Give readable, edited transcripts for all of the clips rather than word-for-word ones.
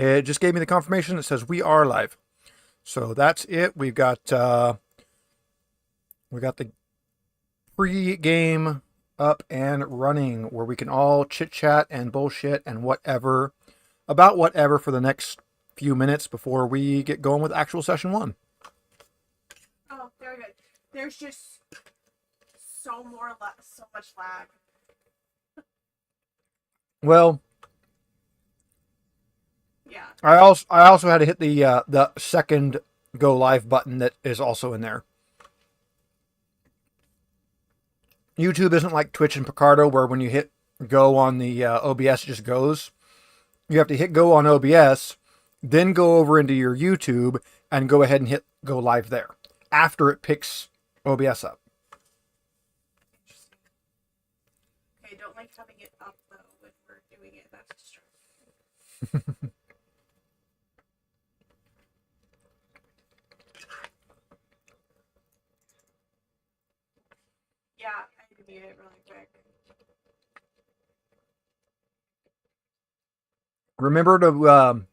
It just gave me the confirmation that says we are live. So that's it. We got the pre-game up and running where we can all chit chat and bullshit and whatever about whatever for the next few minutes before we get going with actual session one. Oh, very good. There's just so much lag. Well, Yeah. I also had to hit the second go live button that is also in there. YouTube isn't like Twitch and Picardo where when you hit go on the OBS it just goes. You have to hit go on OBS, then go over into your YouTube and go ahead and hit go live there after it picks OBS up. Interesting. Okay, don't like having it up though when we're doing it. That's distracting. Yeah, I had to mute it really quick. Remember to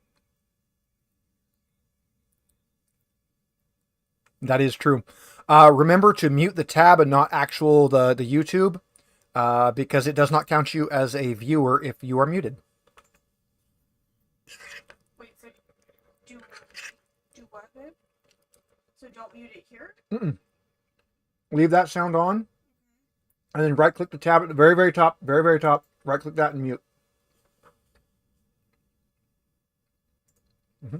that is true. Remember to mute the tab and not actual the YouTube because it does not count you as a viewer if you are muted. Wait, so do what? Babe? So don't mute it here? Mm-mm. Leave that sound on, and then right click the tab at the very, very top, right click that and mute. Mm-hmm.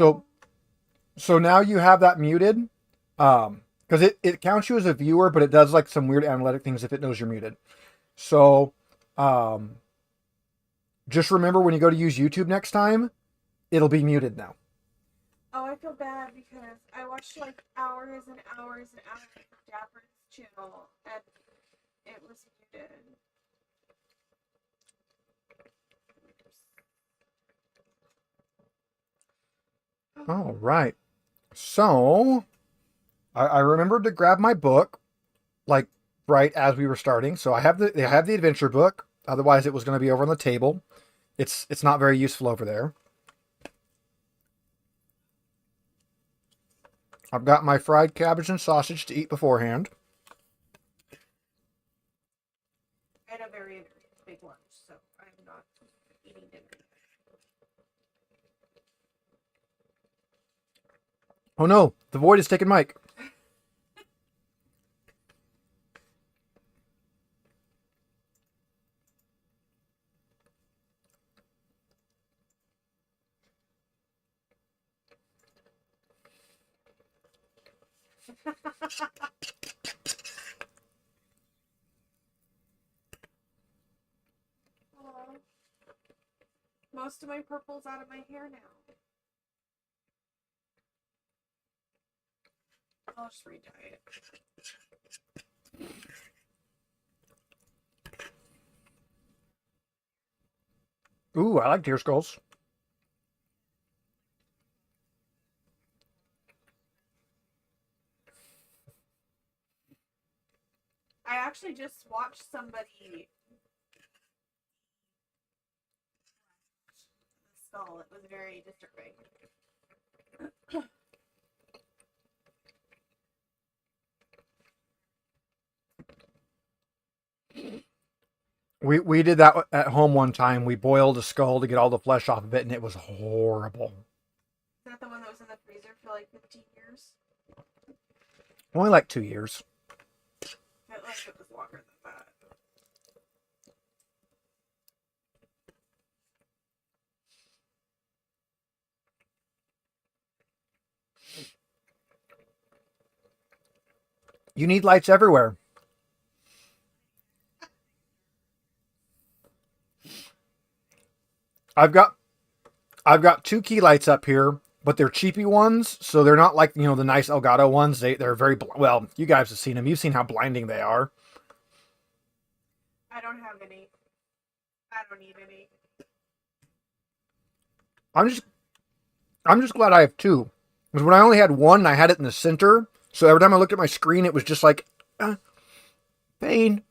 Oh. So now you have that muted, because it counts you as a viewer, but it does like some weird analytic things if it knows you're muted. So, just remember when you go to use YouTube next time, it'll be muted now. Oh, I feel bad because I watched like hours and hours and hours of Dapper's channel and it was muted. All right. So, I remembered to grab my book, like right as we were starting. So I have the adventure book. Otherwise, it was going to be over on the table. It's not very useful over there. I've got my fried cabbage and sausage to eat beforehand. I had a very big lunch, so I'm not eating dinner. Oh no, the void has taken Mike. Aw. Most of my purple's out of my hair now. I'll just re-dye it. Ooh, I like deer skulls. I actually just watched somebody the skull. It was very disturbing. We did that at home one time. We boiled a skull to get all the flesh off of it, and it was horrible. Is that the one that was in the freezer for like 15 years? Only like 2 years. I felt like it was longer than that. You need lights everywhere. I've got 2 key lights up here, but they're cheapy ones, so they're not like, the nice Elgato ones. They're very well. You guys have seen them. You've seen how blinding they are. I don't have any. I don't need any. I'm just glad I have 2. Because when I only had one, I had it in the center. So every time I looked at my screen, it was just like pain.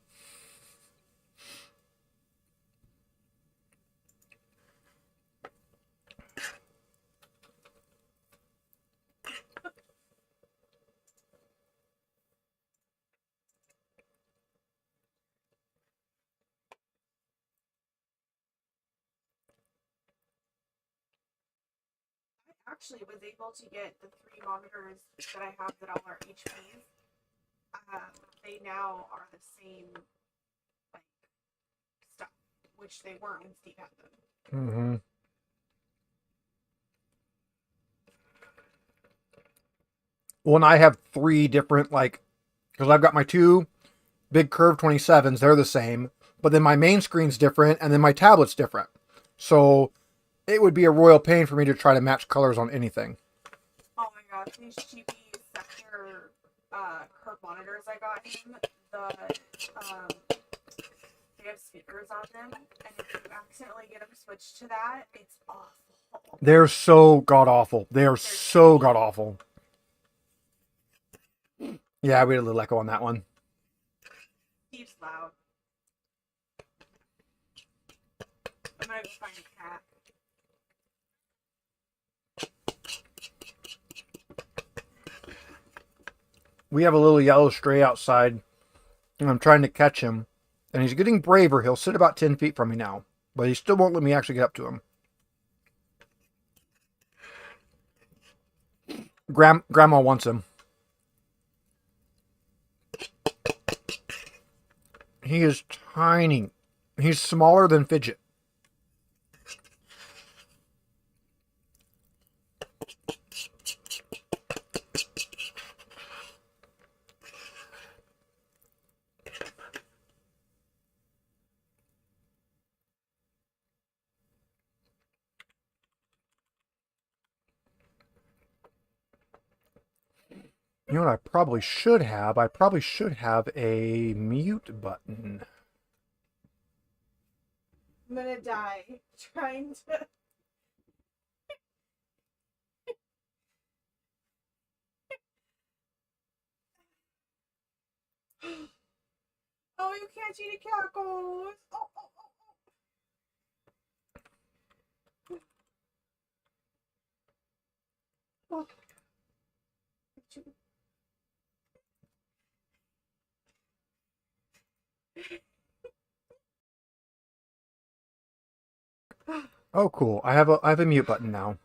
actually was able to get the 3 monitors that I have that all are HPs. They now are the same like stuff, which they weren't when Steve had them. Mm-hmm. Well, and I have 3 different, like, because I've got my 2 big curve 27s, they're the same, but then my main screen's different, and then my tablet's different. So it would be a royal pain for me to try to match colors on anything. Oh my gosh, these cheapy sector curve monitors I got him, they have speakers on them, and if you accidentally get them switched to that, it's awful. They're so god awful. They are so god awful. Yeah, we had a little echo on that one. Steve's loud. I'm gonna go find a cat. We have a little yellow stray outside, and I'm trying to catch him. And he's getting braver. He'll sit about 10 feet from me now, but he still won't let me actually get up to him. Grandma wants him. He is tiny. He's smaller than Fidget. You know what I probably should have? I probably should have a mute button. I'm gonna die trying to. Oh, you can't eat a cackles. Oh, oh, oh, oh. Oh, cool. I have a mute button now.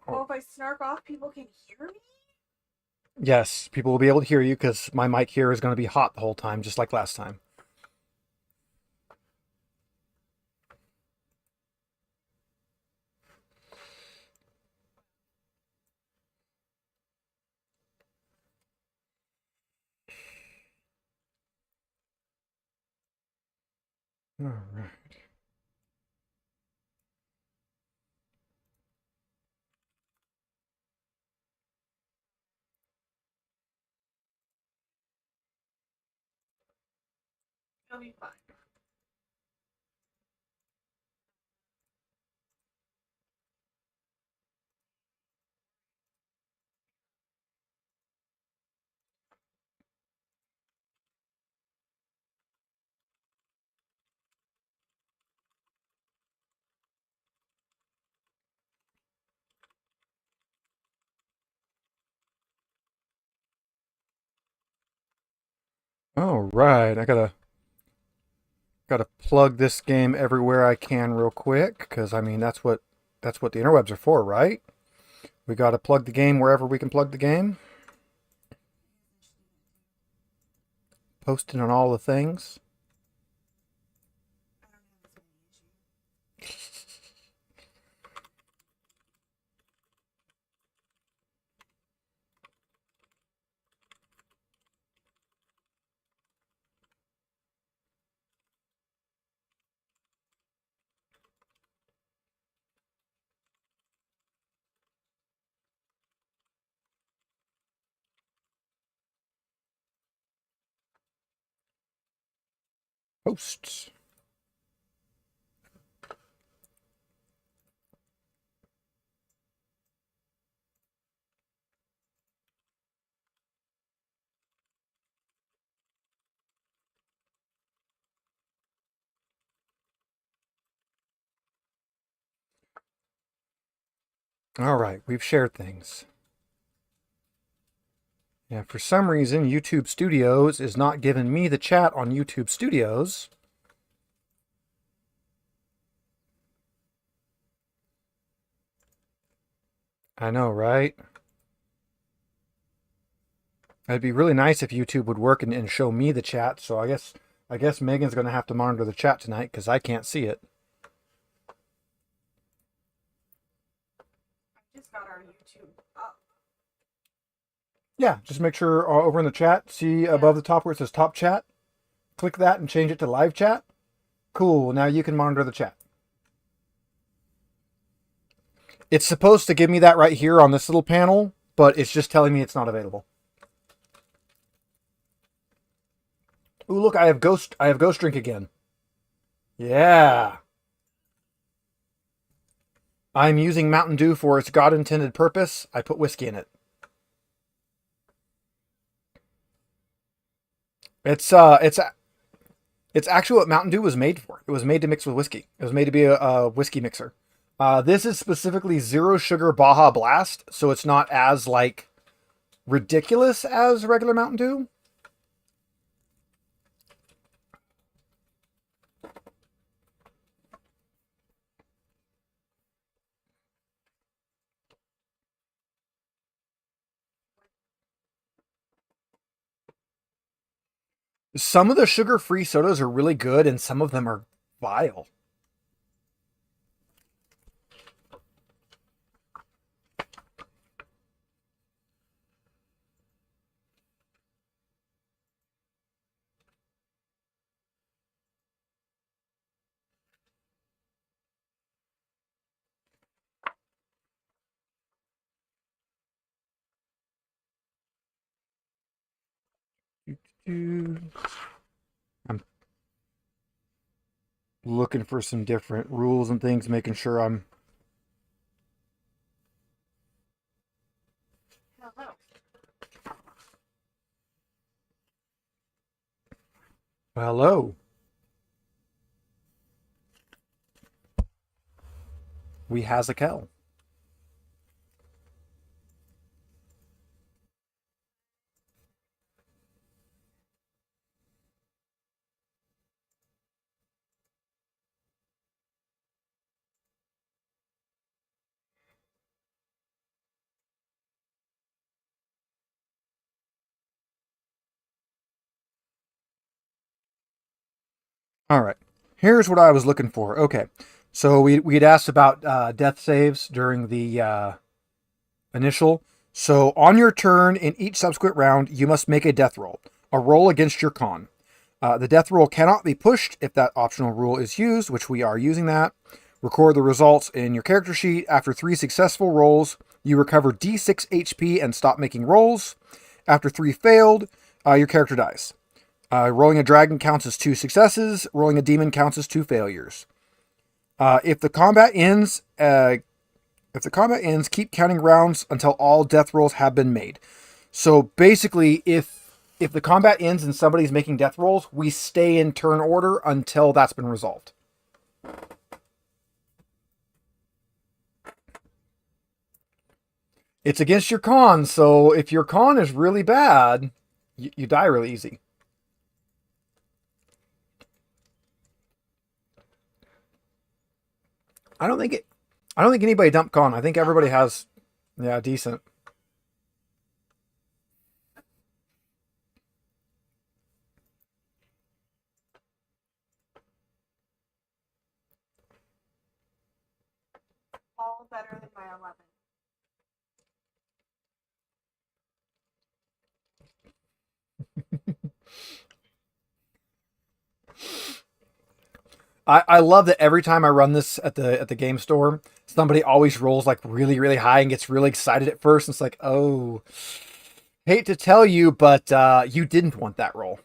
Oh, if I snark off, people can hear me? Yes, people will be able to hear you because my mic here is going to be hot the whole time, just like last time. All right. It'll be fine. All right, I gotta plug this game everywhere I can real quick, because I mean that's what the interwebs are for, right? We gotta plug the game wherever we can plug the game. Posting on all the things. I don't have as many issues. Posts. All right, we've shared things. Yeah, for some reason, YouTube Studios is not giving me the chat on YouTube Studios. I know, right? It'd be really nice if YouTube would work and show me the chat. So I guess Megan's going to have to monitor the chat tonight because I can't see it. I just got our YouTube up. Yeah, just make sure over in the chat, see above the top where it says top chat, click that and change it to live chat. Cool, now you can monitor the chat. It's supposed to give me that right here on this little panel, but it's just telling me it's not available. Ooh, look, I have ghost drink again. Yeah. I'm using Mountain Dew for its God intended purpose. I put whiskey in it. It's actually what Mountain Dew was made for. It was made to mix with whiskey. It was made to be a whiskey mixer. This is specifically zero sugar Baja Blast, so it's not as like ridiculous as regular Mountain Dew. Some of the sugar-free sodas are really good, and some of them are vile. I'm looking for some different rules and things, making sure I'm... Hello. Hello. We has a Kel. All right. Here's what I was looking for. Okay. So we'd asked about death saves during the initial. So on your turn in each subsequent round, you must make a death roll, a roll against your con. The death roll cannot be pushed if that optional rule is used, which we are using that. Record the results in your character sheet. After 3 successful rolls, you recover D6 HP and stop making rolls. After 3 failed, your character dies. Rolling a dragon counts as 2 successes. Rolling a demon counts as 2 failures. If the combat ends, keep counting rounds until all death rolls have been made. So basically, if the combat ends and somebody's making death rolls, we stay in turn order until that's been resolved. It's against your con, so if your con is really bad, you die really easy. I don't think it. I don't think anybody dumped con. I think everybody has, yeah, decent. All better than my 11. I love that every time I run this at the game store, somebody always rolls like really really high and gets really excited at first. And it's like, oh, hate to tell you, but you didn't want that roll.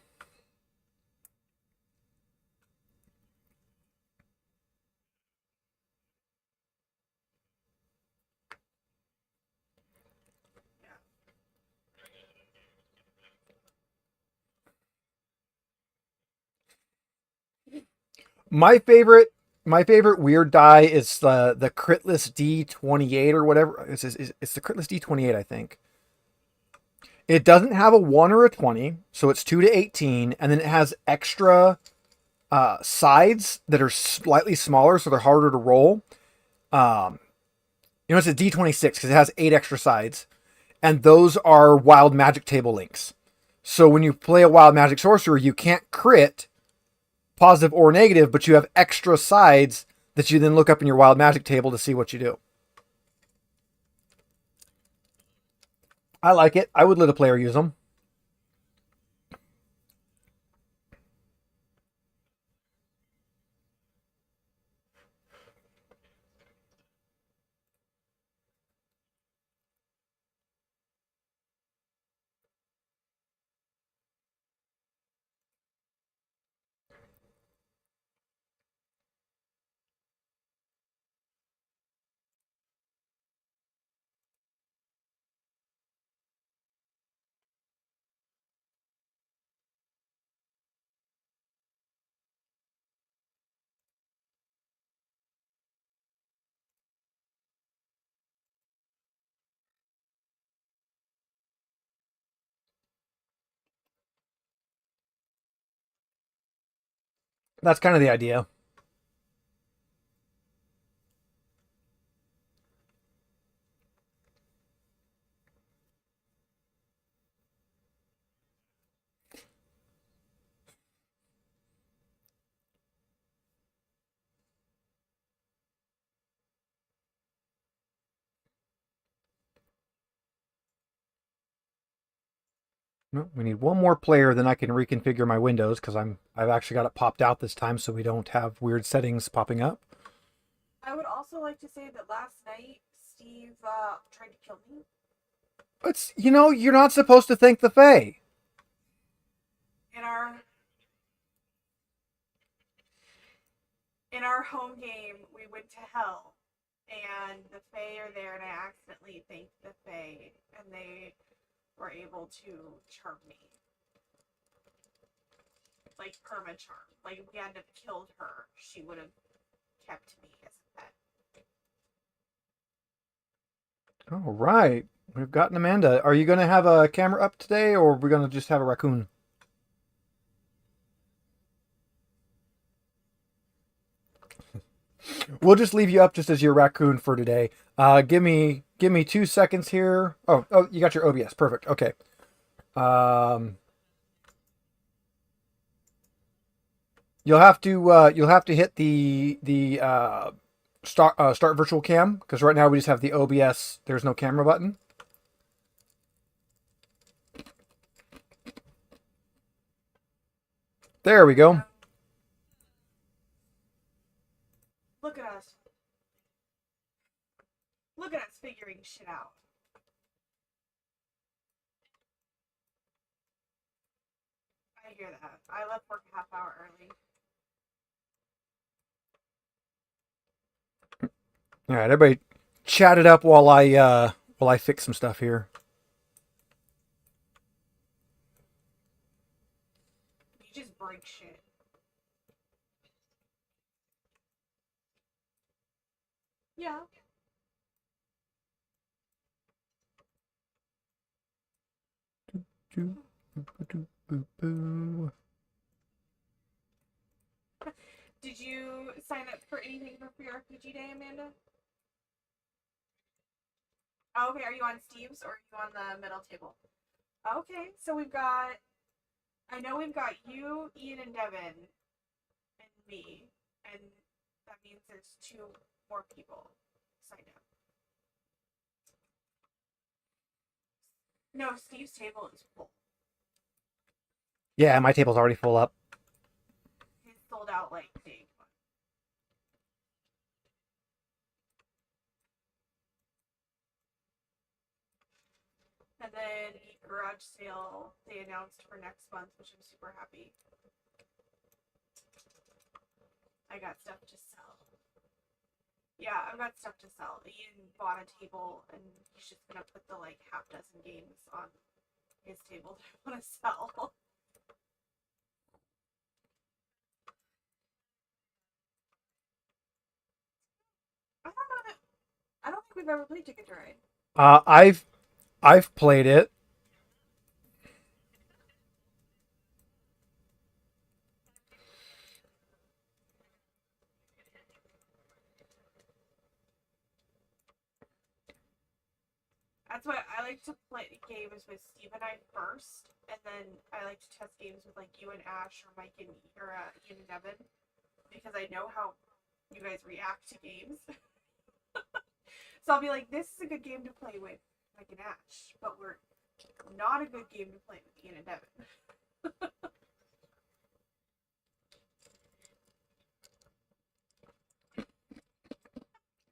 My favorite my favorite weird die is the critless D28 or whatever. It's the critless D28, I think. It doesn't have a 1 or a 20, so it's 2 to 18, and then it has extra sides that are slightly smaller, so they're harder to roll. Um, it's a D26 because it has 8 extra sides, and those are wild magic table links. So when you play a wild magic sorcerer, you can't crit positive or negative, but you have extra sides that you then look up in your wild magic table to see what you do. I like it. I would let a player use them. That's kind of the idea. No, we need one more player, then I can reconfigure my windows because I've actually got it popped out this time, so we don't have weird settings popping up. I would also like to say that last night Steve tried to kill me. It's you're not supposed to thank the Fae. In our in our home game, we went to hell, and the Fae are there, and I accidentally thanked the Fae, and they were able to charm me, like perma charm. Like if we hadn't have killed her, she would have kept me as a pet. All right, we've gotten Amanda. Are you going to have a camera up today, or are we going to just have a raccoon? We'll just leave you up just as your raccoon for today. Give me 2 seconds here. Oh, you got your OBS. Perfect. Okay. Um, you'll have to hit the start virtual cam because right now we just have the OBS. There's no camera button. There we go. Look at us. Look at us figuring shit out. I hear that. I left work a half hour early. All right, everybody, chat it up while I fix some stuff here. You just break shit. Yeah. Did you sign up for anything for Free RPG Day, Amanda? Oh, okay, are you on Steve's or are you on the middle table? Okay, so I know we've got you, Ian, and Devin, and me, and that means there's 2 more people signed up. No, Steve's table is full. Yeah, my table's already full up. He's sold out like day one. And then the garage sale they announced for next month, which I'm super happy. I got stuff to sell. Yeah, I've got stuff to sell. Ian bought a table and he's just gonna put the like half dozen games on his table that I want to sell. I don't know that I don't think we've ever played Ticket to Ride. I've played it. That's why I like to play games with Steve and I first, and then I like to test games with like you and Ash or Mike and Ian and Devin, because I know how you guys react to games. So I'll be like, this is a good game to play with Mike and Ash, but we're not a good game to play with Ian and Devin.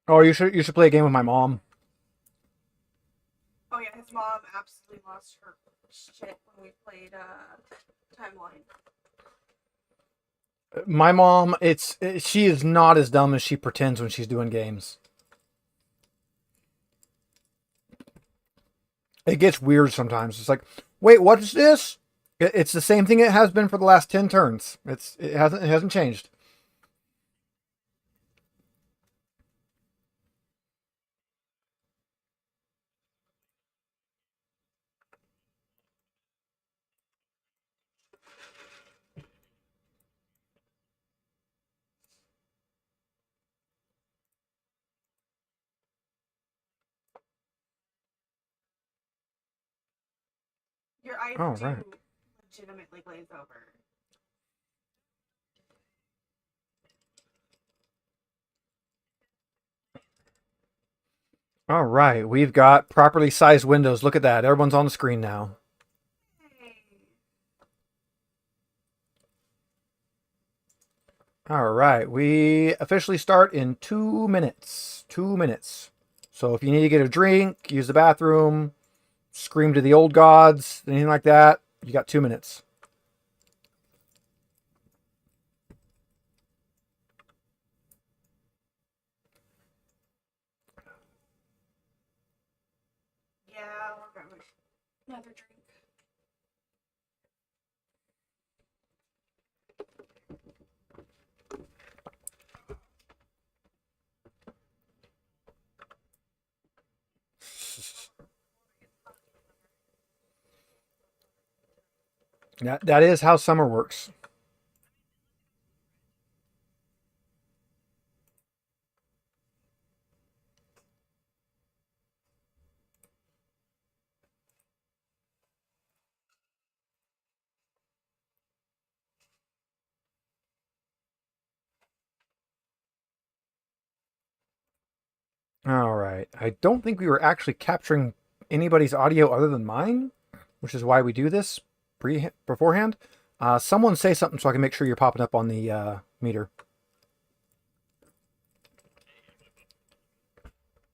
Oh, you should play a game with my mom. Oh yeah, his mom absolutely lost her shit when we played Timeline. My mom, she is not as dumb as she pretends when she's doing games. It gets weird sometimes. It's like, wait, what is this? It's the same thing it has been for the last 10 turns. It hasn't changed. Your eyes All do right. legitimately glaze over. All right. We've got properly sized windows. Look at that. Everyone's on the screen now. Hey. All right. We officially start in 2 minutes. 2 minutes. So if you need to get a drink, use the bathroom, scream to the old gods, anything like that, you got 2 minutes. Yeah, we're going with another drink. That is how summer works. All right. I don't think we were actually capturing anybody's audio other than mine, which is why we do this beforehand. Someone say something so I can make sure you're popping up on the meter.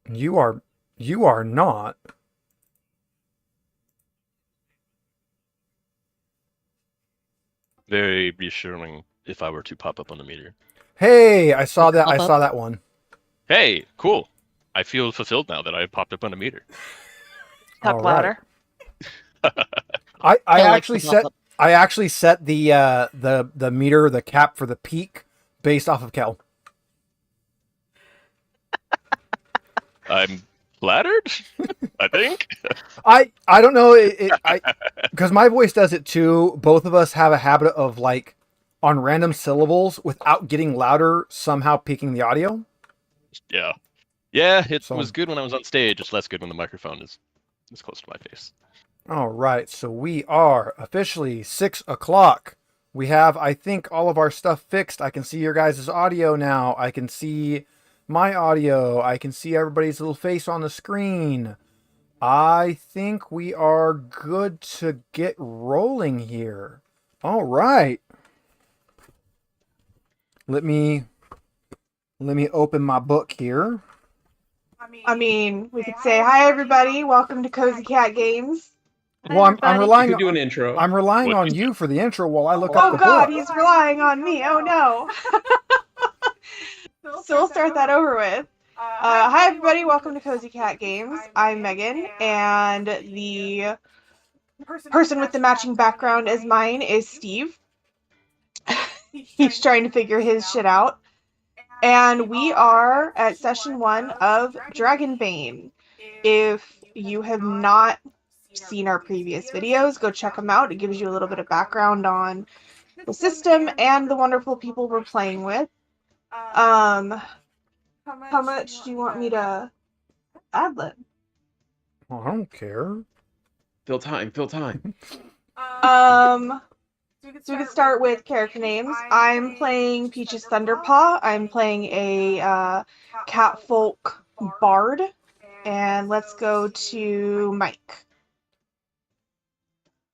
You are not. Very reassuring if I were to pop up on the meter. Hey, I saw that. I Pop up. saw that one. Hey, cool. I feel fulfilled now that I popped up on the meter. Talk All right. louder. I I like actually the set pop-up. I actually set the meter, the cap for the peak based off of Kel. I'm flattered, I think. I don't know because my voice does it too. Both of us have a habit of like on random syllables without getting louder, somehow peaking the audio. Yeah. Yeah, it So- was good when I was on stage. It's less good when the microphone is close to my face. All right, so we are officially 6 o'clock. We have, I think, all of our stuff fixed. I can see your guys' audio now. I can see my audio. I can see everybody's little face on the screen. I think we are good to get rolling here. All right. Let me open my book here. I mean, we could say, hi, everybody. Welcome to Cozy Cat Games. Well, I'm You relying could do an intro. I'm relying What? on you for the intro while I look up Oh, the God, book. he's relying on me. Oh, no. So we'll start that over with. Hi, everybody. Welcome to Cozy Cat Games. I'm Megan, and the person with the matching background as mine is Steve. He's trying to figure his shit out. And we are at session 1 of Dragonbane. If you have not seen our previous videos, go check them out. It gives you a little bit of background on the system and the wonderful people we're playing with. How much do you want me to ad-lib? Well, I don't care. Fill time. So we can start with character names. I'm playing Peach's Thunderpaw. I'm playing a catfolk bard. And let's go to Mike.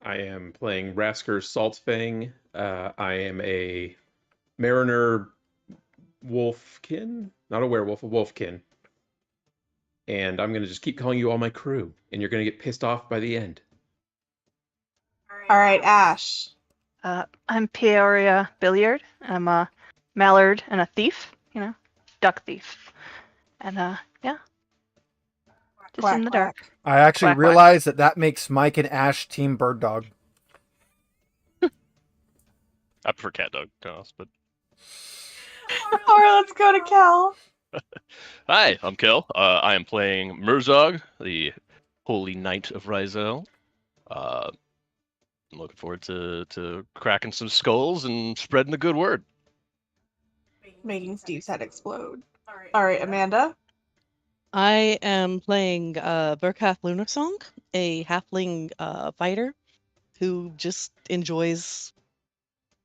I am playing Rasker Saltfang. I am a mariner wolfkin, not a werewolf, a wolfkin. And I'm going to just keep calling you all my crew, and you're going to get pissed off by the end. All right, Ash. I'm Peoria Billiard. I'm a mallard and a thief, duck thief. And yeah, just Quack, in the quack. dark. I actually Quack, quack. realized that makes Mike and Ash Team Bird Dog. I prefer cat dog, to be honest, but All right, let's go to Cal. hi, I'm Kel. I am playing Murzog, the Holy Knight of Ryzel. I'm looking forward to cracking some skulls and spreading the good word. Making Steve's head explode. All right, Amanda. I am playing Burkhath Lunarsong, a halfling fighter who just enjoys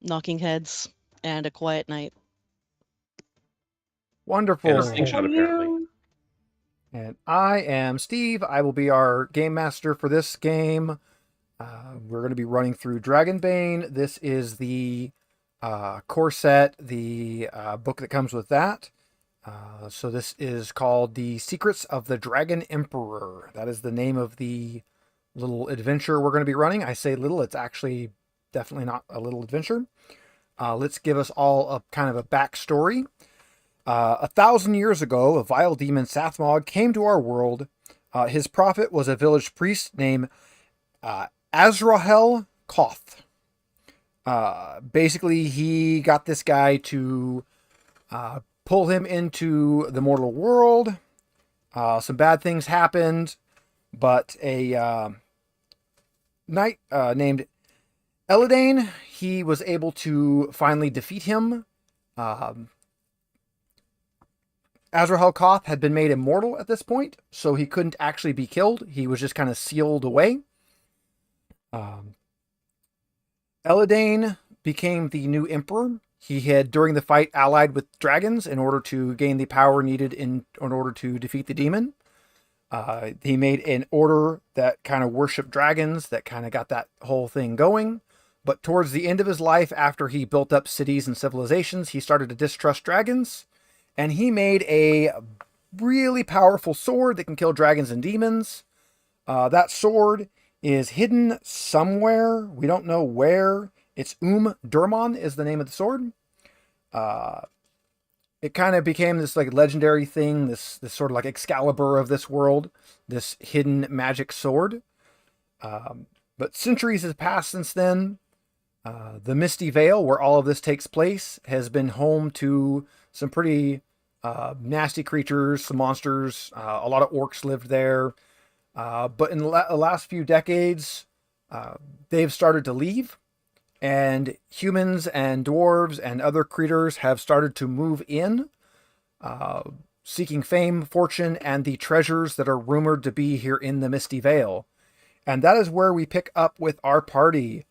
knocking heads and a quiet night. Wonderful. And a slingshot, apparently. And I am Steve. I will be our game master for this game. We're going to be running through Dragonbane. This is the core set, the book that comes with that. So this is called The Secrets of the Dragon Emperor. That is the name of the little adventure we're going to be running. I say little, it's actually definitely not a little adventure. Let's give us all a kind of a backstory. 1,000 years ago, a vile demon, Sathmog, came to our world. His prophet was a village priest named Azrahel Koth. Basically, he got this guy to pull him into the mortal world. Some bad things happened, but a knight named Eladane, he was able to finally defeat him. Azrahel Koth had been made immortal at this point, so he couldn't actually be killed. He was just kind of sealed away. Eladane became the new emperor. He had, during the fight, allied with dragons in order to gain the power needed in order to defeat the demon. He made an order that kind of worshipped dragons, that kind of got that whole thing going. But towards the end of his life, after he built up cities and civilizations, he started to distrust dragons. And he made a really powerful sword that can kill dragons and demons. That sword is hidden somewhere. We don't know where. It's Durman is the name of the sword. It kind of became this like legendary thing, this sort of like Excalibur of this world, this hidden magic sword. But centuries has passed since then. The Misty Vale, where all of this takes place, has been home to some pretty nasty creatures, some monsters. A lot of orcs lived there. But in the last few decades, they've started to leave. and humans and dwarves and other creatures have started to move in, seeking fame, fortune, and the treasures that are rumored to be here in the Misty Vale. And that is where we pick up with our party.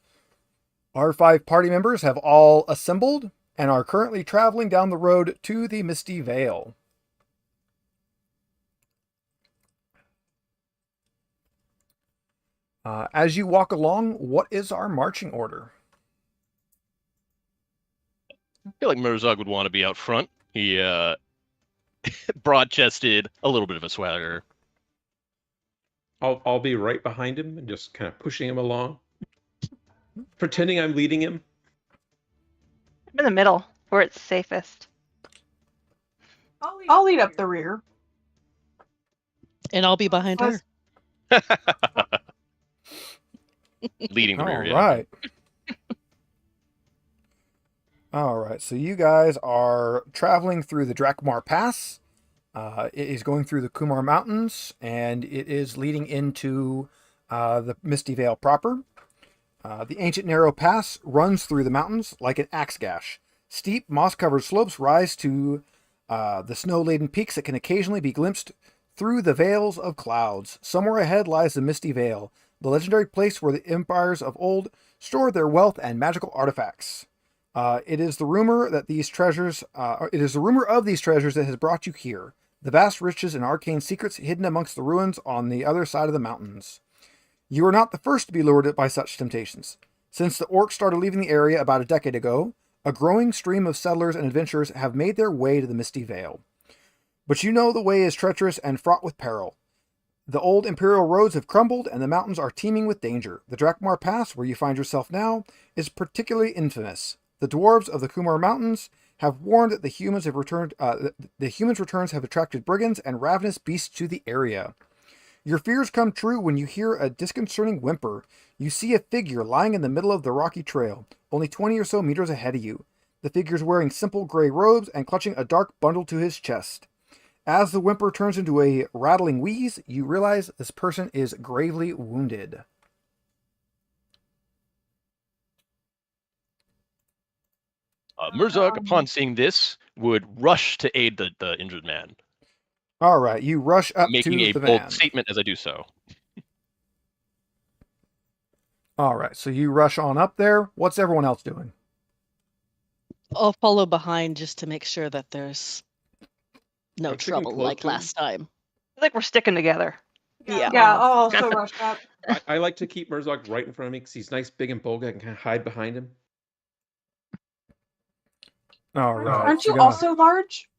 Our 5 party members have all assembled and are currently traveling down the road to the Misty Vale. As you walk along, what is our marching order? I feel like Murzog would want to be out front. He broad-chested, a little bit of a swagger. I'll be right behind him and just kind of pushing him along, pretending I'm leading him. I'm in the middle, where it's safest. I'll lead up the rear. And I'll be behind her. Leading the All rear, yeah. right. All right. So you guys are traveling through the Drakmar Pass. It is going through the Kumar Mountains, and it is leading into the Misty Vale proper. The ancient narrow pass runs through the mountains like an axe gash. Steep, moss-covered slopes rise to the snow-laden peaks that can occasionally be glimpsed through the veils of clouds. Somewhere ahead lies the Misty Vale, the legendary place where the empires of old stored their wealth and magical artifacts. It is the rumor of these treasures that has brought you here. The vast riches and arcane secrets hidden amongst the ruins on the other side of the mountains. You are not the first to be lured by such temptations. Since the orcs started leaving the area about a decade ago, a growing stream of settlers and adventurers have made their way to the Misty Vale. But you know the way is treacherous and fraught with peril. The old imperial roads have crumbled, and the mountains are teeming with danger. The Drakmar Pass, where you find yourself now, is particularly infamous. The dwarves of the Kumar Mountains have warned that the humans returns have attracted brigands and ravenous beasts to the area. Your fears come true when you hear a disconcerting whimper. You see a figure lying in the middle of the rocky trail, only 20 or so meters ahead of you. The figure's wearing simple gray robes and clutching a dark bundle to his chest. As the whimper turns into a rattling wheeze, you realize this person is gravely wounded. Murzog, upon seeing this, would rush to aid the injured man, All right, you rush up making to a the bold van. statement as I do so. All right, so you rush on up there. What's everyone else doing? I'll follow behind just to make sure that there's no I'm sticking trouble close like to him. last time. I think we're sticking together. Yeah. Yeah, I'll also rush up. I like to keep Murzog right in front of me because he's nice, big, and bulky. I can kind of hide behind him. All right. Aren't so you you're gonna- also large?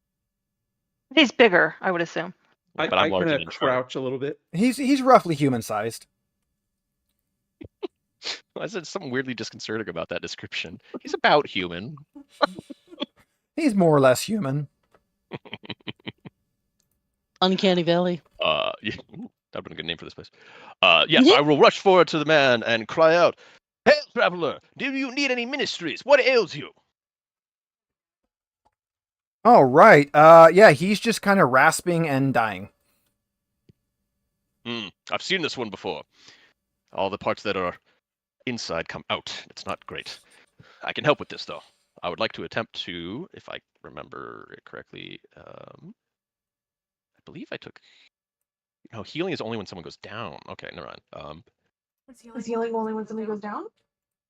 He's bigger, I would assume. I But I'm larger kind than of Troy. crouch a little bit. He's roughly human-sized. I said something weirdly disconcerting about that description. He's about human. He's more or less human. Uncanny Valley. Yeah, that'd been a good name for this place. Yes, I will rush forward to the man and cry out, "Hail, traveler! Do you need any ministries? What ails you?" All right. Yeah, he's just kind of rasping and dying. I've seen this one before. All the parts that are inside come out. It's not great. I can help with this, though. I would like to attempt to, if I remember it correctly, I believe I took... No, healing is only when someone goes down. Okay, never mind. Is healing only when somebody goes down?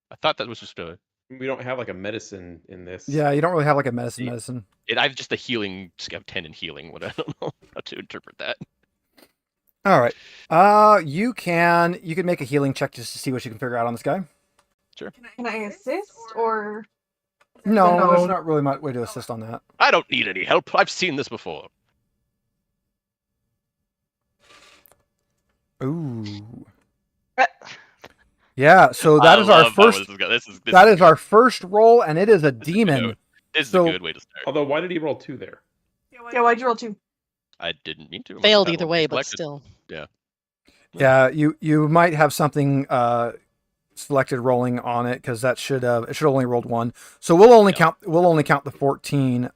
I thought that was just a... We don't have like a medicine in this. Yeah, you don't really have like a medicine. I have just the healing, just have 10 in healing. What I don't know how to interpret that. All right. You can make a healing check just to see what you can figure out on this guy. Can I assist or? No, No. there's not really much way to assist on that. I don't need any help. I've seen this before. Ooh. Yeah, so that I is our love how first. That is our first roll, and it is a demon. This is So- a good way to start. Although, why did he roll 2 there? Yeah, why'd you roll 2? I didn't mean to. It must Failed have either that one way, but selected. still. Yeah, you might have something selected rolling on it because that should only rolled 1. So we'll only count the 14.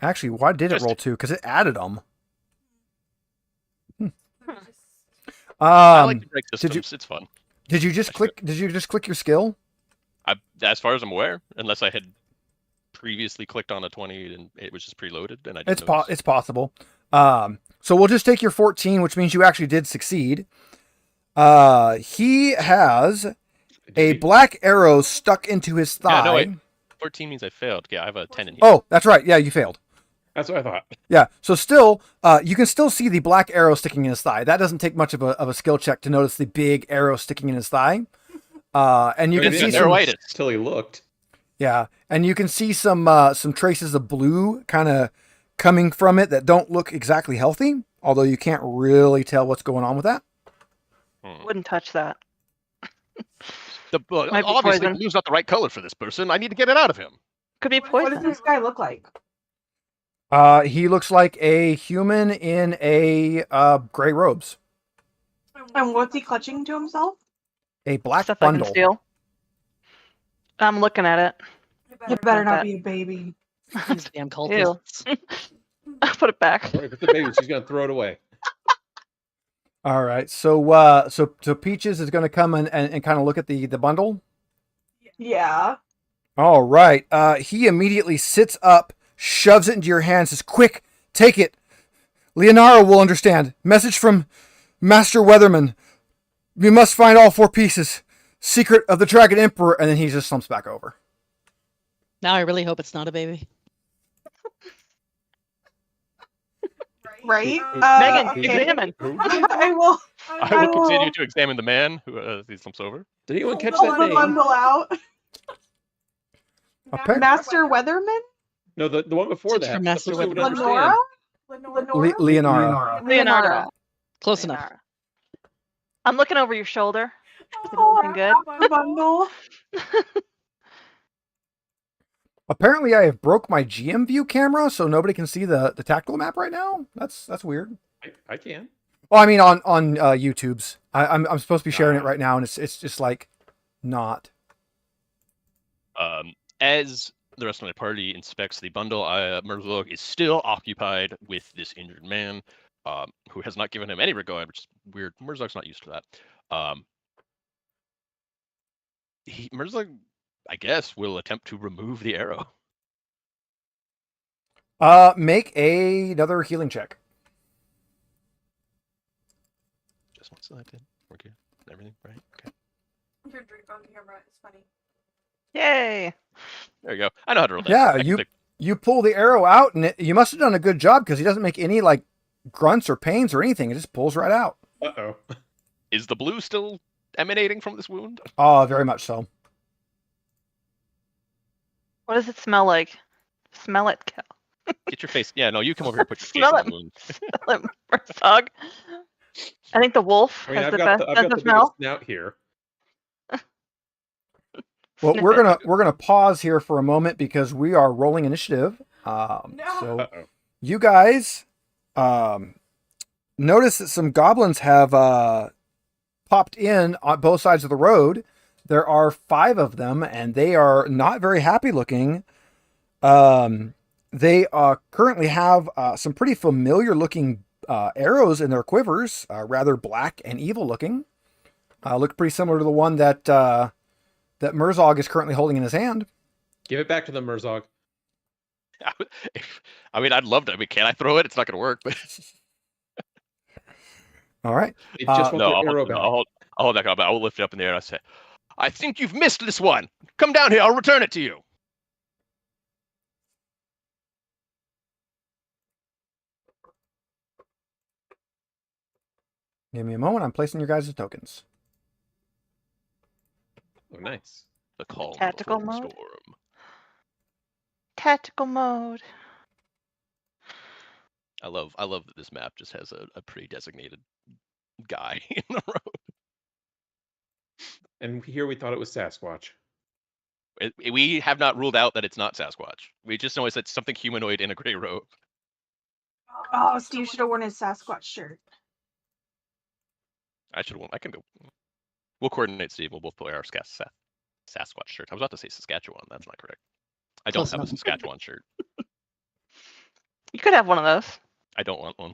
Actually, why did it roll 2? Because it added them. I like to break did you- systems. It's fun. Did you just click? Did you just click your skill? As far as I'm aware, unless I had previously clicked on a 20 and it was just preloaded, and I didn't notice. It's possible. So we'll just take your 14, which means you actually did succeed. He has a black arrow stuck into his thigh. Yeah, no, wait. 14 means I failed. Yeah, I have a 10 in here. Oh, that's right. Yeah, you failed. That's what I thought. Yeah. So still, you can still see the black arrow sticking in his thigh. That doesn't take much of a skill check to notice the big arrow sticking in his thigh. And you can see some till he looked. Yeah, and you can see some traces of blue kind of coming from it that don't look exactly healthy, although you can't really tell what's going on with that. Wouldn't touch that. Obviously, poison. blue's not the right color for this person. I need to get it out of him. Could be What does poison. this guy look like? He looks like a human in a gray robes. And what's he clutching to himself? A black Stuff I can bundle. steal. I'm looking at it. It better not not be a baby. These damn cultists. I'll put it back. If it's a baby, she's gonna throw it away. All right, so Peaches is going to come and kind of look at the bundle. Yeah. All right, he immediately sits up, shoves it into your hand, says, "Quick, take it. Leonardo will understand. Message from Master Weatherman. We must find all 4 pieces. Secret of the Dragon Emperor," and then he just slumps back over. Now I really hope it's not a baby. Right? Megan, okay. examine. I will. I will continue to examine the man who he slumps over. Did anyone catch pull that the name? bundle out. Master Weatherman? Weatherman? No, the one before It's that. from The Master person would Lenora? understand. Leonara. Leonardo. Close enough. Leonardo. I'm looking over your shoulder. Oh, Looking good. the bundle. Apparently, I have broke my GM view camera, so nobody can see the tactical map right now. That's weird. I can. Well, I mean on YouTube's. I'm supposed to be sharing it right now, and it's just like not. As the rest of my party inspects the bundle, Merzog is still occupied with this injured man, who has not given him any regard, which is weird. Merzog's not used to that. Merzog, I guess, will attempt to remove the arrow. Make another healing check. Just one selected. We're good. Everything right? Okay. Your drink on camera is funny. Yay. There you go. I know how to roll that. Yeah, I can you pull the arrow out, and you must have done a good job because he doesn't make any like grunts or pains or anything. It just pulls right out. Uh-oh. Is the blue still emanating from this wound? Oh, very much so. What does it smell like? Smell it, Kel. Get your face. Yeah, no, you come over here. Put your face Smell on it. the wound. Smell it, Merzog. I think the wolf I mean, has I've the got best the sense of biggest smell. snout here. Well, Sniff we're it. gonna pause here for a moment because we are rolling initiative. So Uh-oh. you guys notice that some goblins have popped in on both sides of the road. There are 5 of them, and they are not very happy looking. They currently have some pretty familiar looking arrows in their quivers, rather black and evil looking. Look pretty similar to the one that Merzog is currently holding in his hand. Give it back to them, Merzog. I mean, I'd love to. I mean, can I throw it? It's not going to work, but All right. They just want no, their I'll arrow hold, back. I'll hold back up. I will lift it up in the air. And I say, I think you've missed this one. Come down here. I'll return it to you. Give me a moment. I'm placing your guys' tokens. Oh, nice. The calm Tactical before the mode? storm. Tactical mode. I love that this map just has a pre-designated guy in the road. And here we thought it was Sasquatch. We have not ruled out that it's not Sasquatch. We just know it's something humanoid in a gray robe. Oh, Steve should have worn his Sasquatch shirt. I can go. We'll coordinate, Steve. We'll both play our Sasquatch shirt. I was about to say Saskatchewan. That's not correct. I don't Close have a enough. Saskatchewan shirt. You could have one of those. I don't want one.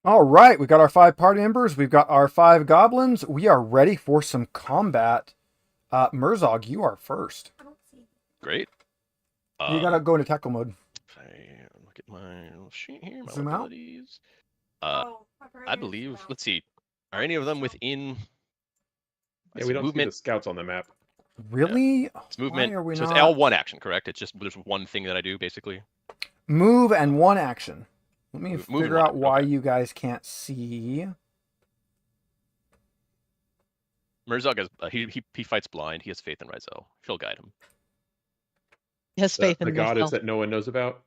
All right, we got our 5 party members. We've got our 5 goblins. We are ready for some combat. Murzog, you are first. I don't see. Great. You gotta go into tackle mode. If I look at my little sheet here, my Zoom out. abilities. Oh, I've heard I it is believe. now. Let's see. Are any of them within? Yeah, we don't see movement. the scouts on the map. Really? It's movement. Why are we so not? it's L1 action, correct? It's just there's one thing that I do basically. Move and 1 action. Let me Move and figure one, out why okay. you guys can't see. Murzog has he fights blind. He has faith in Rizel. She'll guide him. He has faith The in goddess himself. that no one knows about.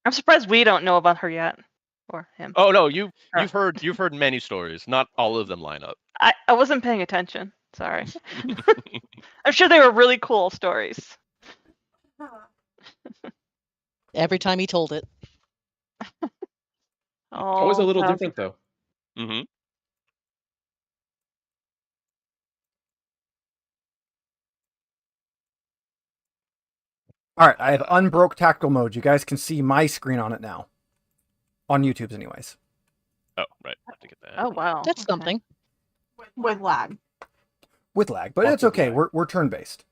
I'm surprised we don't know about her yet, or him. Oh no, Sure. you've heard many stories. Not all of them line up. I wasn't paying attention. Sorry. I'm sure they were really cool stories. Huh. Every time he told it. Always a Oh, little that would different though. Mm-hmm. All right, I have unbroke tactical mode. You guys can see my screen on it now. On YouTube's anyways. Oh right, I have to get that. Oh wow. That's okay. something. With lag. With lag, but Lots it's of okay. lag. We're turn-based.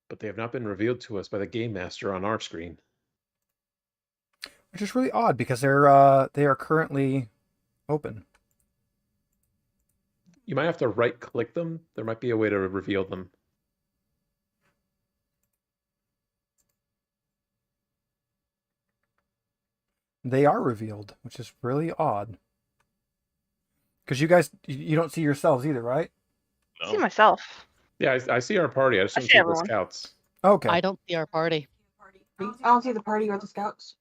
But they have not been revealed to us by the game master on our screen. Which is really odd because they are currently open. You might have to right-click them. There might be a way to reveal them. They are revealed, which is really odd. Because you guys, you don't see yourselves either, right? I see No. myself. Yeah, I see our party. I just I don't see see the everyone. scouts. Okay. I don't see our party. I I don't see the party or the scouts.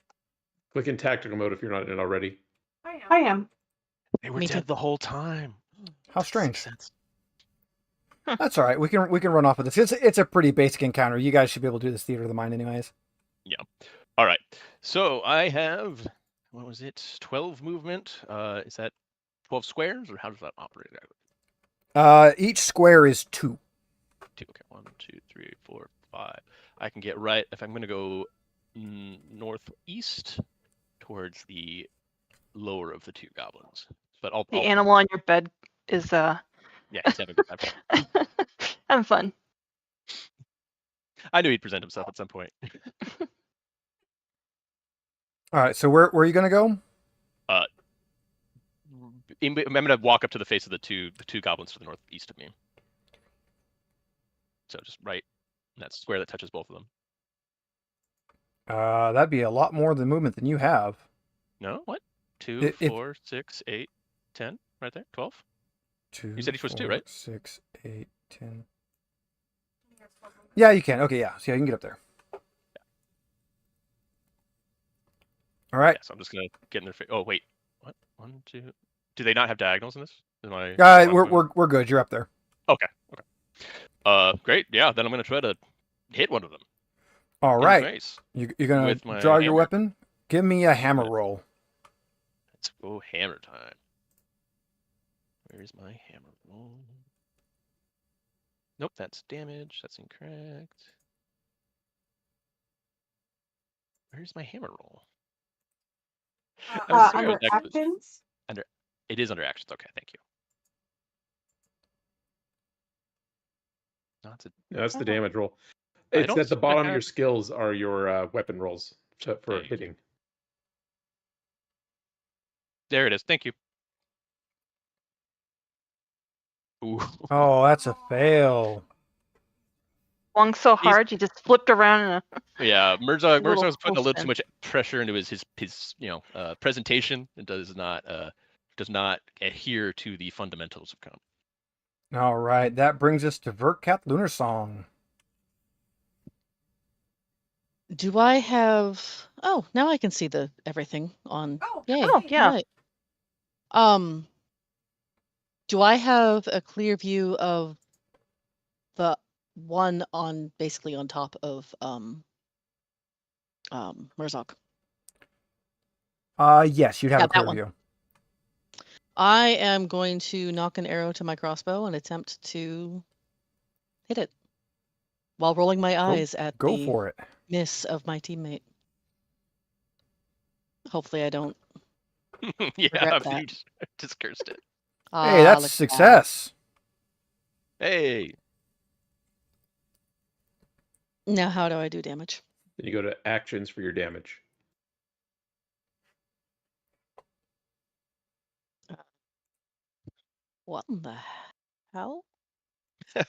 Click in tactical mode if you're not in it already. I am. They were Me too. dead the whole time. How Makes strange. sense. That's all right. We can run off with this. It's a pretty basic encounter. You guys should be able to do this theater of the mind, anyways. All right. So I have, what was it? 12 movement. Is that 12 squares, or how does that operate exactly? Each square is 2. 2. Okay. 1, 2, 3, 4, 5. I can get right if I'm going to go northeast towards the lower of the 2 goblins. But I'll The animal on your bed is yeah, he's having a good time. having fun. I knew he'd present himself at some point. All right. So where are you gonna go? I'm going to walk up to the face of the two goblins to the northeast of me. So just right in that square that touches both of them. That'd be a lot more than movement than you have. No, what? 2, If- 4, 6, 8, 10, right there. 12. 2. You said each was 2, 4, right? 6, 8, 10. Yeah, you can. Okay, yeah. So yeah, you can get up there. All right. Yeah, so I'm just gonna get in their face. Oh wait, what? 1, 2. Do they not have diagonals in this? Am I? We're good. You're up there. Okay. Great. Yeah. Then I'm gonna try to hit one of them. All in the right. face. You're gonna With my draw your hammer. weapon. Give me a hammer Yeah. roll. Let's go hammer time. Where's my hammer roll? Nope, that's damage. That's incorrect. Where's my hammer roll? I was thinking it Under was actually- actions. It is under actions. Okay, thank you. No, it's a, No, that's the damage roll. I It's don't at the see- I bottom of have- your skills are your weapon rolls for Thank you. hitting. there it is. Thank you. Ooh. Oh, that's a fail. Swung so He's- hard, you just flipped around. Yeah, Murzog little was putting a little full too much pressure into his presentation. It does not adhere to the fundamentals of combat. All right. That brings us to Verkat Lunar Song. Do I have? Oh, now I can see the everything on. Oh, Yay! Oh, yeah. Right. Do I have a clear view of the one on basically on top of Murzok? Yes, you'd have Yeah, a clear that one. view. I am going to knock an arrow to my crossbow and attempt to hit it while rolling my eyes at Go the for it. miss of my teammate. Hopefully I don't. Yeah, Regret you that. just cursed it. Hey, that's look at that. success. Hey, Now how do I do damage? Then you go to actions for your damage. What in the hell? Do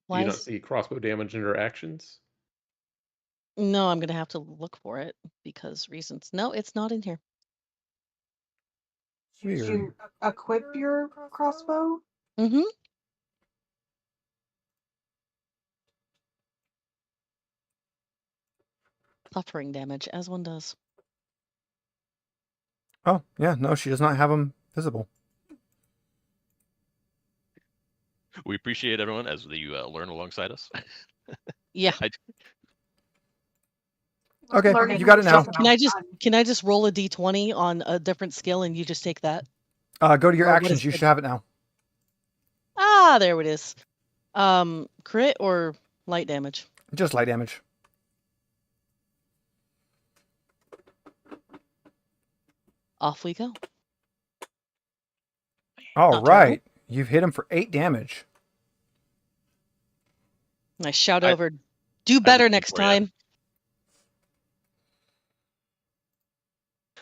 Why you not is... see crossbow damage under actions? No, I'm gonna have to look for it because reasons. No, it's not in here. Did Weird. you equip your crossbow? Mm-hmm. Suffering damage, as one does. Oh, yeah, no, she does not have them visible. we appreciate everyone as you learn alongside us. Yeah. Okay, Learning you got it now. from Can I just roll a d20 on a different skill and you just take that? Go to your Or what actions. is You the- should have it now. Ah, there it is. Crit or light damage? Just light damage. Off we go. All Not right. You've hit him for 8 damage. I shout I- over, do better rooting next for ya. time.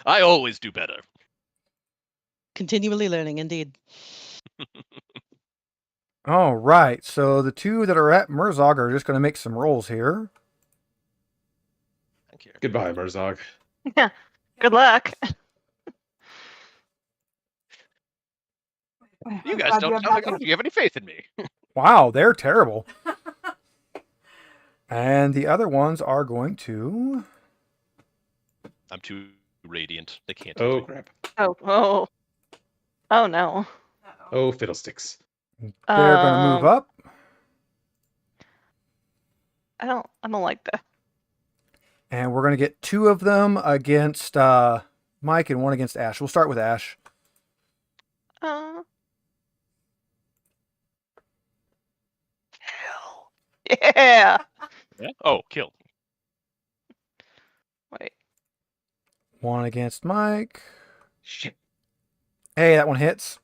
I always do better. Continually learning, indeed. All right. So the two that are at Merzog are just going to make some rolls here. Thank you. Goodbye, Merzog. Good luck. You guys don't sound like you have any faith in me. Wow, they're terrible. And the other ones are going to... I'm too radiant. They can't. Oh, hit me. crap. Oh no. Oh, fiddlesticks. They're going to move up. I don't like that. And we're going to get 2 of them against Mike and 1 against Ash. We'll start with Ash. Hell. Yeah. Yeah? Oh, kill. Wait. 1 against Mike. Shit. Hey, that one hits.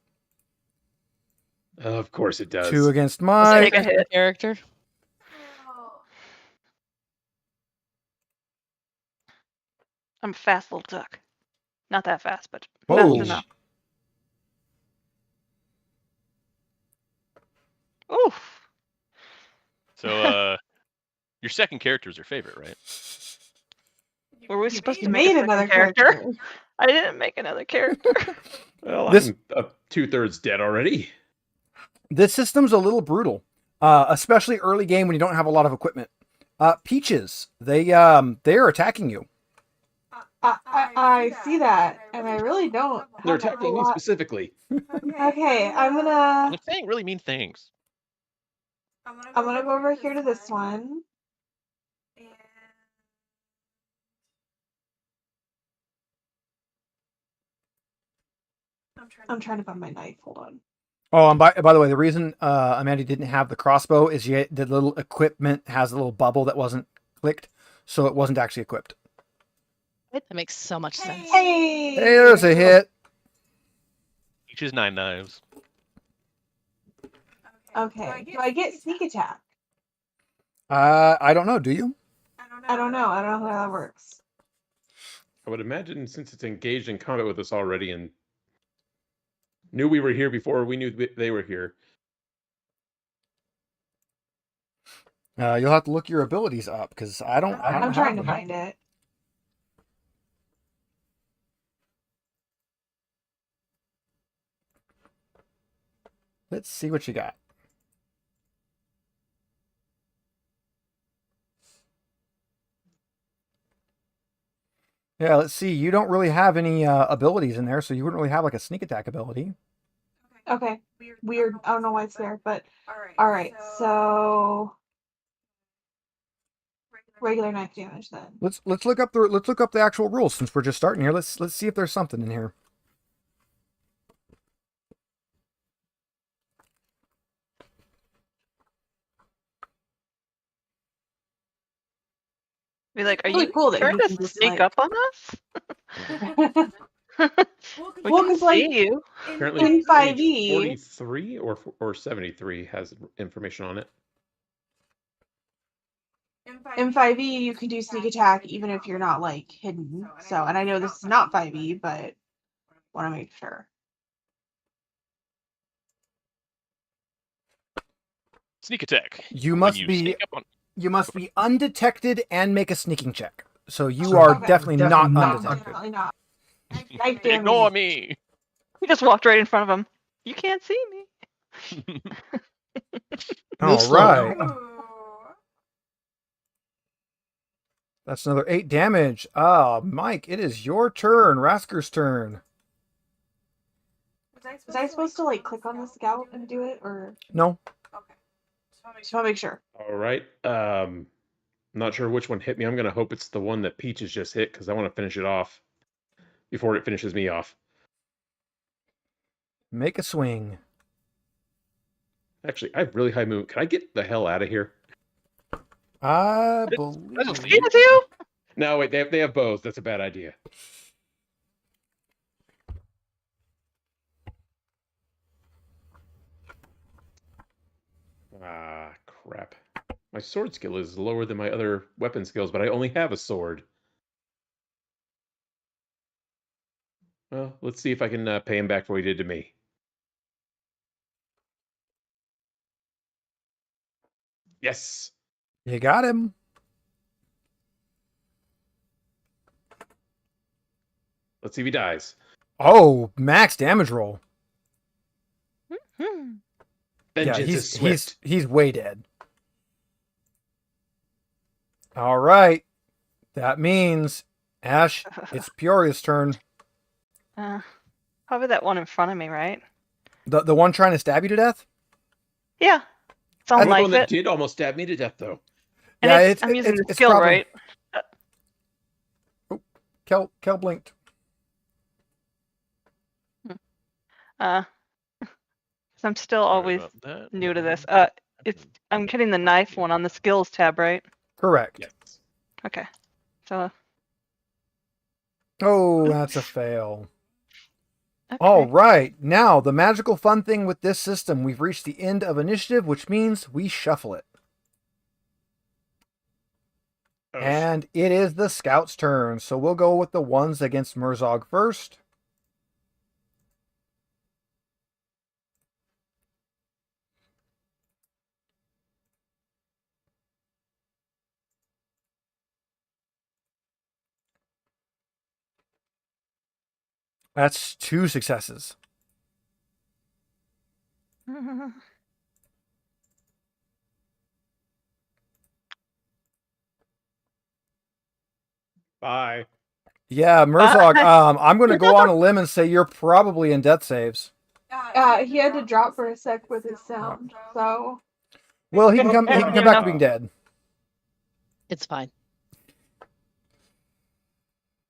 Of course it does. 2 against Take Mike. a hit. Character. I'm a fast little duck. Not that fast, but Whoa. fast enough. Oof. So, your second character is your favorite, right? Were we supposed to You make made a another second character. I didn't make another character. Well, This- I'm 2/3 dead already. This system's a little brutal, especially early game when you don't have a lot of equipment. Peaches, they're attacking you. I see that, and I really don't. They're have a attacking me lot. specifically. Okay, I'm gonna I'm saying really mean things. I'm go over here to this one. And I'm trying to find my knife. Hold on. Oh, and by the way, the reason Amanda didn't have the crossbow is the little equipment has a little bubble that wasn't clicked, so it wasn't actually equipped. That makes so much sense. Hey! Hey, there's a hit. Each is 9 knives. Okay. Do I get sneak attack? I don't know. Do you? I don't know. I don't know how that works. I would imagine since it's engaged in combat with us already and knew we were here before we knew they were here. You'll have to look your abilities up because I don't. I'm trying to find it. Let's see what you got. Yeah, let's see. You don't really have any abilities in there, so you wouldn't really have like a sneak attack ability. Okay. Weird. I don't know why it's there, but Alright. alright, so regular knife damage then. Let's look up the actual rules since we're just starting here. Let's see if there's something in here. Be like, are Really you cool that trying you to can just, sneak like- up on us? We Well, can 'cause, like, see you. Apparently, in page 5e 43 or 73 has information on it. in 5e you can do sneak attack even if you're not like hidden. So, and I know this is not 5e, but want to make sure. Sneak attack. You When must you be sneak up on. you must be undetected and make a sneaking check. So you Okay. are definitely not No, undetected. definitely not. Ignore me. We just walked right in front of him. You can't see me. All Move slowly. right. That's another 8 damage. Mike, it is your turn. Rasker's turn. Was I supposed to like click on the scout and do it, or No. Okay. just want to make sure? All right. I'm not sure which one hit me. I'm gonna hope it's the one that Peaches just hit because I want to finish it off before it finishes me off. Make a swing. Actually, I have really high movement. Can I get the hell out of here? I That's believe. okay. With you? No, wait. They have bows. That's a bad idea. Ah, crap. My sword skill is lower than my other weapon skills, but I only have a sword. Well, let's see if I can pay him back for what he did to me. Yes. You got him. Let's see if he dies. Oh, max damage roll. Hmm. Vengeance is he's swift. he's way dead. All right. That means Ash, it's Peoria's turn. Probably that one in front of me, right? The one trying to stab you to death? Yeah. Sounds I'm the like one that it. did almost stab me to death, though. And Yeah, I'm using the skill, probably- right? Kel blinked. Cause I'm still Sorry always about that. new to this. I'm getting the knife one on the skills tab, right? Correct. Yes. Okay. So Oh, that's a fail. okay. All right. Now, the magical fun thing with this system, we've reached the end of initiative, which means we shuffle it. Oh, And it is the scout's turn. So we'll go with the ones against Murzog first. That's 2 successes. bye. Yeah, Murzog, I'm going to go on a limb and say you're probably in death saves. He had to drop for a sec with his sound, so Well, he can come back to being dead. It's fine.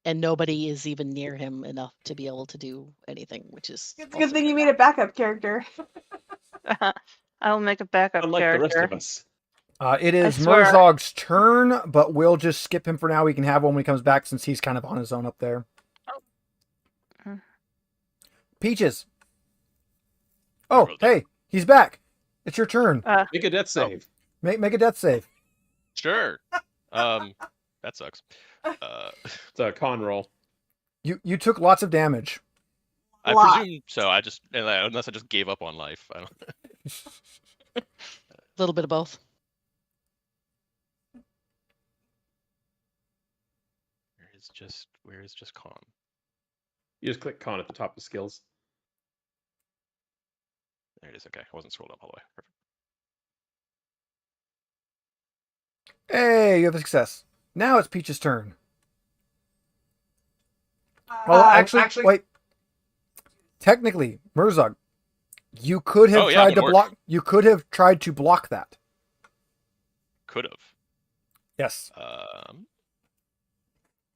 And nobody is even near him enough to be able to do anything, which is it's a good thing you made a backup character. I'll make a backup Unlike character. the rest of us. It is I swear. Murzog's turn, but we'll just skip him for now. We can have one when he comes back since he's kind of on his own up there. Oh. Peaches. Oh, hey, he's back. It's your turn. Make a death save. Make a death save. Sure. That sucks. It's a con roll. You took lots of damage. I Lot. presume so. Unless I just gave up on life. I don't. a little bit of both. Where is just con? You just click con at the top of skills. There it is. Okay, I wasn't scrolled up all the way. Perfect. Hey, you have a success. Now it's Peach's turn. Well, actually, wait. Technically, Murzog, you could have tried to block. You could have tried to block that. Could have. Yes.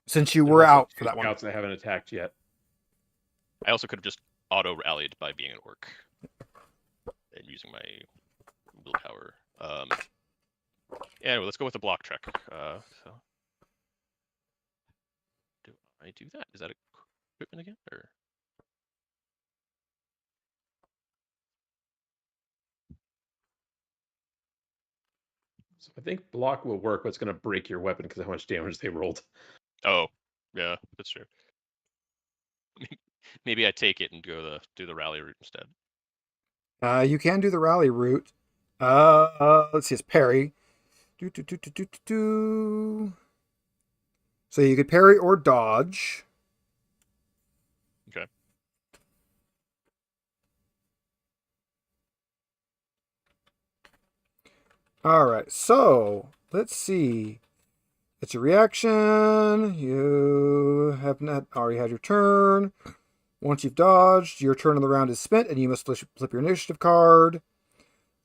Since you were out for that one. Scouts that haven't attacked yet. I also could have just auto rallied by being an orc and using my willpower. Anyway, let's go with the block check. So I do that? Is that equipment again? Or So I think block will work, but it's going to break your weapon because of how much damage they rolled. oh, yeah, that's true. Maybe I take it and do the rally route instead. You can do the rally route. Let's see, it's parry. Do. So you could parry or dodge. Okay. All right, so let's see. It's a reaction. You have not already had your turn. Once you've dodged, your turn on the round is spent, and you must flip your initiative card.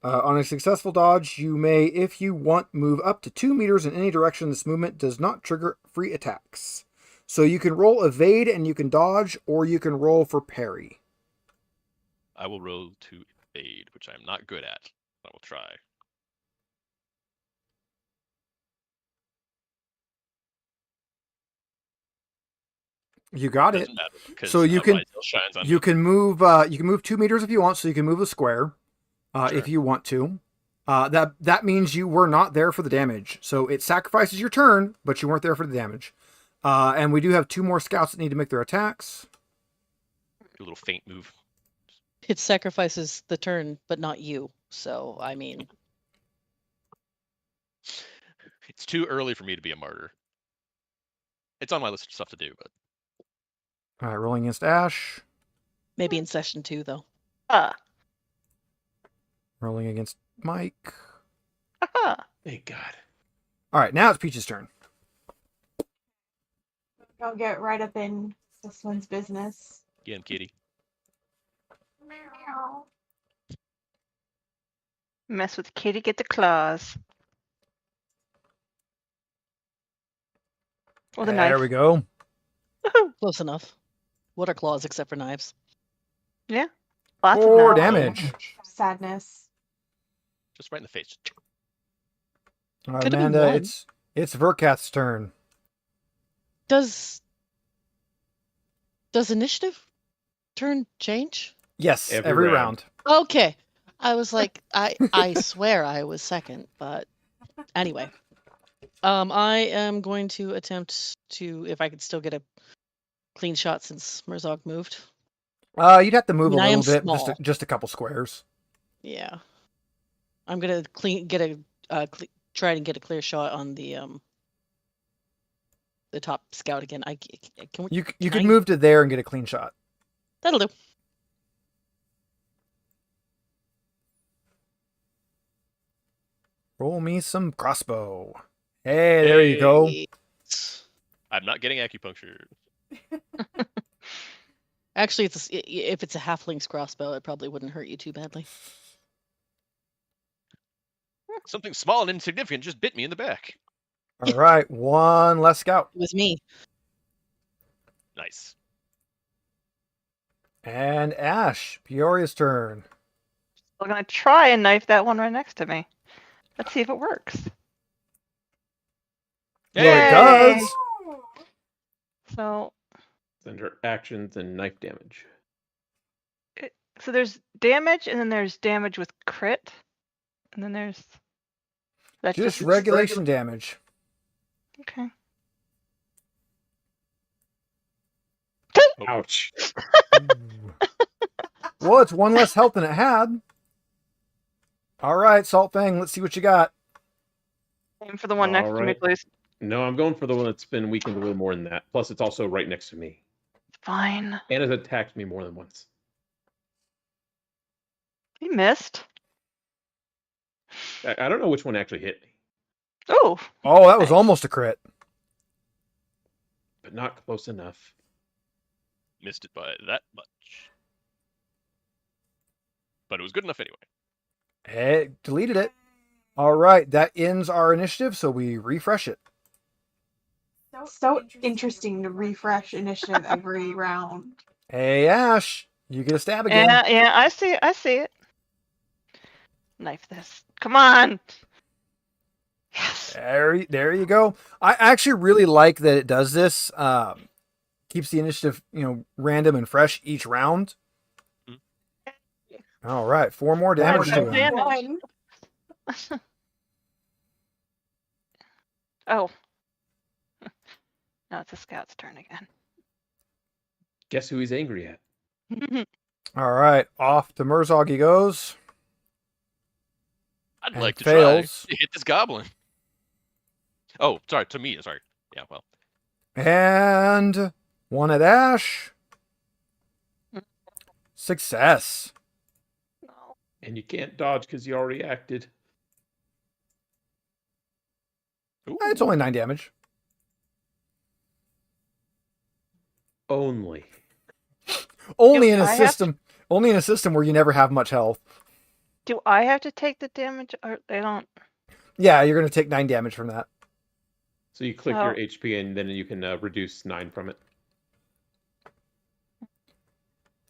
On a successful dodge, you may, if you want, move up to 2 meters in any direction. This movement does not trigger free attacks. So you can roll evade and you can dodge, or you can roll for parry. I will roll to evade, which I'm not good at. I will try. You got it. Doesn't matter because So you my can tail shines on you me. can move 2 meters if you want. So you can move a square Sure. if you want to. That means you were not there for the damage. So it sacrifices your turn, but you weren't there for the damage. And we do have 2 more scouts that need to make their attacks. Do a little feint move. It sacrifices the turn, but not you. So, I mean, It's too early for me to be a martyr. It's on my list of stuff to do, but All right, rolling against Ash. maybe in session 2, though. Rolling against Mike. Thank God. All right, now it's Peach's turn. I'll get right up in this one's business. get him, kitty. Meow. Mess with kitty, get the claws. Or the There knife. we go. Close enough. What are claws except for knives? Yeah. Lots 4 of knives. damage. Sadness. Just right in the face. All right, Could've been Amanda, one. it's Verkath's turn. Does initiative turn change? Yes, Every every round. round. Okay. I was like, I swear I was second, but anyway. I am going to attempt to, if I could still get a clean shot since Merzog moved. You'd have to move I mean, a I am little bit, small. just a couple squares. Yeah. I'm gonna try and get a clear shot on the top scout again. You can could I- move to there and get a clean shot. That'll do. Roll me some crossbow. Hey, there you go. I'm not getting acupuncture. Actually, if it's a halfling's crossbow, it probably wouldn't hurt you too badly. Something small and insignificant just bit me in the back. All right, 1 less scout. It was me. Nice. And Ash, Peoria's turn. I'm gonna try and knife that one right next to me. Let's see if it works. Well, it Yay! does. So, Under actions and knife damage. so there's damage, and then there's damage with crit, and then there's that's Just regulation damage. Okay. Ouch. Ooh. Well, it's 1 less health than it had. All right, Salt Fang, let's see what you got. Aim for the one next to me, Alright. please. No, I'm going for the one that's been weakened a little more than that. Plus, it's also right next to me. Fine. And it's attacked me more than once. He missed. I don't know which one actually hit me, Oh, Oh, that was Nice. almost a crit. but not close enough. Missed it by that much. But it was good enough anyway. Hey, deleted it. All right, that ends our initiative, so we refresh it. So interesting to refresh initiative every round. Hey, Ash, you get a stab again. yeah, I see it. Knife this. Come on. Yes. There you go. I actually really like that it does this. keeps the initiative, random and fresh each round. Mm. All right, 4 more damage to More him. damage. Oh. Now it's the scout's turn again. Guess who he's angry at? All right, off to Murzog he goes. I'd And like to fails. try to hit this goblin. Oh, sorry, to me. Sorry. Yeah, well. And 1 at Ash. Success. No. And you can't dodge because you already acted. It's only 9 damage. Only. Only Do in a I have to- system. Only in a system where you never have much health. Do I have to take the damage, or they don't? Yeah, you're gonna take 9 damage from that. So you click Oh. your HP and then you can reduce 9 from it.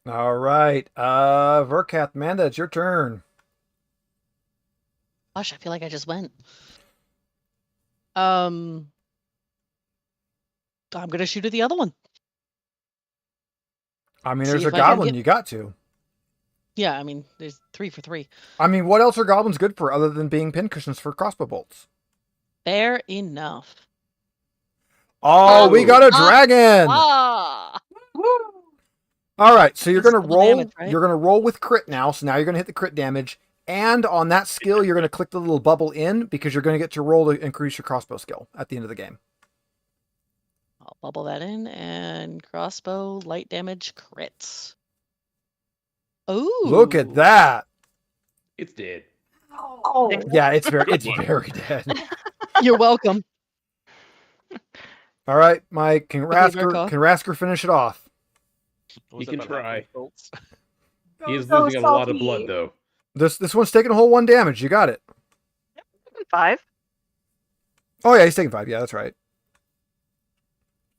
All right, Verkath, Amanda, it's your turn. Gosh, I feel like I just went. I'm gonna shoot at the other one. I mean, See there's a if I can goblin. get- You got to. Yeah, I mean, there's 3 for 3. I mean, what else are goblins good for other than being pincushions for crossbow bolts? Fair enough. Oh, we got a Ah. dragon. Ah! Woo! All right, so you're It's gonna double roll. damage, right? You're gonna roll with crit now. So now you're gonna hit the crit damage, and on that skill, you're gonna click the little bubble in because you're gonna get to roll to increase your crossbow skill at the end of the game. I'll bubble that in and crossbow light damage crits. Ooh! Look at that. It's dead. Oh, Yeah, it's very dead. You're welcome. All right, Mike. Can Behavior Rasker cost. can Rasker finish it off? What was You that can about try. bolts? He is so losing a lot of salty. blood, though. This one's taking a whole 1 damage. You got it. 5. Oh yeah, he's taking 5. Yeah, that's right.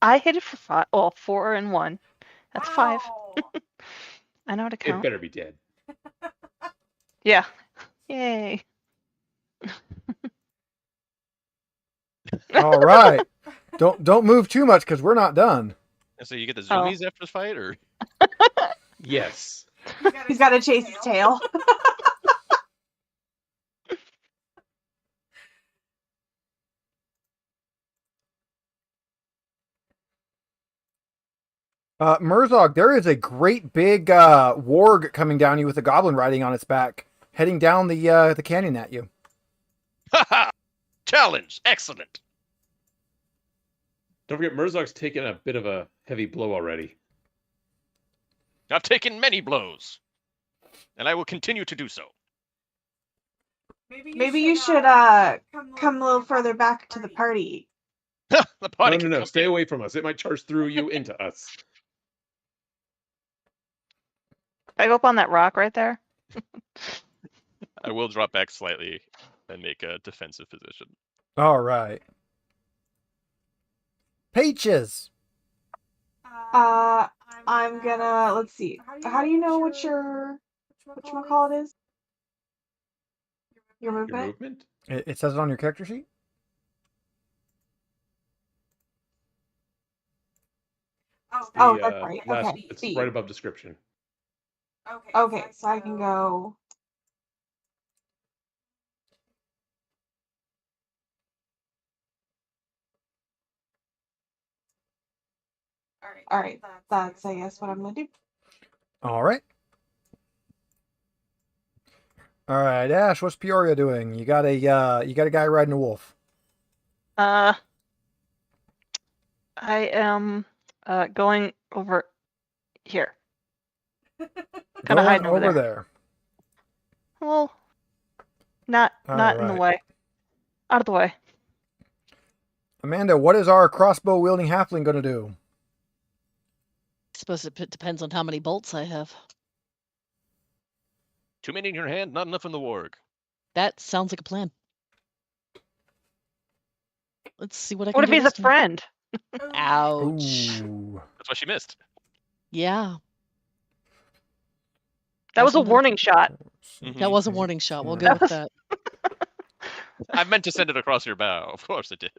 I hit it for 5. Well, 4 and 1. That's 5. Wow. I know how to It count. better be dead. Yeah. Yay. All right. Don't move too much because we're not done. And so you get the Oh. zoomies after this fight, or Yes. He's got to chase his tail. Murzog, there is a great big warg coming down you with a goblin riding on its back, heading down the canyon at you. haha, challenge, excellent. Don't forget, Murzog's taken a bit of a heavy blow already. I've taken many blows, and I will continue to do so. Maybe you should come a little further back to the party. The party No, can no, come stay in. away from us. It might charge through you into us. If I go up on that rock right there. I will drop back slightly and make a defensive position. All right. Peaches. I'm gonna let's see. How do you know what your whatchamacallit is? Your Your movement? movement? It says it on your character sheet. Oh, The, that's right. last- Okay. It's Speed. right above description. Okay, so I can go. All right, that's I guess what I'm gonna do. All right. All right, Ash. What's Peoria doing? You got a guy riding a wolf. I am going over here. Kind of Going hiding over there. there. Well, not in the Alright. way. Out of the way. Amanda, what is our crossbow wielding halfling going to do? I suppose it depends on how many bolts I have. Too many in your hand, not enough in the warg. That sounds like a plan. Let's see what I can What if do he's a this time. friend? Ouch. Ooh. That's why she missed. Yeah, That was a That's warning shot. that was a warning shot. We'll go That with was- that. I meant to send it across your bow. Of course it did.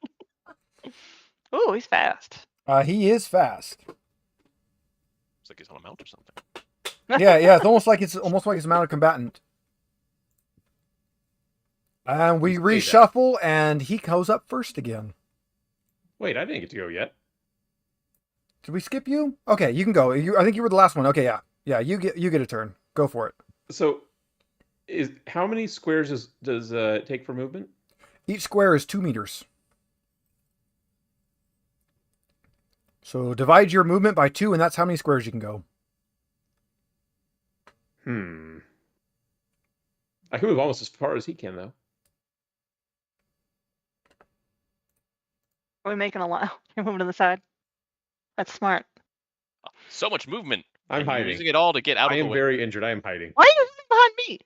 Ooh, he's fast. He is fast. Looks like he's on a mount or something. Yeah. It's almost like it's a mounted combatant. And we Who's say that? reshuffle, and he goes up first again. Wait, I didn't get to go yet. Did we skip you? Okay, you can go. I think you were the last one. Okay, yeah. You get a turn. Go for it. So, how many squares does it take for movement? Each square is 2 meters. So divide your movement by 2, and that's how many squares you can go. I can move almost as far as he can, though. Are we making a line? You're moving to the side. That's smart. So much movement. I'm and you're hiding. using it all to get out I of the am way. very injured. I am hiding. Why are you running behind me?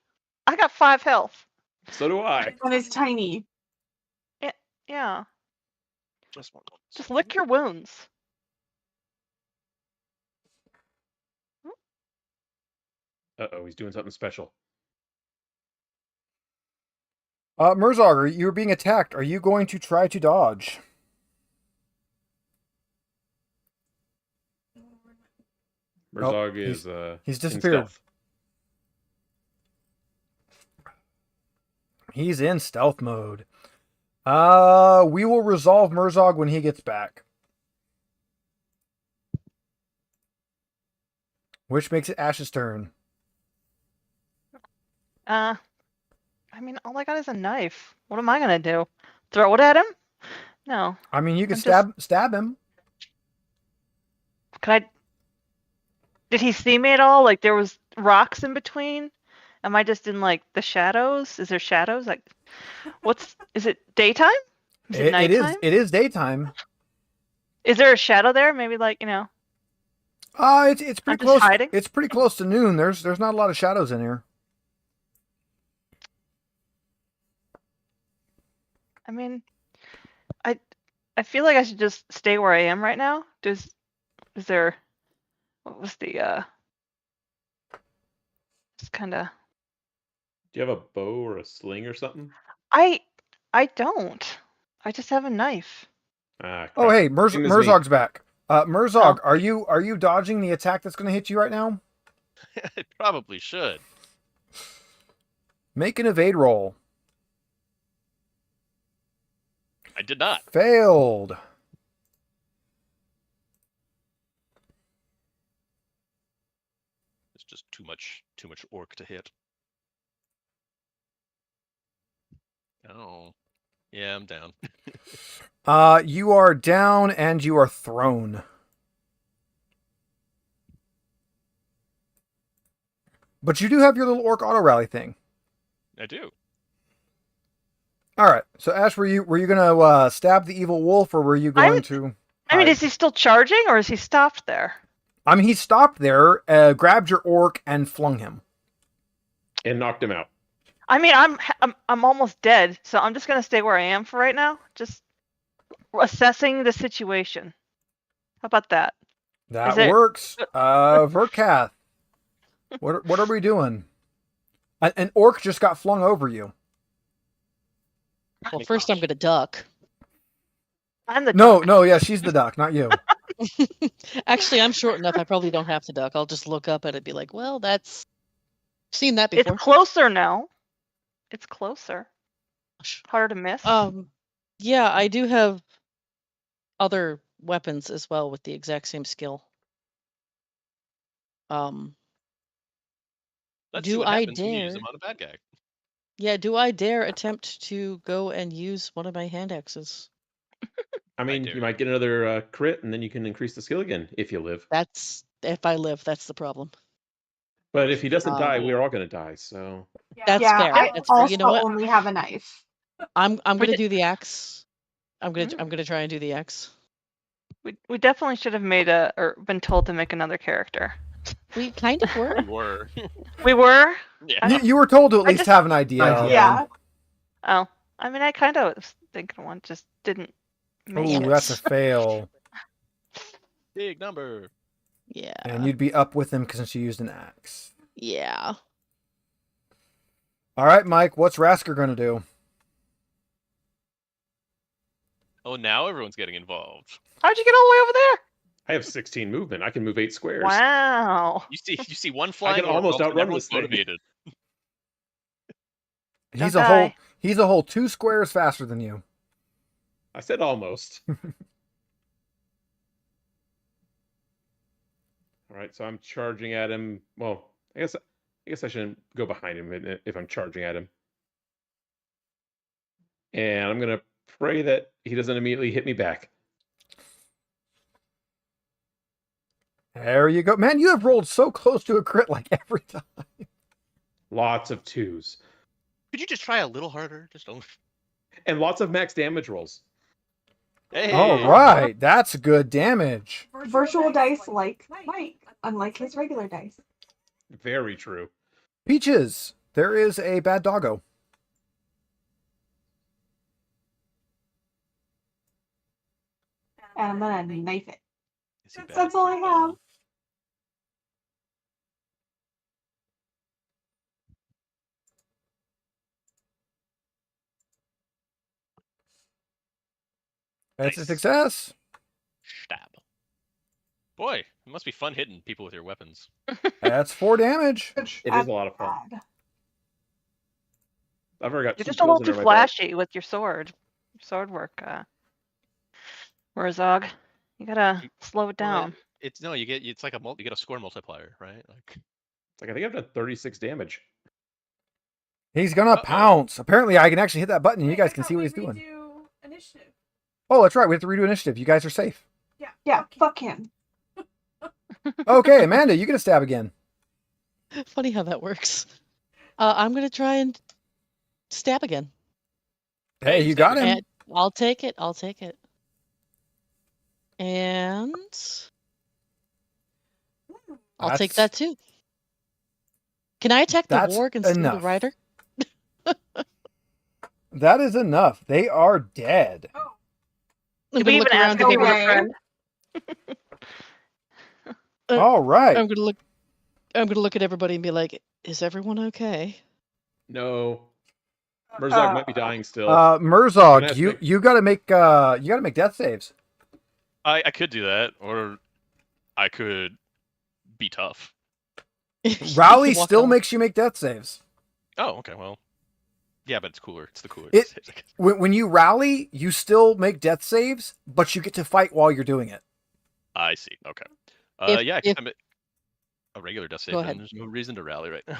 I got 5 health. So do I. This one is tiny. Yeah. Just one. Just lick your wounds. Uh-oh, he's doing something special. Murzog, you're being attacked. Are you going to try to dodge? Murzog he's is he's in disappeared. stealth. He's in stealth mode. We will resolve Murzog when he gets back. Which makes it Ash's turn. I mean, all I got is a knife. What am I gonna do? Throw it at him? No. I mean, you can I'm stab him. Could I? Did he see me at all? Like there was rocks in between? Am I just in like the shadows? Is there shadows? Like, is it daytime? Is it nighttime? It is daytime. Is there a shadow there? Maybe like, you know. It's I'm pretty just close. hiding? It's pretty close to noon. There's not a lot of shadows in here. I mean, I feel like I should just stay where I am right now. Is there? What was the? Just kind of. Do you have a bow or a sling or something? I don't. I just have a knife. Ah, Oh, crap. hey, Same as me. Murzog's back. Murzog, Oh. are you dodging the attack that's going to hit you right now? It probably should. Make an evade roll. I did not. Failed. It's just too much orc to hit. Oh. Yeah, I'm down. You are down and you are thrown. But you do have your little orc auto rally thing. I do. All right. So Ash, were you gonna stab the evil wolf, or were you going to? I mean, hide? is he still charging or is he stopped there? I mean, he stopped there, grabbed your orc, and flung him. And knocked him out. I mean, I'm almost dead, so I'm just gonna stay where I am for right now. Just assessing the situation. How about that? That it- works. Verkath, what are we doing? An orc just got flung over you. Well, first I'm gonna duck. I'm the No, yeah, she's the duck, not you. Actually, I'm short enough. I probably don't have to duck. I'll just look up at it and be like, "Well, that's seen that before." It's closer now. It's closer. Harder to miss. Yeah, I do have other weapons as well with the exact same skill. Let's see Do what I happens when you use dare? them on a bad guy. Yeah, do I dare attempt to go and use one of my hand axes? I mean, dare you might get another crit, and then you can increase the skill again if you live. That's if I live. That's the problem. But if he doesn't die, Um, we're all going to die. So That's yeah, fair. I That's fair. also You know what? only have a knife. I'm We gonna did- do the axe. I'm Mm. gonna try and do the axe. We definitely should have made or been told to make another character. We kind of were. We were. We were. Yeah. You were told to at I least just- have an idea. Yeah. Oh, I mean, I kind of was thinking one, just didn't make Ooh, it. that's a fail. Big number. Yeah. And you'd be up with him since you used an axe. Yeah. All right, Mike, what's Rasker going to do? Oh, now everyone's getting involved. How'd you get all the way over there? I have 16 movement. I can move 8 squares. Wow. You see one flying can almost orb, and outrun everyone's this thing. motivated. He's Don't a whole die. he's a whole 2 squares faster than you. I said almost. All right, so I'm charging at him. Well, I guess I shouldn't go behind him if I'm charging at him. And I'm gonna pray that he doesn't immediately hit me back. There you go. Man, you have rolled so close to a crit like every time. Lots of 2s. Could you just try a little harder? Just don't. And lots of max damage rolls. Hey. All right, that's good damage. Virtual dice like Mike, unlike his regular dice. Very true. Peaches, there is a bad doggo. And I'm gonna knife it. Is he bad? That's all I have. That's a Nice. success. Stab. Boy, it must be fun hitting people with your weapons. That's 4 damage. It is a lot of fun. Bad. I've already got You're 2 just a little kills too under my belt. flashy with your sword work. Murzog, you gotta slow it Well, down. it's no, you get it's like you get a score multiplier, right? Like It's like I think I've done 36 damage. He's gonna pounce. Apparently, I can actually hit that button and you guys can see what he's doing. Do initiative. Oh, that's right. We have to redo initiative. You guys are safe. Yeah, fuck him. Okay, Amanda, you get a stab again. Funny how that works. I'm gonna try and stab again. Hey, you got him. And I'll take it. I'll take it. And I'll take that too. Can I attack the That's warg instead of enough. the rider? That is enough. They are dead. I'm Did we gonna look even around ask to if he give was it a away. friend? All right. I'm gonna look at everybody and be like, "Is everyone okay?" No. Murzog might be dying still. Murzog, Can I ask you gotta make death saves. I could do that, or I could be tough. Rally Walk still out. makes you make death saves. Oh, okay, well. Yeah, but it's cooler. It's the cooler. It- saves, I guess. When you rally, you still make death saves, but you get to fight while you're doing it. I see. Okay. If- I can a regular death save. Go Then ahead. there's no reason to rally right now,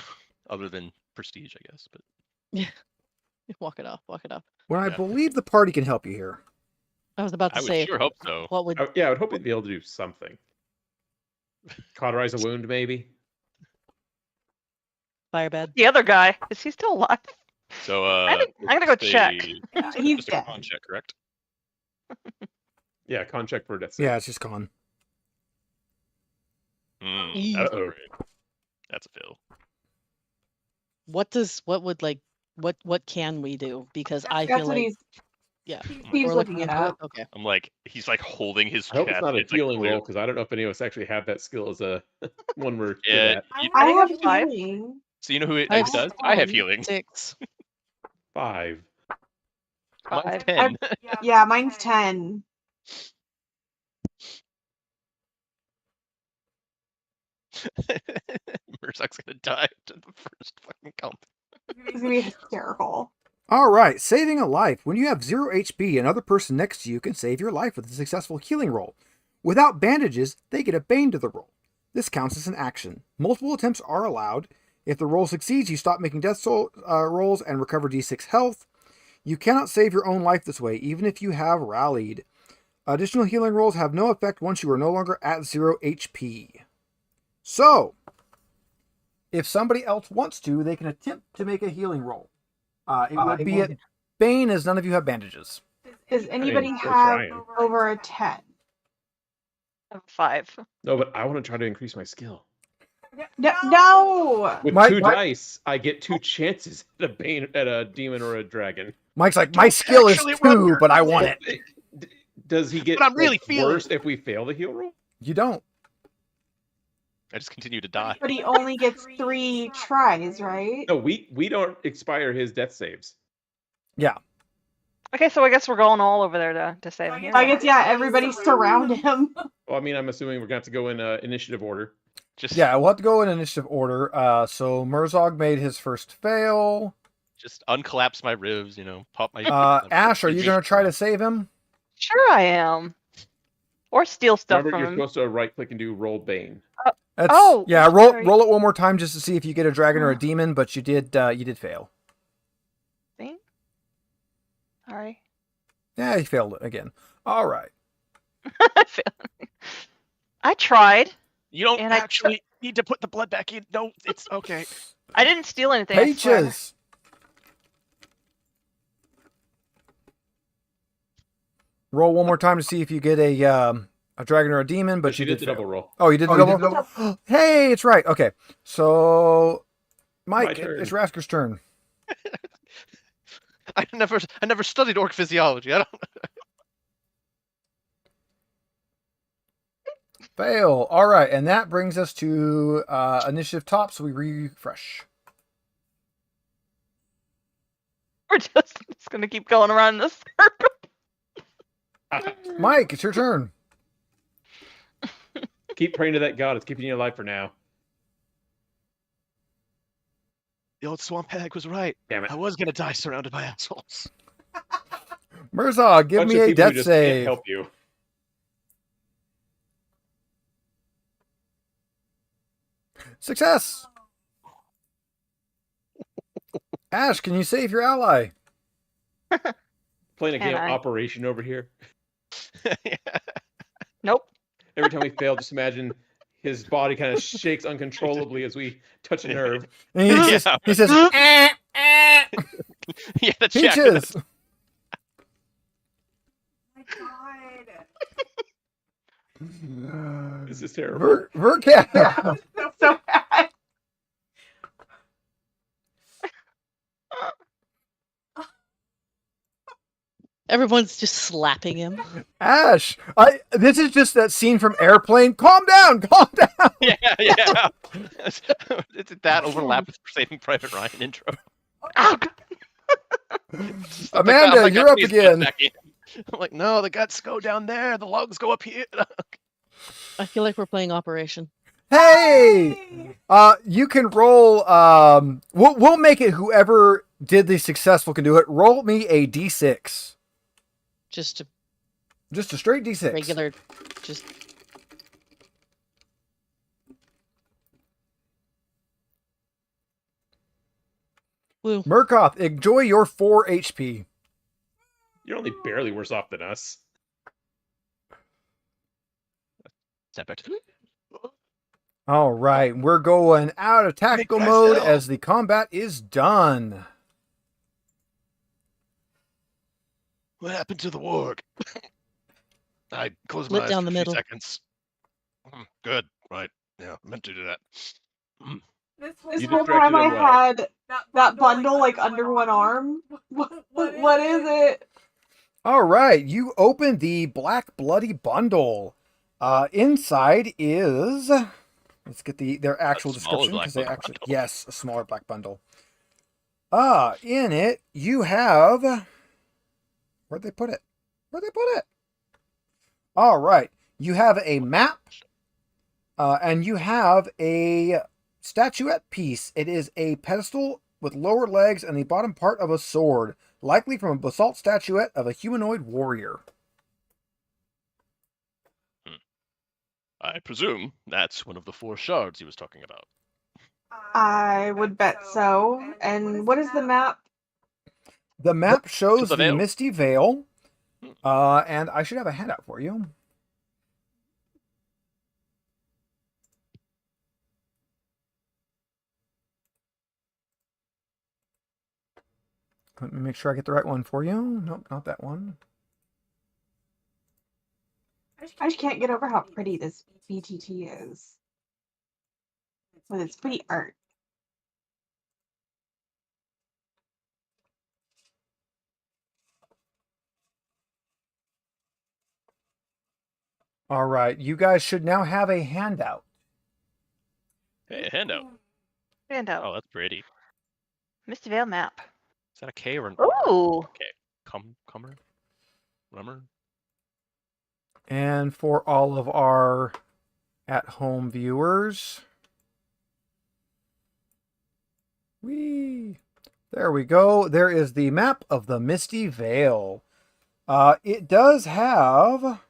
other than prestige, I guess. But Walk it off. Walk it off. When I Yeah. believe the party can help you here. I was about to I would say, sure hope so. what would Yeah, I would hope he'd be able to do something. Cauterize a wound, maybe? Firebed? The other guy, is he still alive? So I'm gonna go check. He's Just a dead. con check, correct? Yeah, con check for death save. Yeah, it's just gone. That's Uh-oh. not great. That's a fail. What can we do? Because I That's feel what like he's yeah. he's we're looking it into up. Okay. I'm like, he's like holding his I hope chest. it's not a like, healing clear- roll, because I don't know if any of us actually have that skill as a one we're good Yeah. at. you- I think have it's 5. healing. so you know who it I have does? I have 7. healing. 6. 5. Mine's 5. 10. Yeah, mine's 10. Murzog's gonna die to the first fucking comp. It's gonna be hysterical. All right, saving a life. When you have 0 HP, another person next to you can save your life with a successful healing roll. Without bandages, they get a bane to the roll. This counts as an action. Multiple attempts are allowed. If the roll succeeds, you stop making death rolls and recover d6 health. You cannot save your own life this way, even if you have rallied. Additional healing rolls have no effect once you are no longer at 0 HP. So, if somebody else wants to, they can attempt to make a healing roll. It would be at Bane, as none of you have bandages. Does anybody we're have trying. over a 10? 5. No, but I want to try to increase my skill. No! With My- 2 my- dice, I get 2 chances at a demon or a dragon. Mike's like, my skill is actually run 2, your- but I want it. Does he get But I'm really feeling worse if we fail the heal roll? You don't. I just continue to die. But he only gets 3 tries, right? No, we don't expire his death saves. Yeah. Okay, so I guess we're going all over there to save him. I guess, yeah, everybody surround him. Well, I mean, I'm assuming we're going to have to go in initiative order. Just Yeah, we'll have to go in initiative order. So Murzog made his first fail. just uncollapse my ribs, you know, pop my. Ash, are you my going to try to cheeks save him? Sure, I am. Or steal stuff Remember, from you're him. supposed to right click and do roll Bane. That's, Oh, yeah. sorry. Roll it one more time just to see if you get a dragon or a demon. But you did fail. See? Sorry. Yeah, he failed it again. All right. I failed. I tried. You don't And I actually need to put the blood back in. No, it's okay. I didn't steal anything. I swear. Peaches. Roll one more time to see if you get a dragon or a demon, but She you did did the fail. double roll. Oh, you did the double? Hey, it's right. Okay. So, Mike, turn. it's Rasker's turn. I never studied orc physiology. I don't. Fail. All right. And that brings us to initiative top, so we refresh. We're just gonna keep going around in this circle. Mike, it's your turn. Keep praying to that god. It's keeping you alive for now. The old swamp hag was right. Damn it. I was gonna die surrounded by assholes. Murzog, give Bunch me of a people who death just can't save. help you. Success. Ash, can you save your ally? Playing a Can game of I? Operation over here. Yeah. Nope. Every time we fail, just imagine his body kind of shakes uncontrollably as we touch a nerve. And he says, Yeah, the check. Peaches. My God. This is terrible. Vercat. So bad. Everyone's just slapping him. Ash, this is just that scene from Airplane. Calm down, calm down. Yeah. Did that overlap with Saving Private Ryan intro? Oh, God. Amanda, Oh my you're God, up please again. get back in. I'm like, no, the guts go down there. The logs go up here. I feel like we're playing Operation. Hey, you can roll. We'll make it. Whoever did the successful can do it. Roll me a d6. Just a Just a straight d6. regular, just woo. Murkoff, enjoy your 4 HP. You're only barely worse off than us. Step back to All right, we're going out of tactical Make mode myself. as the combat is done. What happened to the warg? I closed Split my eyes down for the a few middle. seconds. Good. Right. Yeah, I meant to do that. This You whole distracted time I him well. had that bundle like under one arm. What is it? All right, you open the Black Bloody Bundle. Inside is, let's get their actual smaller description black because they bundle. actually, yes, a smaller black bundle. In it you have, where'd they put it? All right, you have a map, and you have a statuette piece. It is a pedestal with lower legs and the bottom part of a sword, likely from a basalt statuette of a humanoid warrior. I presume that's one of the 4 shards he was talking about. I would bet so. And what is the map? The map shows the the veil. Misty Veil, and I should have a handout for you. Let me make sure I get the right one for you. Nope, not that one. I just can't get over how pretty this BTT is. With its pretty art. All right, you guys should now have a handout. Hey, a handout. Handout. Oh, that's pretty. Misty Vale map. Is that a K or an Ooh. Comer? Rummer? And for all of our at-home viewers, there we go. There is the map of the Misty Vale. It does have,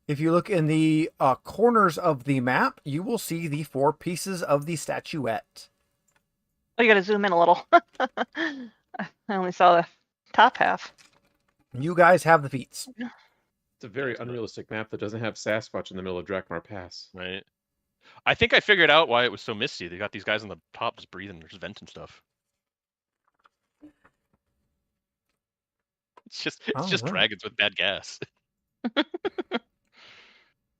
if you look in the corners of the map, you will see the 4 pieces of the statuette. Oh, you gotta zoom in a little. I only saw the top half. You guys have the feats. It's a very unrealistic map that doesn't have Sasquatch in the middle of Drakmar Pass. Right. I think I figured out why it was so misty. They got these guys on the top just breathing, just venting stuff. It's just Alright. dragons with bad gas.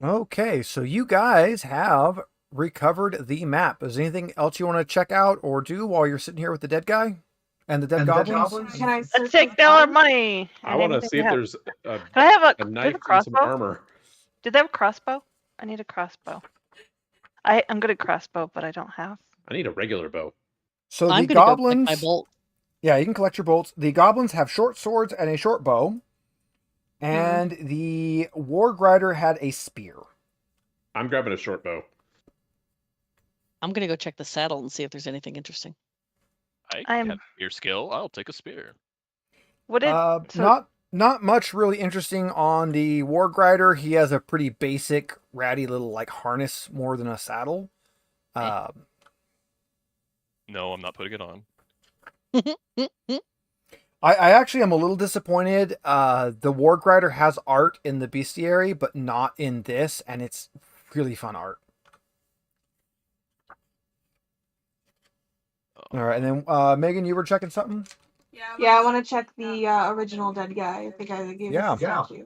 Okay, so you guys have recovered the map. Is there anything else you want to check out or do while you're sitting here with the dead guy and the dead goblins? Can I Let's search take the down our bottom? money. I want to Anything see we if have. there's a Can I have a do they knife have a and some crossbow? armor. Did they have a crossbow? I need a crossbow. I'm good at crossbow, but I don't have. I need a regular bow. So I'm the gonna go collect goblins, my bolt. yeah, you can collect your bolts. The goblins have short swords and a short bow, and the warg rider had a spear. I'm grabbing a short bow. I'm gonna go check the saddle and see if there's anything interesting. I I'm- have spear skill. I'll take a spear. What did so Not much really interesting on the warg rider. He has a pretty basic, ratty little like harness more than a saddle. No, I'm not putting it on. I actually am a little disappointed. The warg rider has art in the bestiary, but not in this, and it's really fun art. All right, and then Megan, you were checking something? Yeah, I want to check the original dead guy, the guy that gave Yeah. us the statue.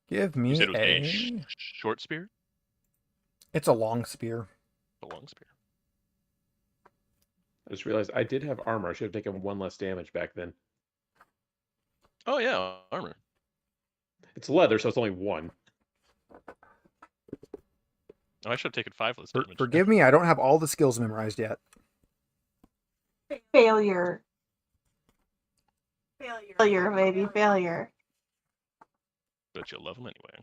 Give me You said it was a a. short spear? It's a long spear. A long spear. I just realized I did have armor. I should have taken 1 less damage back then. Oh yeah, armor. It's leather, so it's only 1. Oh, I should have taken 5 less damage. Forgive me, I don't have all the skills memorized yet. Failure. Failure, baby, failure. But you'll love them anyway.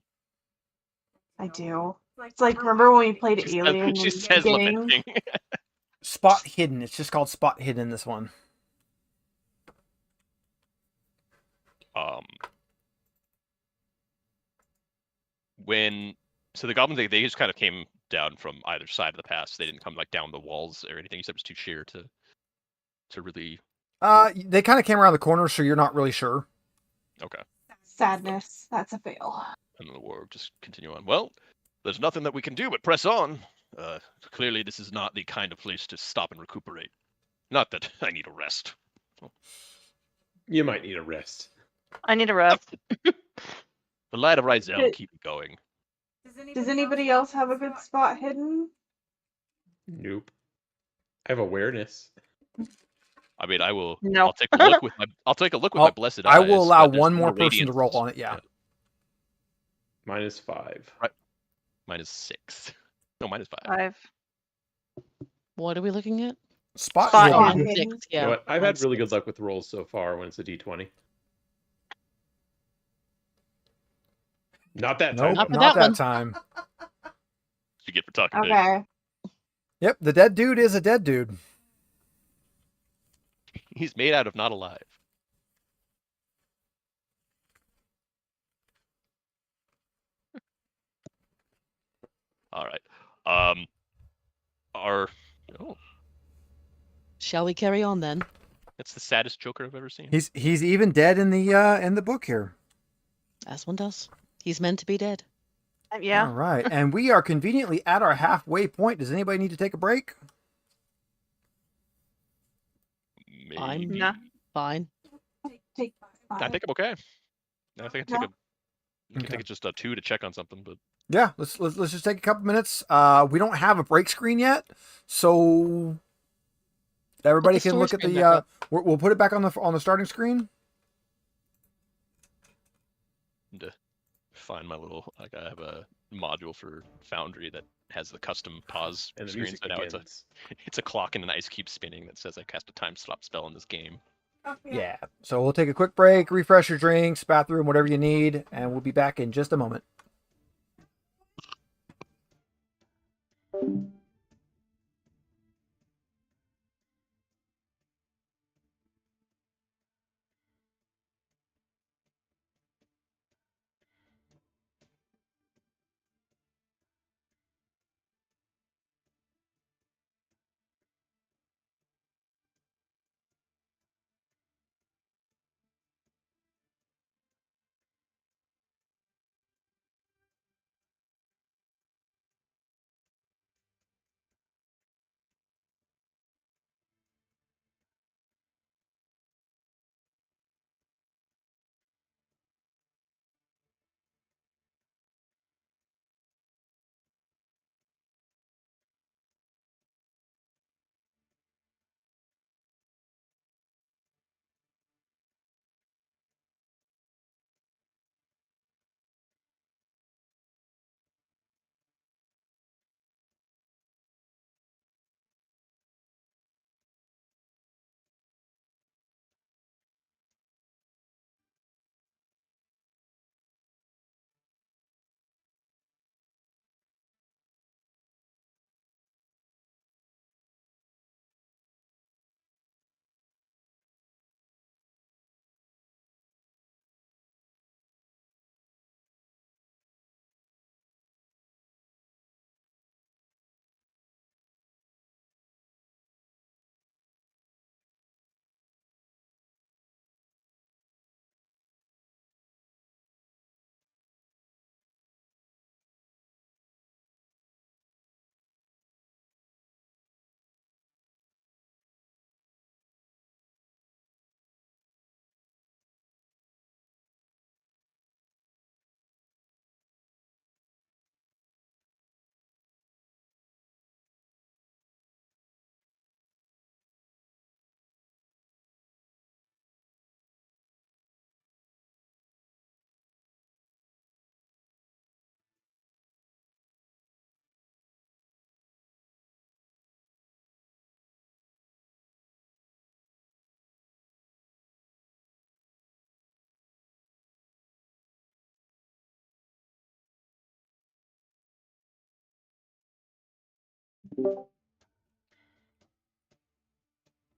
I do. It's like, remember when we played She Alien? she in the says beginning? lamenting. Spot hidden. It's just called spot hidden in this one. So the goblins they just kind of came down from either side of the pass. They didn't come like down the walls or anything. You said it was too sheer to really. They kind of came around the corner, so you're not really sure. Okay. Sadness. That's a fail. And the war just continue on. Well, there's nothing that we can do but press on. Clearly, this is not the kind of place to stop and recuperate. Not that I need a rest. You might need a rest. I need a rest. The light of Rizal will Did- keep me going. Does anybody else have a good spot hidden? Nope. I have awareness. I mean, I will. No. I'll take a look with my. I'll take a look with my blessed eyes. I will allow but there's one no more person to radiance. roll on it. Yeah. -5. -6. No, -5. 5. What are we looking at? Spot Spot hidden. hidden. 6, You yeah. know what? I've had mine's really good 6. luck with rolls so far when it's a D20. Not that time. Nope, Not for not that that one. time. You get for talking big. Okay. Yep, the dead dude is a dead dude. He's made out of not alive. All right. Oh, Shall we carry on then? that's the saddest Joker I've ever seen. He's even dead in the book here. As one does. He's meant to be dead. Yeah. All right, and we are conveniently at our halfway point. Does anybody need to take a break? I'm Maybe. Nah. fine. Take I think I'm okay. I think I take No. I can take it just a 2 to check on something, but Yeah, let's just take a couple minutes. We don't have a break screen yet, so everybody Put the can look store at screen the. back up. We'll put it back on the starting screen. to find my little I have a module for Foundry that has the custom pause And the screen. music So now begins. it's a clock and an ice cube spinning that says I cast a time stop spell in this game. Yeah. So we'll take a quick break, refresh your drinks, bathroom, whatever you need, and we'll be back in just a moment.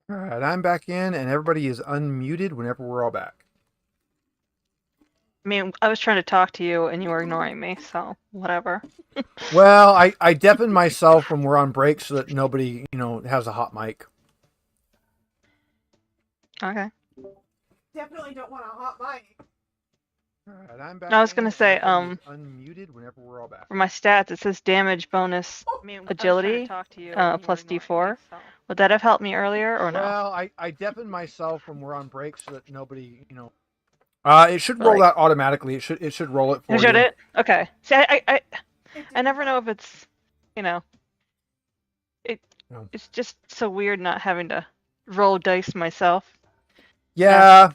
All right, I'm back in, and everybody is unmuted whenever we're all back. I mean, I was trying to talk to you and you were ignoring me, so whatever. Well, I deafen myself when we're on break so that nobody, has a hot mic. Okay. Definitely don't want a hot mic. All right, I'm back. I was gonna in, say, and everybody is unmuted whenever we're all back. for my stats, it says damage bonus agility plus D4. Would that have helped me earlier or no? Well, I deafen myself when we're on break so that nobody, it should roll Like- that automatically. It should roll it for Should you. it? Okay. See, I It I never didn't know if it's, No. it's just so weird not having to roll dice myself. Yeah.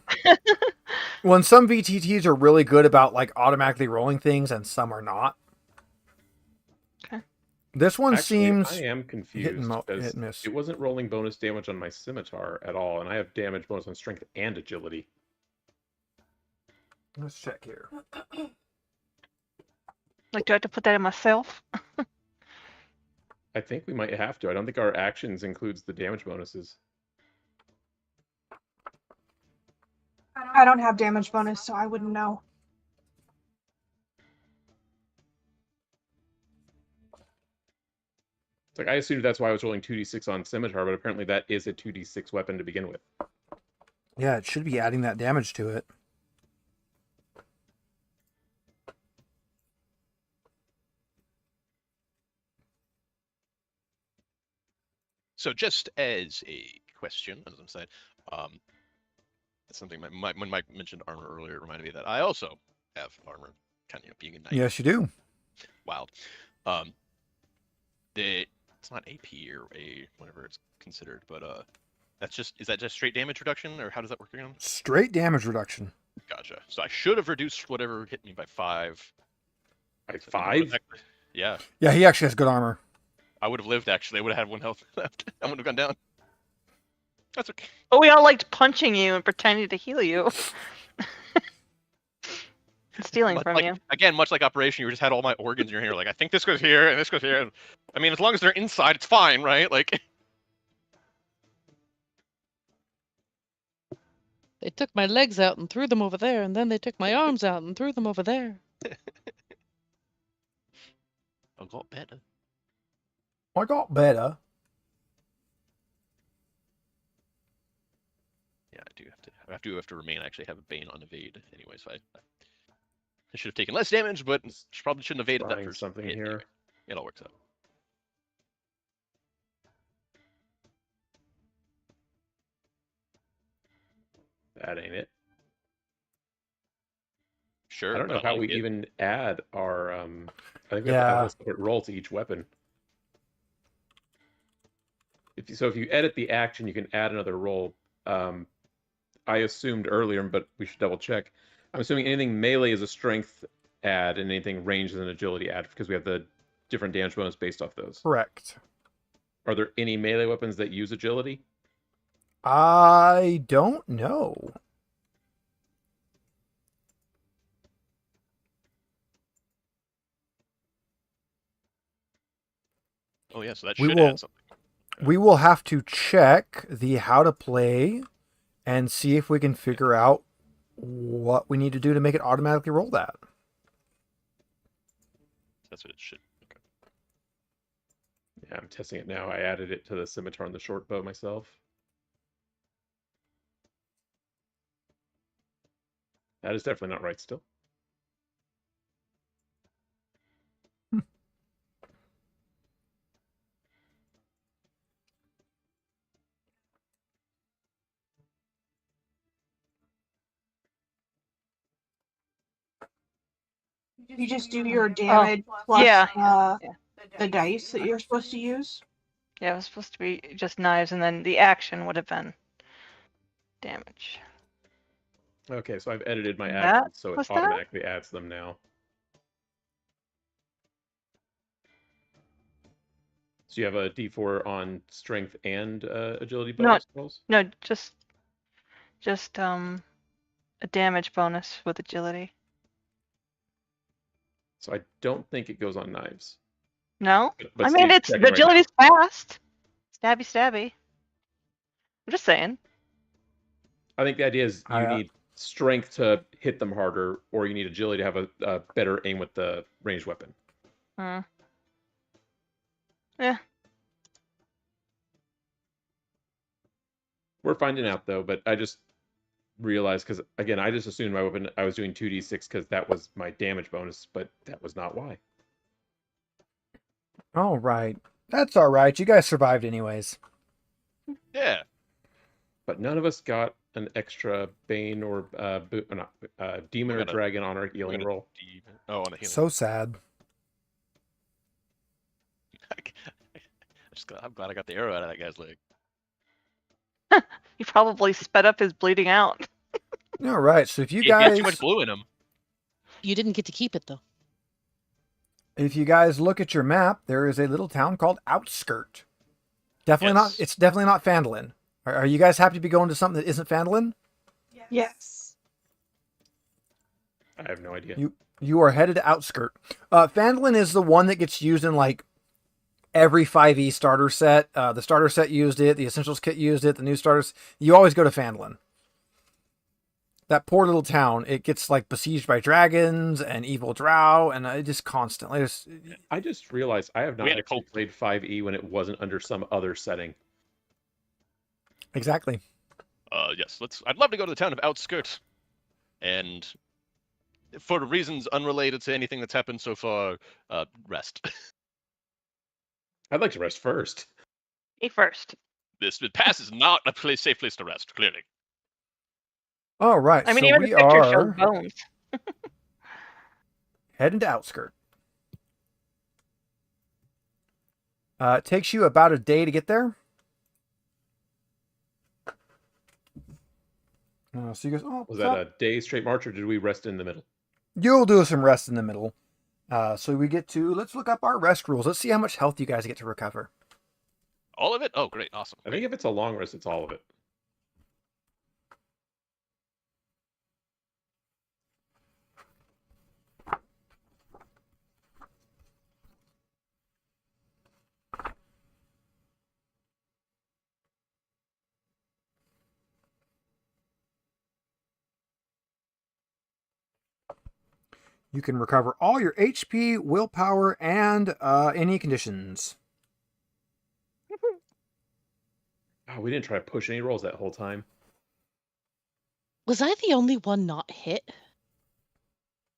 When some VTTs are really good about like automatically rolling things and some are not. Okay. This one Actually, seems I am hit confused and because miss. it wasn't rolling bonus damage on my scimitar at all, and I have damage bonus on strength and agility. Let's check here. Like, do I have to put that in myself? I think we might have to. I don't think our actions includes the damage bonuses. I don't have damage bonus, so I wouldn't know. It's like I assumed that's why I was rolling 2d6 on scimitar, but apparently that is a 2d6 weapon to begin with. Yeah, it should be adding that damage to it. So just as a question, as I'm saying, that's something when Mike mentioned armor earlier, it reminded me that I also have armor, kind of being a knight. Yes, you do. Wild. It's not AP or a whatever it's considered, but is that just straight damage reduction, or how does that work again? Straight damage reduction. Gotcha. So I should have reduced whatever hit me by 5. By 5? Yeah. Yeah, he actually has good armor. I would have lived, actually. I would have had 1 health left. I wouldn't have gone down. That's okay. But we all liked punching you and pretending to heal you. Stealing Much from like, you. again, much like Operation, you just had all my organs in your hand. Like, I think this goes here and this goes here. And, I mean, as long as they're inside, it's fine, right? Like, They took my legs out and threw them over there, and then they took my arms out and threw them over there. I got better. I got better. Yeah, I do have to. I have to remain. I actually have a Bane on evade anyway, so I should have taken less damage, but probably shouldn't have evaded that Trying first something hit here. anyway. It all works out. That ain't it. Sure. I don't know but how like we it. even add our. I think we have to add Yeah. a separate roll to each weapon. If you edit the action, you can add another roll. I assumed earlier, but we should double check. I'm assuming anything melee is a strength add, and anything ranged is an agility add because we have the different damage bonus based off those. Correct. Are there any melee weapons that use agility? I don't know. Oh yeah, so that We should will- add something. We will have to check the how to play and see if we can figure out what we need to do to make it automatically roll that. That's what it should. Okay. Yeah, I'm testing it now. I added it to the scimitar and the short bow myself. That is definitely not right still. You just do your damage plus Yeah. the dice that you're supposed to use. Yeah, it was supposed to be just knives, and then the action would have been damage. Okay, so I've edited my That actions, so it was that? automatically adds them now. So you have a D4 on strength and agility No. bonus rolls? No, just a damage bonus with agility. So I don't think it goes on knives. No? But I mean, Steve's it's checking the right now. agility's fast. Stabby, stabby. I'm just saying. I think the idea is you I, need strength to hit them harder, or you need agility to have a better aim with the ranged weapon. Yeah. We're finding out though, but I just realized because again, I just assumed my weapon I was doing 2d6 because that was my damage bonus, but that was not why. All right. That's all right. You guys survived anyways. Yeah. But none of us got an extra Bane or Demon or gonna- Dragon on our healing gonna- roll. Oh, on the healing. So sad. I'm glad I got the arrow out of that guy's leg. You probably sped up his bleeding out. All right. So if you He had guys too much blue in him. You didn't get to keep it though. look at your map, there is a little town called Outskirt. Definitely Yes. not. It's definitely not Phandalin. Are you guys happy to be going to something that isn't Phandalin? Yes. I have no idea. You are headed to Outskirt. Phandalin is the one that gets used in like every 5e starter set. The starter set used it. The Essentials kit used it. The new starters. You always go to Phandalin. That poor little town. It gets like besieged by dragons and evil drow, and it just constantly. I just realized I have not We had a actually cult. played 5e when it wasn't under some other setting. Exactly. Yes. I'd love to go to the town of Outskirts, and for reasons unrelated to anything that's happened so far, rest. I'd like to rest first. Me first. This pass is not a safe place to rest. Clearly. All right. I mean, so even we the picture shows are bones. heading to Outskirt. It takes you about a day to get there. So you guys, Was that a day straight march, or did we rest in the middle? You'll do some rest in the middle. So we get to, let's look up our rest rules. Let's see how much health you guys get to recover. All of it? Oh, great. Awesome. I think if it's a long rest, it's all of it. You can recover all your HP, willpower, and any conditions. Oh, we didn't try to push any rolls that whole time. Was I the only one not hit?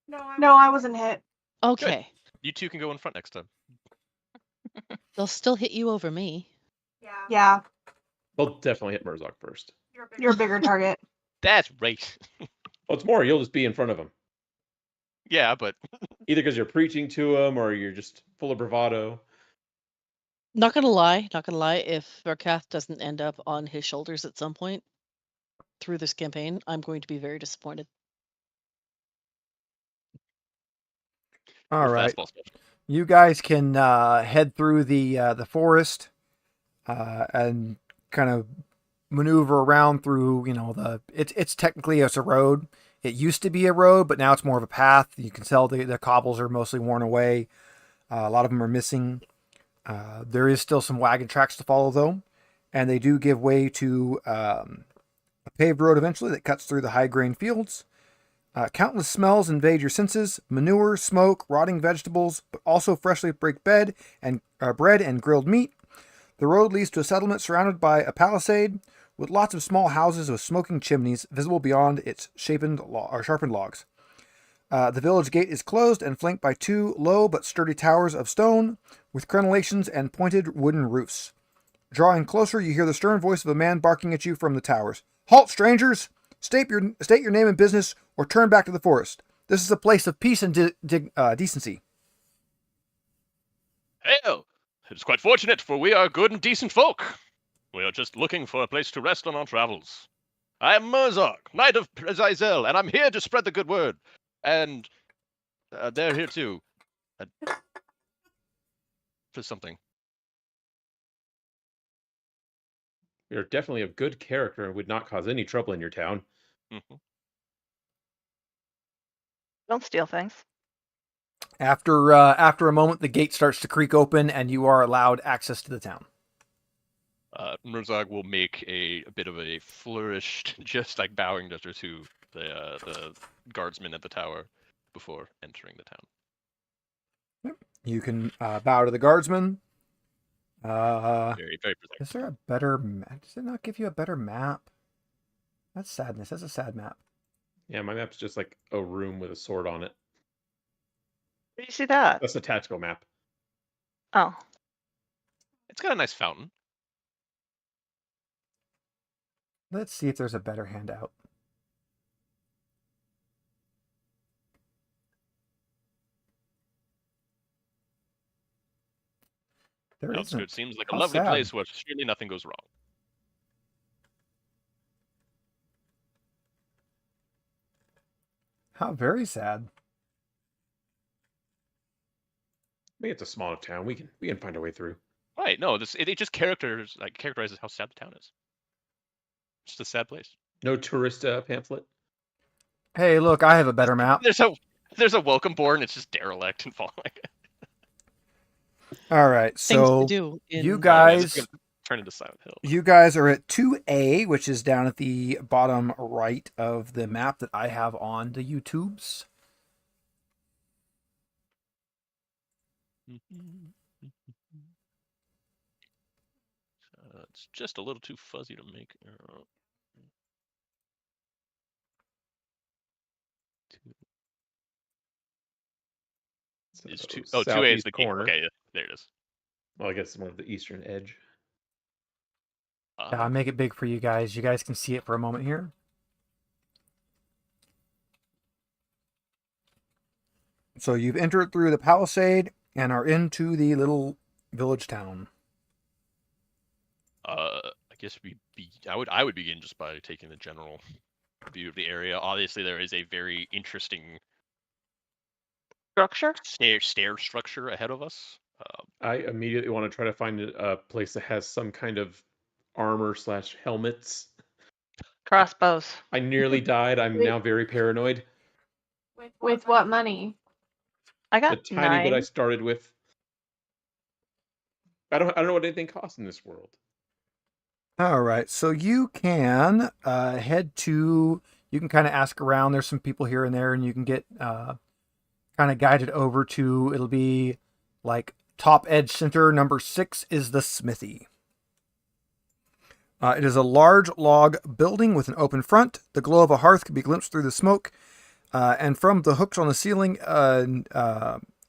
No, I wasn't hit. Okay. You two can go in front next time. They'll still hit you over me. Yeah, They'll definitely hit Murzok first. you're a bigger target. That's right. What's more, you'll just be in front of him. Yeah, but Either because you're preaching to him or you're just full of bravado. Not gonna lie, if Varkath doesn't end up on his shoulders at some point through this campaign, I'm going to be very disappointed. All we're right. fastball stuff. You guys can head through the forest and kind of maneuver around through. It's technically a road. It used to be a road, but now it's more of a path. You can tell the cobbles are mostly worn away. A lot of them are missing. There is still some wagon tracks to follow, though, and they do give way to a paved road eventually that cuts through the high-grain fields. Countless smells invade your senses: manure, smoke, rotting vegetables, but also freshly baked bread and grilled meat. The road leads to a settlement surrounded by a palisade with lots of small houses with smoking chimneys visible beyond its sharpened logs. The village gate is closed and flanked by two low but sturdy towers of stone with crenellations and pointed wooden roofs. Drawing closer, you hear the stern voice of a man barking at you from the towers. "Halt, strangers! State your name and business, or turn back to the forest. This is a place of peace and decency." Hail! It is quite fortunate, for we are good and decent folk. We are just looking for a place to rest on our travels. I am Murzok, Knight of Prezizel, and I'm here to spread the good word. And they're here too. For something. You're definitely of good character and would not cause any trouble in your town. Mhm. Don't steal things. After a moment, the gate starts to creak open, and you are allowed access to the town. Murzog will make a bit of a flourish, just like bowing gesture to the guardsmen at the tower before entering the town. You can bow to the guardsmen. Very, very protective. Is there a better map? Does it not give you a better map? That's sadness. That's a sad map. Yeah, my map's just like a room with a sword on it. Where do you see that? That's a tactical map. Oh, It's got a nice fountain. Let's see if there's a better handout. There The isn't. outskirts seems like a How lovely sad. place where surely nothing goes wrong. How very sad. I think it's a small enough town. We can find our way through. Right? No, it just characterizes how sad the town is. It's just a sad place. No tourist pamphlet. Hey, look, I have a better map. There's a welcome board, and it's just derelict and falling. All right, Things so to do. you In, guys, Turn into Silent Hill. you guys are at 2A, which is down at the bottom right of the map that I have on the YouTubes. It's just a little too fuzzy to make. It's two. Oh, 2A is the corner. Okay, yeah, there it is. Well, I guess it's more of the eastern edge. I'll make it big for you guys. You guys can see it for a moment here. So you've entered through the palisade and are into the little village town. I guess I would begin just by taking the general view of the area. Obviously, there is a very interesting structure? stair structure ahead of us. I immediately want to try to find a place that has some kind of armor / helmets. Crossbows. I nearly died. I'm now very paranoid. With what money? I The got tiny 9. bit I started with. I don't know what anything costs in this world. All right, so you can head to. You can kind of ask around. There's some people here and there, and you can get kind of guide it over to, it'll be like top edge center. Number 6 is the smithy. It is a large log building with an open front. The glow of a hearth can be glimpsed through the smoke. And from the hooks on the ceiling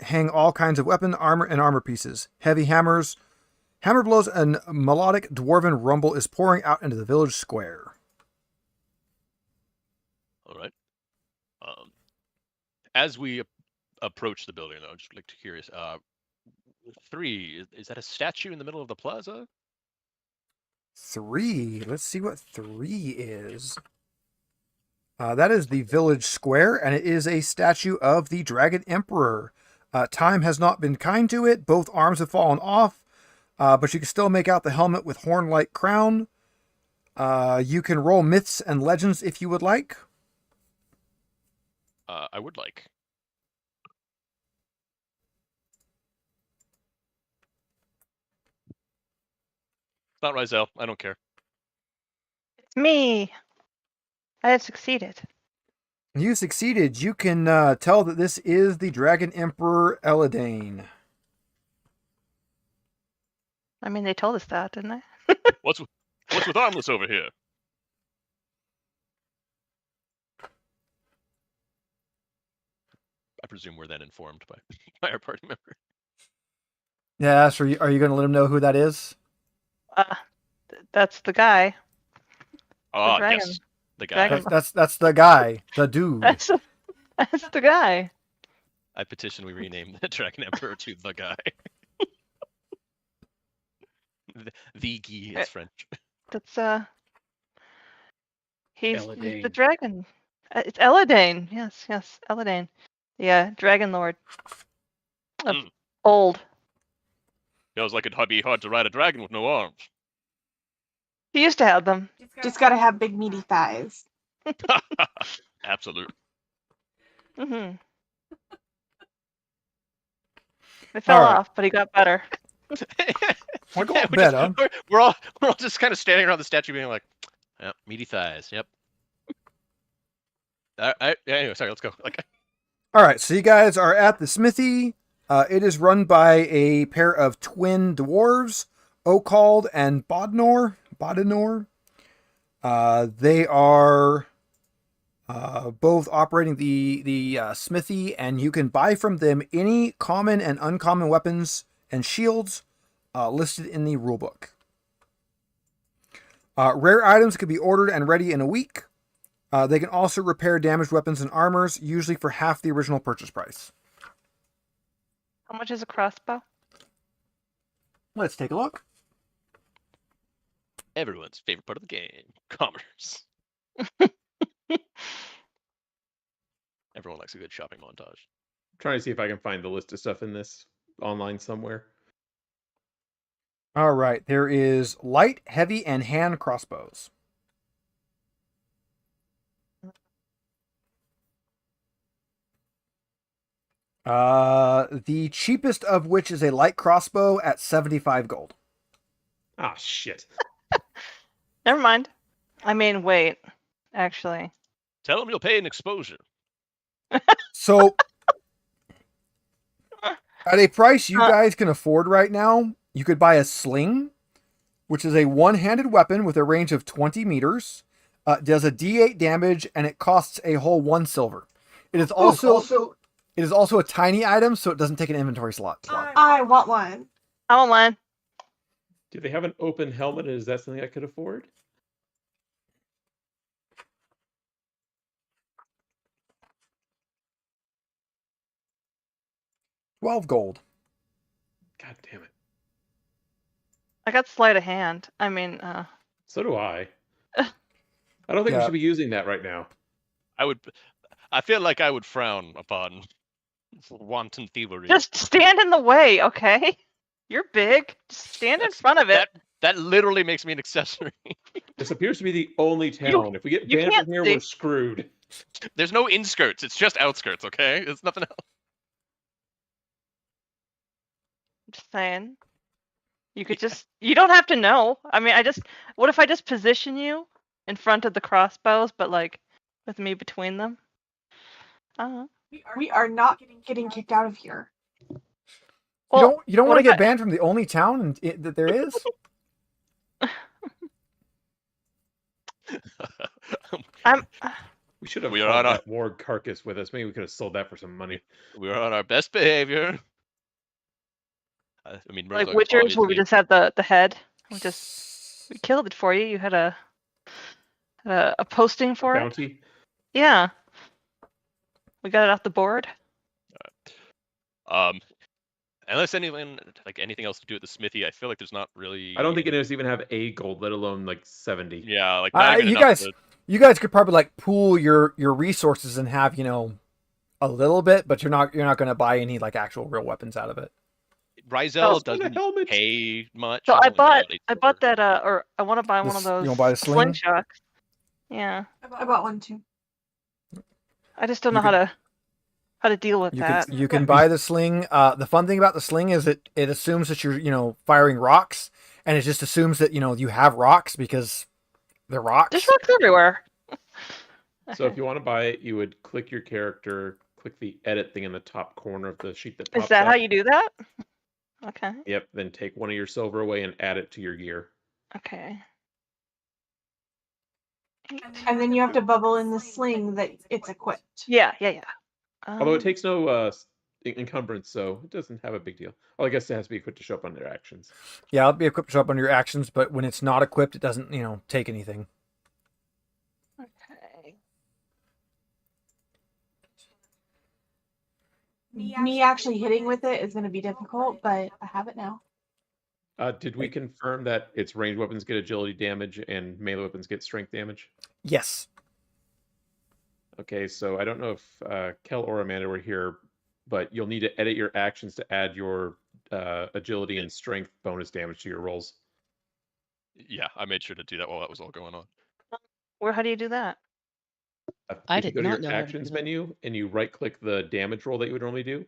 hang all kinds of weapon, armor, and armor pieces. Heavy hammers, hammer blows, and melodic dwarven rumble is pouring out into the village square. All right. As we approach the building, though, I'm just like curious. 3, is that a statue in the middle of the plaza? 3. Let's see what 3 is. That is the village square, and it is a statue of the Dragon Emperor. Time has not been kind to it. Both arms have fallen off, but you can still make out the helmet with horn-like crown. You can roll myths and legends if you would like. I would like. It's not Rizel. I don't care. It's me. I have succeeded. You succeeded. You can tell that this is the Dragon Emperor Eladane. I mean, they told us that, didn't they? What's with Armless over here? I presume we're then informed by our party member. Yes, are you going to let him know who that is? That's the guy. Ah, dragon. yes, the guy. Dragon. That's the guy, the dude. That's the guy. I petition we rename the Dragon Emperor to the guy. the guy is French. That's he's the Eladane. dragon. It's Eladane. Yes, Eladane. Yeah, Dragon Lord. Mm. Old. Feels like it'd be hard to ride a dragon with no arms. He used to have them. Just gotta have big meaty thighs. Absolutely. Mm-hmm. They fell All right. off, but he got better. We're going we better. we're all just kind of standing around the statue, being like, "Yep, meaty thighs." Yep. Anyway, sorry. Let's go. Like, All right, so you guys are at the smithy. It is run by a pair of twin dwarves, Okald and Bodnor. They are both operating the smithy, and you can buy from them any common and uncommon weapons and shields listed in the rulebook. Rare items can be ordered and ready in a week. They can also repair damaged weapons and armors, usually for half the original purchase price. How much is a crossbow? Let's take a look. everyone's favorite part of the game, commerce. Everyone likes a good shopping montage. I'm trying to see if I can find the list of stuff in this online somewhere. All right, there is light, heavy, and hand crossbows. The cheapest of which is a light crossbow at 75 gold. Ah, shit. Never mind. I mean, wait. Actually, Tell them you'll pay an exposure. So, at a price you guys can afford right now, you could buy a sling, which is a one-handed weapon with a range of 20 meters. Does a D8 damage, and it costs a whole 1 silver. It is also a tiny item, so it doesn't take an inventory slot. I want one. I want one. Do they have an open helmet? Is that something I could afford? $12 gold. God damn it. I got sleight of hand. I mean, So do I. I don't think we Yeah. should be using that right now. I feel like I would frown upon wanton thievery. just stand in the way, okay? You're big. Just stand in front of it. That literally makes me an accessory. This appears to be the only town. If we get you banned can't from here, see. we're screwed. There's no inskirts. It's just outskirts. Okay, it's nothing else. Just saying. You could just. You don't have to know. I mean, what if I just position you in front of the crossbows, but like with me between them? We are not getting kicked out of here. Well, You don't what want to if get banned from the only town that there is? I'm We should have We are brought on that warg carcass with us. Maybe we could have sold that for some money. we are on our best behavior. I mean, like Murdoch is Witchers, where we obviously- just had the head. We killed it for you. You had a posting for it. Bounty. Yeah. We got it off the board. Unless anyone like anything else to do at the smithy, I feel like there's not really. I don't think it is even have a gold, let alone like 70. Yeah, like not even you enough guys, to- you guys could probably like pool your resources and have a little bit, but you're not going to buy any like actual real weapons out of it. Rizal Oh, doesn't helmet. pay much. So He's I only got bought 8 that or I want to buy one of those You wanna buy the sling? slingshots. Yeah. I bought one too. I just don't You know how to deal with that. You can buy the sling. The fun thing about the sling is it assumes that you're firing rocks, and it just assumes that you have rocks because they're rocks. There's rocks everywhere. So if you want to buy it, you would click your character, click the edit thing in the top corner of the sheet that pops Is that up. how you do that? Okay. Yep, then take one of your silver away and add it to your gear. Okay. And then you have to bubble in the sling that it's equipped. Yeah. Although it takes no encumbrance, so it doesn't have a big deal. Well, I guess it has to be equipped to show up on their actions. Yeah, it'll be equipped to show up on your actions, but when it's not equipped, it doesn't take anything. Okay. Me actually hitting with it is going to be difficult, but I have it now. Did we confirm that its ranged weapons get agility damage and melee weapons get strength damage? Yes. Okay, so I don't know if Kel or Amanda were here, but you'll need to edit your actions to add your agility and strength bonus damage to your rolls. Yeah, I made sure to do that while that was all going on. How do you do that? I If you did go to not your know how to do actions that. menu and you right-click the damage roll that you would normally do,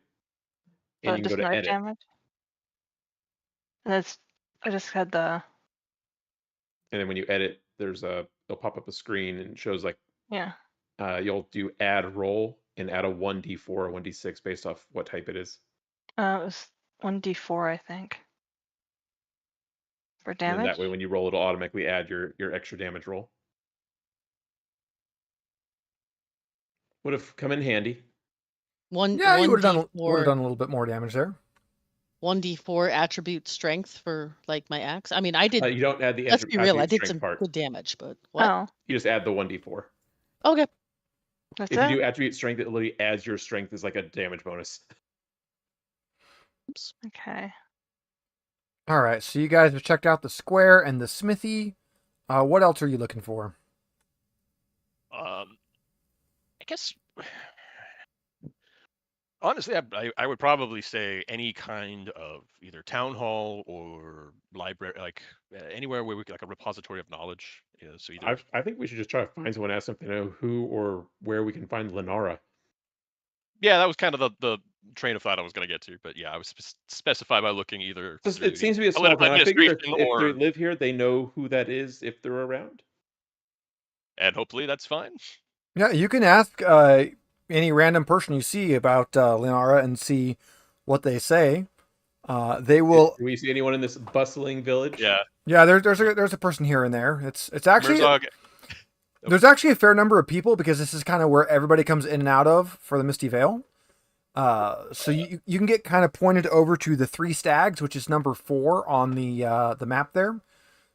and you can Just go to knife edit. damage. And I just had the And then when you edit, it'll pop up a screen and it shows like yeah. you'll do add roll and add a 1d4 or 1d6 based off what type it is. It was 1d4, I think. For And damage. then that way when you roll, it'll automatically add your extra damage roll. Would have come in handy. Yeah, you would have done 1d4 a little bit more damage there. 1d4 attribute strength for like my axe. I mean, I did. You don't add the Let's be real. I attribute did some strength part. good damage, but what? Oh, You just add the 1d4. Okay. that's If it. you do attribute strength, it literally adds your strength as like a damage bonus. Oops. Okay. All right, so you guys have checked out the square and the smithy. What else are you looking for? I guess honestly, I would probably say any kind of either town hall or library, like anywhere where we could, like a repository of knowledge. Yeah, so either I think we should just try to find someone, ask them if they know who or where we can find Lenara. yeah, that was kind of the train of thought I was going to get to, but yeah, I was specify by looking either. It seems to be a small political town. I figure if administration they or- live here, they know who that is if they're around. and hopefully that's fine. Yeah, you can ask any random person you see about Linara and see what they say. They will. Do we see anyone in this bustling village? Yeah, Yeah, there's a person here and there. It's actually Murzog, there's actually a fair number of people because this is kind of where everybody comes in and out of for the Misty Vale. So you can get kind of pointed over to the 3 Stags, which is number 4 on the map there.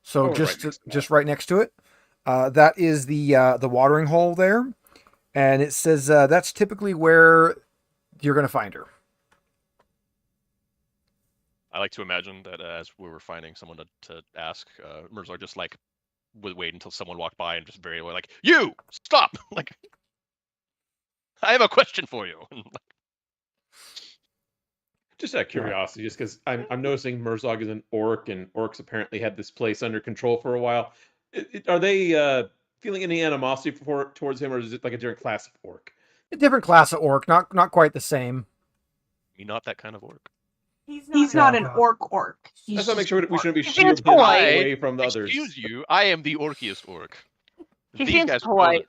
So Oh, just right next to it. That is the watering hole there, and it says that's typically where you're going to find her. I like to imagine that as we were finding someone to ask, Murzog just like would wait until someone walked by and just very like, you stop, like I have a question for you. Just out of curiosity, just because I'm noticing Murzog is an orc, and orcs apparently had this place under control for a while. Are they feeling any animosity towards him, or is it like a different class of orc? A different class of orc, not quite the same. You're not that kind of orc. He's not an orc. He's Let's not make just sure we orc. shouldn't be He shielding seems him polite. away from the others. Excuse you, I am the orkiest orc. He These seems guys are polite.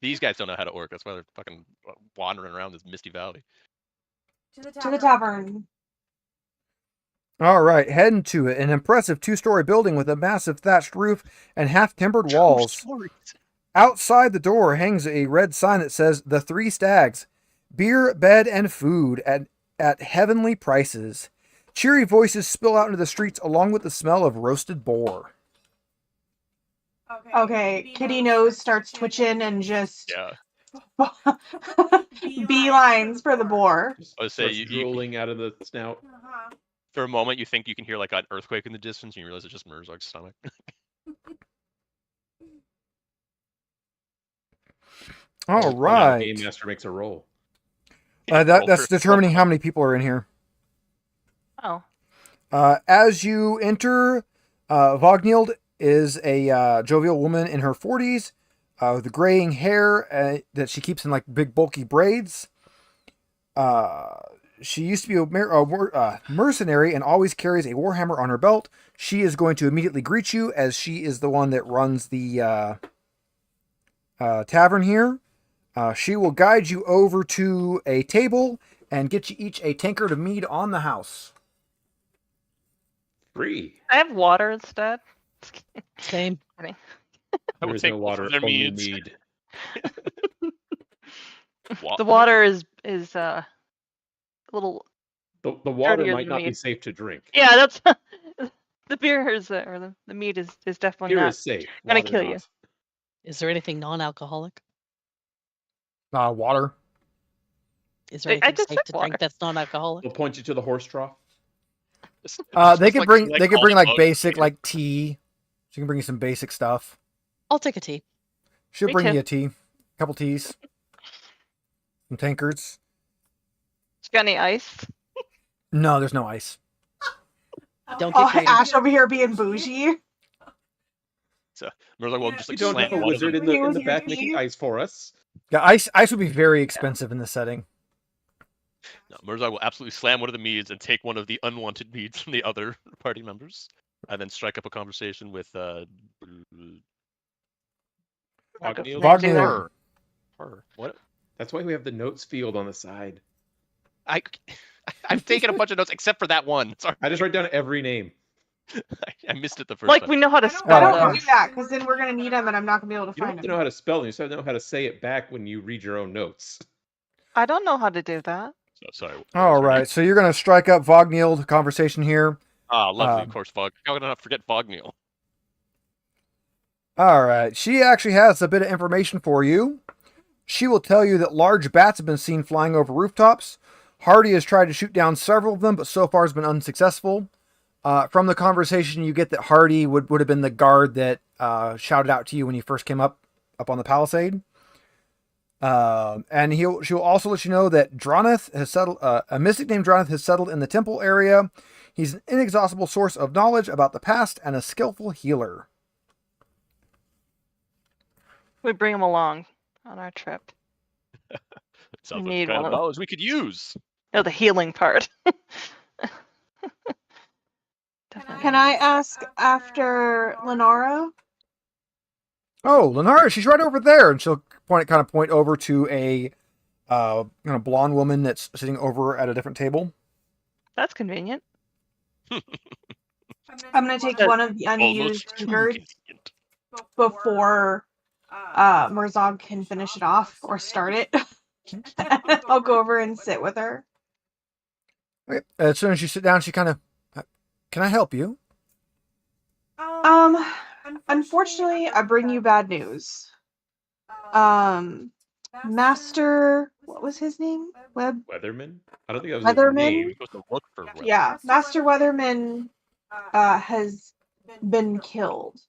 These guys don't know how to orc. That's why they're fucking wandering around this misty valley. To the tavern. All right, heading to it. An impressive 2-story building with a massive thatched roof and half-timbered walls. Outside the door hangs a red sign that says "The Three Stags," beer, bed, and food at heavenly prices. Cheery voices spill out into the streets along with the smell of roasted boar. Okay, Kitty nose starts twitching and just Yeah. beelines for the boar. I would say Starts drooling out of the snout. for a moment you think you can hear like an earthquake in the distance, and you realize it's just Murzog's stomach. All Now right. the game master makes a roll. That's determining how many people are in here. Oh. As you enter, Vognield is a jovial woman in her 40s with the graying hair that she keeps in like big bulky braids. She used to be a mercenary and always carries a warhammer on her belt. She is going to immediately greet you as she is the one that runs the tavern here. She will guide you over to a table and get you each a tankard of mead on the house. Free. I have water instead. Same. I would There is take no both of water, their only meads. mead. The water is a little. The water Dirtier might than not be mead. safe to drink. Yeah, that's the beer is or the meat is definitely Beer not is safe. gonna Water kill not. you. Is there anything non-alcoholic? Water. Is there I anything just safe said to water. drink that's non-alcoholic? They'll point you to the horse trough. They could bring like all basic beer. like tea. She can bring you some basic stuff. I'll take a tea. She'll Me bring too. you a tea, a couple teas, some tankards. You got any ice? No, there's no ice. Don't Oh, get greedy. Ash over here being bougie. Murzog will just We like don't slam have a one of wizard them. in the Tea. back making ice for us. Yeah, ice would be very expensive in this setting. No, Murzog will absolutely slam one of the meads and take one of the unwanted meads from the other party members, and then strike up a conversation with Vognield. Her. What? That's why we have the notes field on the side. I've taken a bunch of notes except for that one. Sorry, I just write down every name. I missed it the first Like time. we know how to I spell don't them. do that because then we're gonna need them and I'm not gonna be able to You don't find have to them. know how to spell them. You just have to know how to say it back when you read your own notes. I don't know how to do that. So, sorry. All right, so you're gonna strike up Vognield conversation here. Ah, lovely, of course, Vog. How could I not forget Vogneal? All right, she actually has a bit of information for you. She will tell you that large bats have been seen flying over rooftops. Hardy has tried to shoot down several of them, but so far has been unsuccessful. From the conversation, you get that Hardy would have been the guard that shouted out to you when you first came up on the palisade. And she'll also let you know that Droneth has settled. A mystic named Droneth has settled in the temple area. He's an inexhaustible source of knowledge about the past and a skillful healer. We bring them along on our trip. Sounds We like need the kind one of of them. knowledge we could use. No, the healing part. Can I ask after Lenara? Oh, Lenara, she's right over there, and she'll point over to a kind of blonde woman that's sitting over at a different table. That's convenient. I'm gonna take one of the unused Almost too tankards convenient. before Murzog can finish it off or start it. I'll go over and sit with her. Okay. As soon as you sit down, she kind of, can I help you? Unfortunately, I bring you bad news. Master, what was his name? Weatherman? I don't think that was Weatherman? his You're name. supposed to look for weapons. Yeah, Master Weatherman has been killed.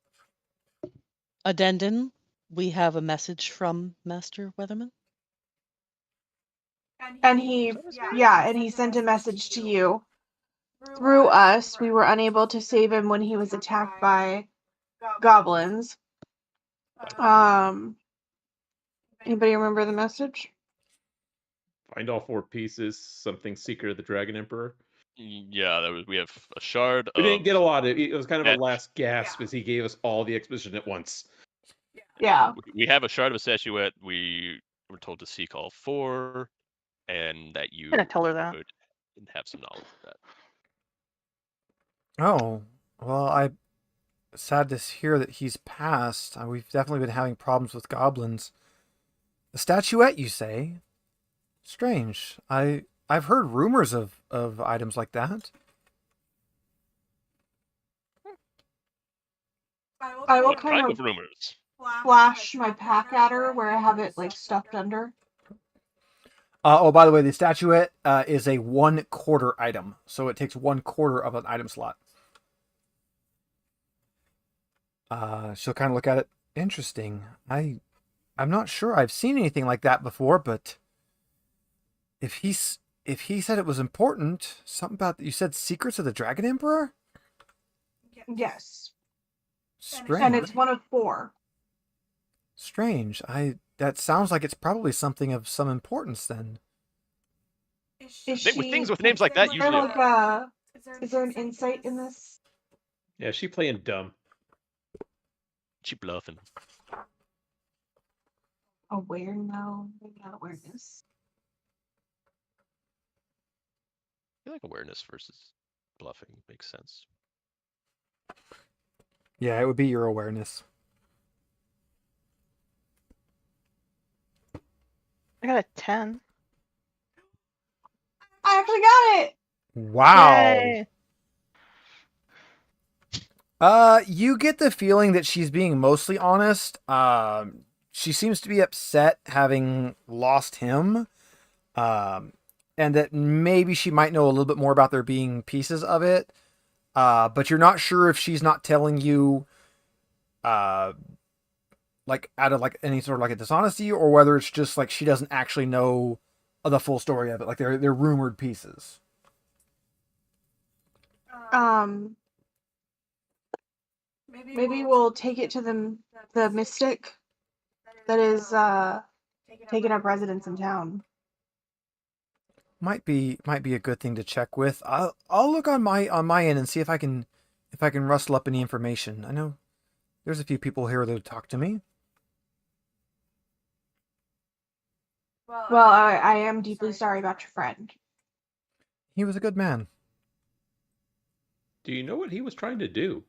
Addendum, we have a message from Master Weatherman. And he sent a message to you. Through us, we were unable to save him when he was attacked by goblins. Anybody remember the message? Find all 4 pieces. Something secret of the Dragon Emperor. Yeah, we have a shard. We didn't get a lot of it. It was kind of a Yeah. last gasp as he gave us all the exposition at once. Yeah. We have a shard of a statuette. We were told to seek all 4, and that you gonna tell her that. would have some knowledge of that. Oh, well, I'm sad to hear that he's passed. We've definitely been having problems with goblins. The statuette, you say? Strange. I've heard rumors of items like that. I will What kind type of of rumors? flash my pack at her where I have it like stuffed under. Oh, by the way, the statuette is a 1/4 item, so it takes 1/4 of an item slot. She'll kind of look at it. Interesting. I'm not sure I've seen anything like that before, but if he said it was important, something about you said Secrets of the Dragon Emperor? Yes. Strange. And it's one of 4. Strange. That sounds like it's probably something of some importance then. Is she, With things with names like that, is there usually. like is there an insight in this? Yeah, she playing dumb. She bluffing. Aware? No, maybe not awareness. I feel like awareness versus bluffing makes sense. Yeah, it would be your awareness. I got a 10. I actually got it. Wow. Yay. You get the feeling that she's being mostly honest. She seems to be upset having lost him. And that maybe she might know a little bit more about there being pieces of it. But you're not sure if she's not telling you, like out of like any sort of like a dishonesty, or whether it's just like she doesn't actually know the full story of it. Like they're rumored pieces. Maybe we'll take it to the mystic that is taking up residence in town. Might be a good thing to check with. I'll look on my end and see if I can rustle up any information. I know there's a few people here that would talk to me. Well, I am deeply sorry about your friend. He was a good man. Do you know what he was trying to do?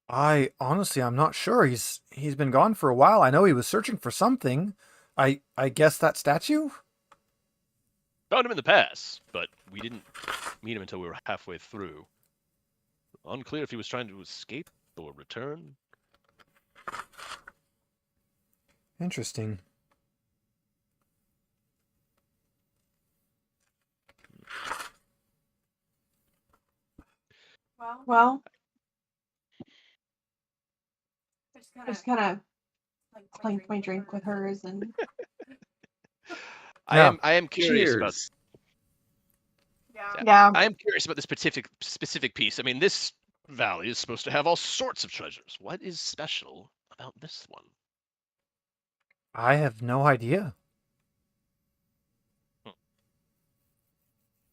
I'm not sure. He's been gone for a while. I know he was searching for something. I guess that statue? Found him in the pass, but we didn't meet him until we were halfway through. Unclear if he was trying to escape or return. Interesting. Well, just kind of clink my drink with hers and. Yeah. I am curious about. Cheers. Yeah. I am curious about this specific piece. I mean, this valley is supposed to have all sorts of treasures. What is special about this one? I have no idea.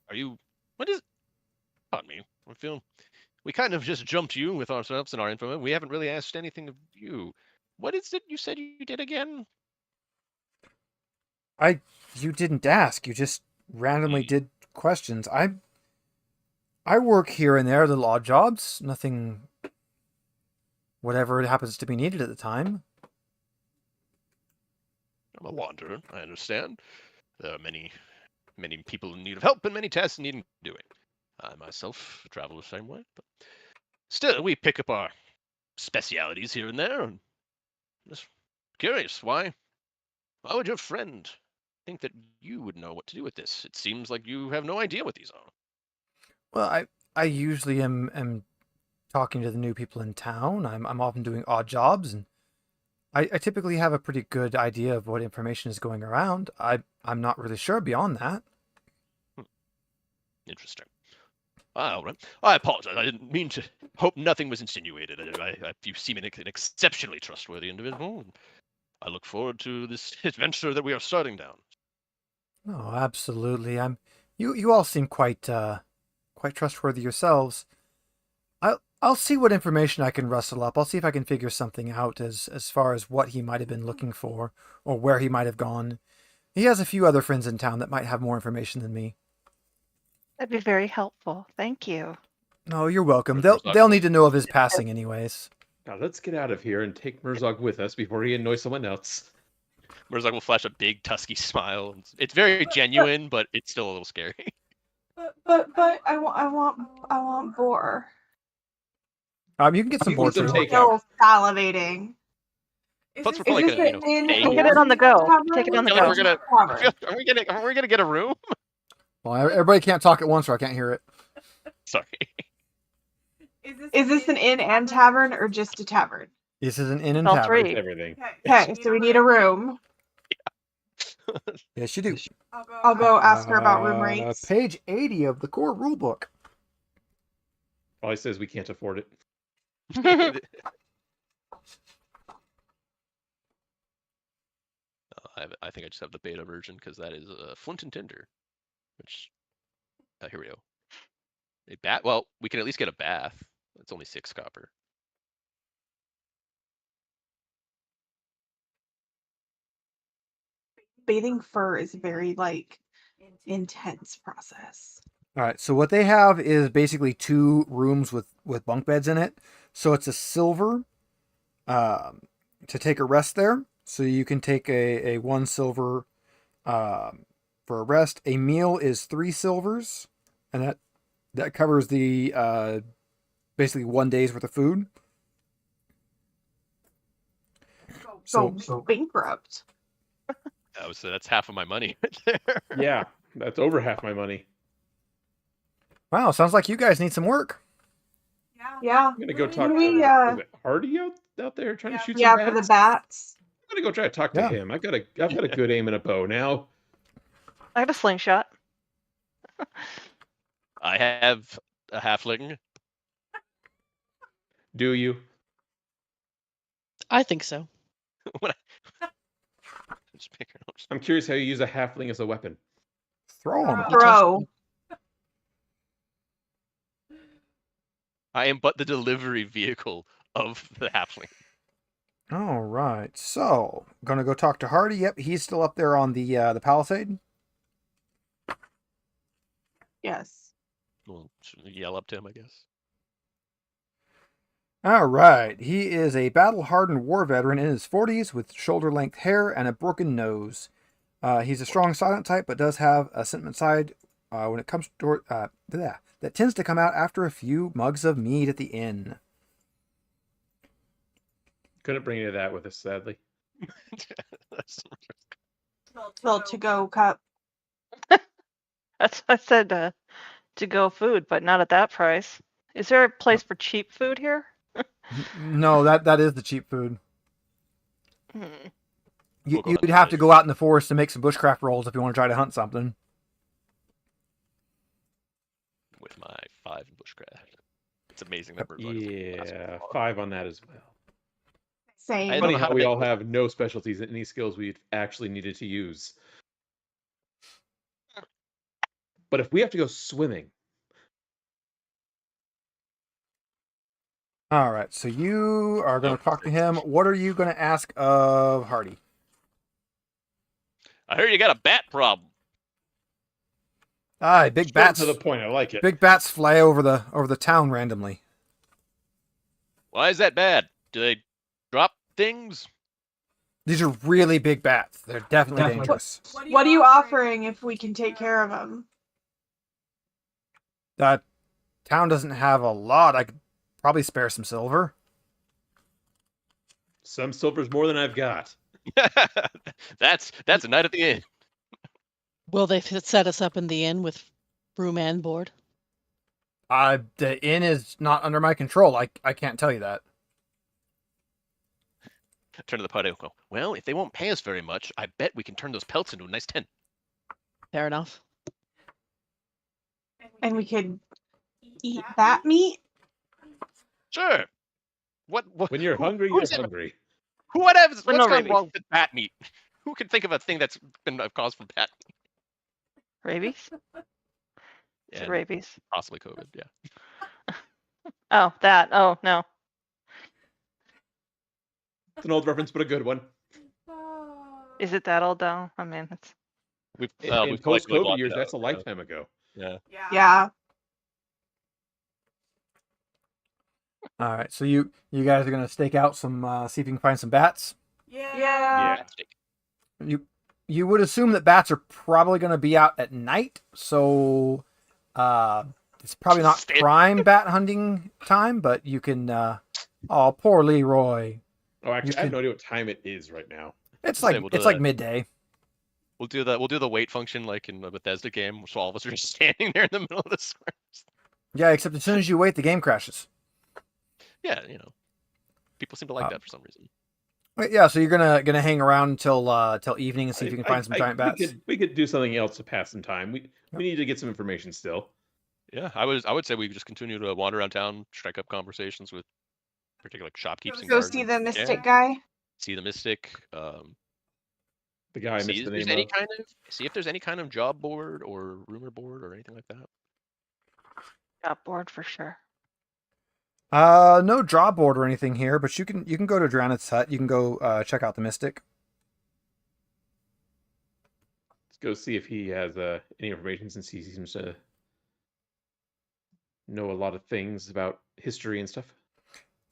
Are you? What is? Pardon me. I feel we kind of just jumped you with ourselves and our info. We haven't really asked anything of you. What is it you said you did again? You didn't ask. You just randomly did questions. I work here and there, little odd jobs. Nothing. Whatever it happens to be needed at the time. I'm a wanderer. I understand. There are many people in need of help and many tasks needing doing. I myself travel the same way, but still, we pick up our specialities here and there. And just curious, why would your friend think that you would know what to do with this? It seems like you have no idea what these are. Well, I usually am talking to the new people in town. I'm often doing odd jobs, and I typically have a pretty good idea of what information is going around. I'm not really sure beyond that. Interesting. All right. I apologize. I didn't mean to. Hope nothing was insinuated. You seem an exceptionally trustworthy individual. I look forward to this adventure that we are starting down. Oh, absolutely. You all seem quite trustworthy yourselves. I'll see what information I can rustle up. I'll see if I can figure something out as far as what he might have been looking for or where he might have gone. He has a few other friends in town that might have more information than me. That'd be very helpful. Thank you. No, you're welcome. Where's They'll Murzog? need to know of his passing anyways. Now let's get out of here and take Murzog with us before he annoys someone else. Murzog will flash a big tusky smile. It's very genuine, but it's still a little scary. But I want boar. You can get some You board can food. take- Still salivating. Plus, this- we're probably Is this gonna, an inn pay Take you. it on the go. tavern? Take it on the I feel go. like we're Tavern. Are we gonna get a room? Well, everybody can't talk at once or I can't hear it. Sorry. Is this an inn and tavern or just a tavern? This is an inn and All tavern. three. Everything. Okay, so we need a room. Yes, you do. I'll go ask her about room rates. Page 80 of the core rulebook. Probably says we can't afford it. I think I just have the beta version because that is Flint and Tinder, which here we go. A bat. Well, we can at least get a bath. It's only 6 copper. Bathing fur is a very intense process. All right, so what they have is basically 2 rooms with bunk beds in it. So it's a silver to take a rest there. So you can take a 1 silver for a rest. A meal is 3 silvers, and that covers the basically 1 day's worth of food. So bankrupt. That's half of my money right there. Yeah, that's over half my money. Wow, sounds like you guys need some work. Yeah. I'm gonna go talk We, to is it Hardy out there trying to shoot Yeah, some for the bats? bats. I'm gonna go try to talk to Yeah. him. I've got a good aim and a bow now. I have a slingshot. I have a halfling. Do you? I think so. When just pick her up. I'm curious how you use a halfling as a weapon. Throw them. Throw. I am but the delivery vehicle of the halfling. All right, so gonna go talk to Hardy. Yep, he's still up there on the palisade. Yes. We'll yell up to him, I guess. All right, he is a battle-hardened war veteran in his 40s with shoulder-length hair and a broken nose. He's a strong silent type, but does have a sentiment side when it comes to that tends to come out after a few mugs of mead at the inn. Couldn't bring any of that with us, sadly. Little to-go cup. That's I said to go food, but not at that price. Is there a place for cheap food here? No, that is the cheap food. Hmm. We'll go You'd on have to that. go out in the forest to make some bushcraft rolls if you want to try to hunt something. With my 5 in bushcraft. It's amazing that we're Yeah, 5 on that as well. Same. I don't Funny know how how we they- all have no specialties in any skills we actually needed to use. But if we have to go swimming, All right, so you are going to talk to him. What are you going to ask of Hardy? I heard you got a bat problem. Big straight bats. to the point. I like it. Big bats fly over the town randomly. Why is that bad? Do they drop things? These are really big bats. They're definitely dangerous. What are you offering if we can take care of them? That town doesn't have a lot. I could probably spare some silver. Some silver's more than I've got. That's a night at the inn. Will they set us up in the inn with room and board? The inn is not under my control. I can't tell you that. Turn to the party and go, well, if they won't pay us very much, I bet we can turn those pelts into a nice tent. Fair enough. And we could eat that meat? Sure. What When you're hungry, who's you're ever- hungry. what's no gone rabies. wrong with bat meat? Who can think of a thing that's been a cause for bat meat? Rabies? Is it And rabies? possibly COVID, yeah. Oh, that. Oh, no. It's an old reference, but a good one. Is it that old though? I mean, it's We've In we've collectively post-COVID blocked years, it that's out, a yeah. lifetime ago. Yeah. Yeah. All right, so you guys are gonna stake out some, see if you can find some bats. Yeah. You would assume that bats are probably gonna be out at night, so it's probably not Stand- prime bat hunting time, but you can. Oh, poor Leroy. Oh, actually, I can- have no idea what time it is right now. It's Just like say we'll do it's like that. midday. We'll do the wait function like in the Bethesda game, so all of us are just standing there in the middle of the square. Yeah, except as soon as you wait, the game crashes. Yeah, people seem to like that for some reason. Wait, yeah, so you're gonna hang around till evening and see if you can find some giant bats. We could do something else to pass some time. We need to get some information still. Yeah, I would say we just continue to wander around town, strike up conversations with particular shopkeepers and Go guards. see the mystic Yeah, guy. see the mystic. The guy I See missed the if there's name any of. see if there's any kind of job board or rumor board or anything like that. got bored for sure. No draw board or anything here, but you can go to Draneth's hut. You can go check out the mystic. Let's go see if he has any information, since he seems to know a lot of things about history and stuff.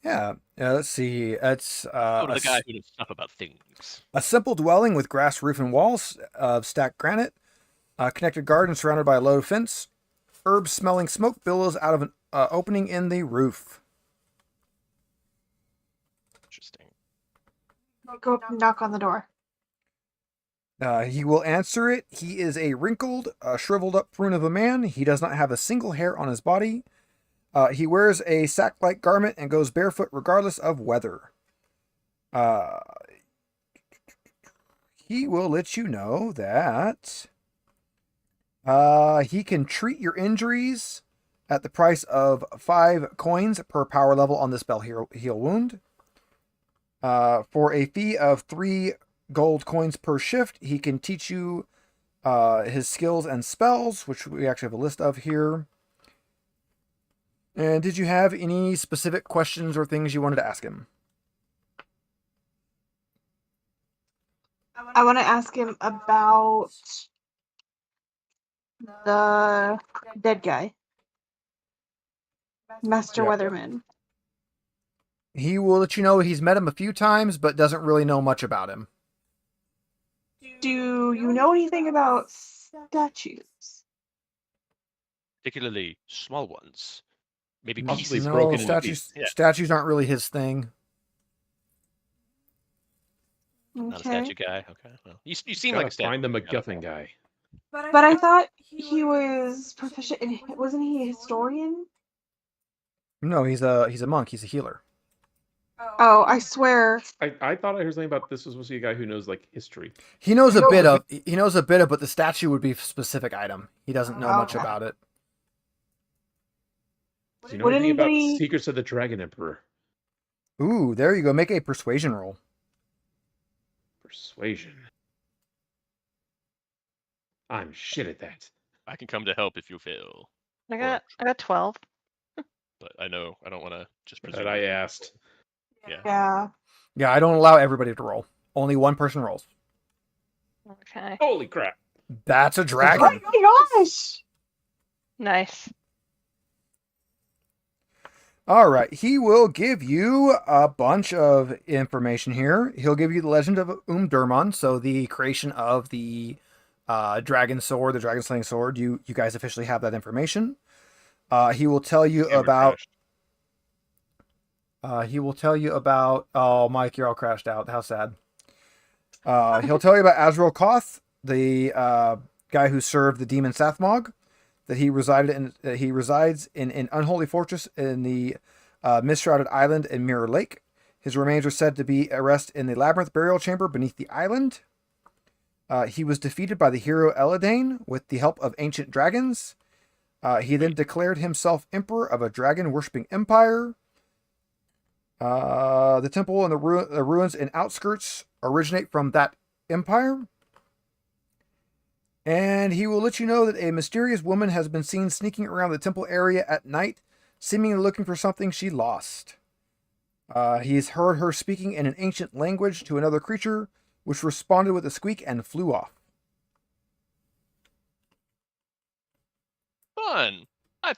Yeah, let's see. It's Go to the guy who knows stuff about things. a simple dwelling with grass roof and walls of stacked granite, a connected garden surrounded by a low fence. Herb-smelling smoke billows out of an opening in the roof. Interesting. Go up and knock on the door. He will answer it. He is a wrinkled, shriveled up prune of a man. He does not have a single hair on his body. He wears a sack-like garment and goes barefoot regardless of weather. He will let you know that he can treat your injuries at the price of 5 coins per power level on the spell heal wound. For a fee of 3 gold coins per shift, he can teach you his skills and spells, which we actually have a list of here. And did you have any specific questions or things you wanted to ask him? I want to ask him about the dead guy, Master Yeah. Weatherman. He will let you know he's met him a few times, but doesn't really know much about him. Do you know anything about statues? Particularly small ones. Maybe Possibly pieces No, broken into statues. Yeah. Statues aren't really his thing. Not a Okay. statue guy. Okay. Well, you seem Gotta like a statue. find the guy. MacGuffin guy. But I thought he was proficient in. Wasn't he a historian? No, he's a monk. He's a healer. Oh, I swear. I thought I heard something about this was supposed to be a guy who knows like history. He knows a No, bit of. He knows a bit of, but the statue would be a specific item. He doesn't know much Okay. about it. Do you know Would anything about anybody- Secrets of the Dragon Emperor? Ooh, there you go. Make a persuasion roll. Persuasion. I'm shit at that. I can come to help if you fail, I got 12. but I know I don't want to just presume. That I asked. Yeah. Yeah. Yeah, I don't allow everybody to roll. Only one person rolls. Okay. Holy crap! That's a Oh dragon. my gosh! Nice. All right, he will give you a bunch of information here. He'll give you the legend of Durman, so the creation of the dragon sword, the dragon slaying sword. You guys officially have that information. He will tell you Camera about. crashed. He will tell you about. Oh, Mike, you're all crashed out. How sad. He'll tell you about Azrael Koth, the guy who served the demon Sathmog. That he resides in an unholy fortress in the mist-shrouded island in Mirror Lake. His remains are said to be at rest in the labyrinth burial chamber beneath the island. He was defeated by the hero Eladane with the help of ancient dragons. He then declared himself emperor of a dragon-worshipping empire. The temple and the ruins and outskirts originate from that empire. And he will let you know that a mysterious woman has been seen sneaking around the temple area at night, seemingly looking for something she lost. He's heard her speaking in an ancient language to another creature, which responded with a squeak and flew off. Fun. I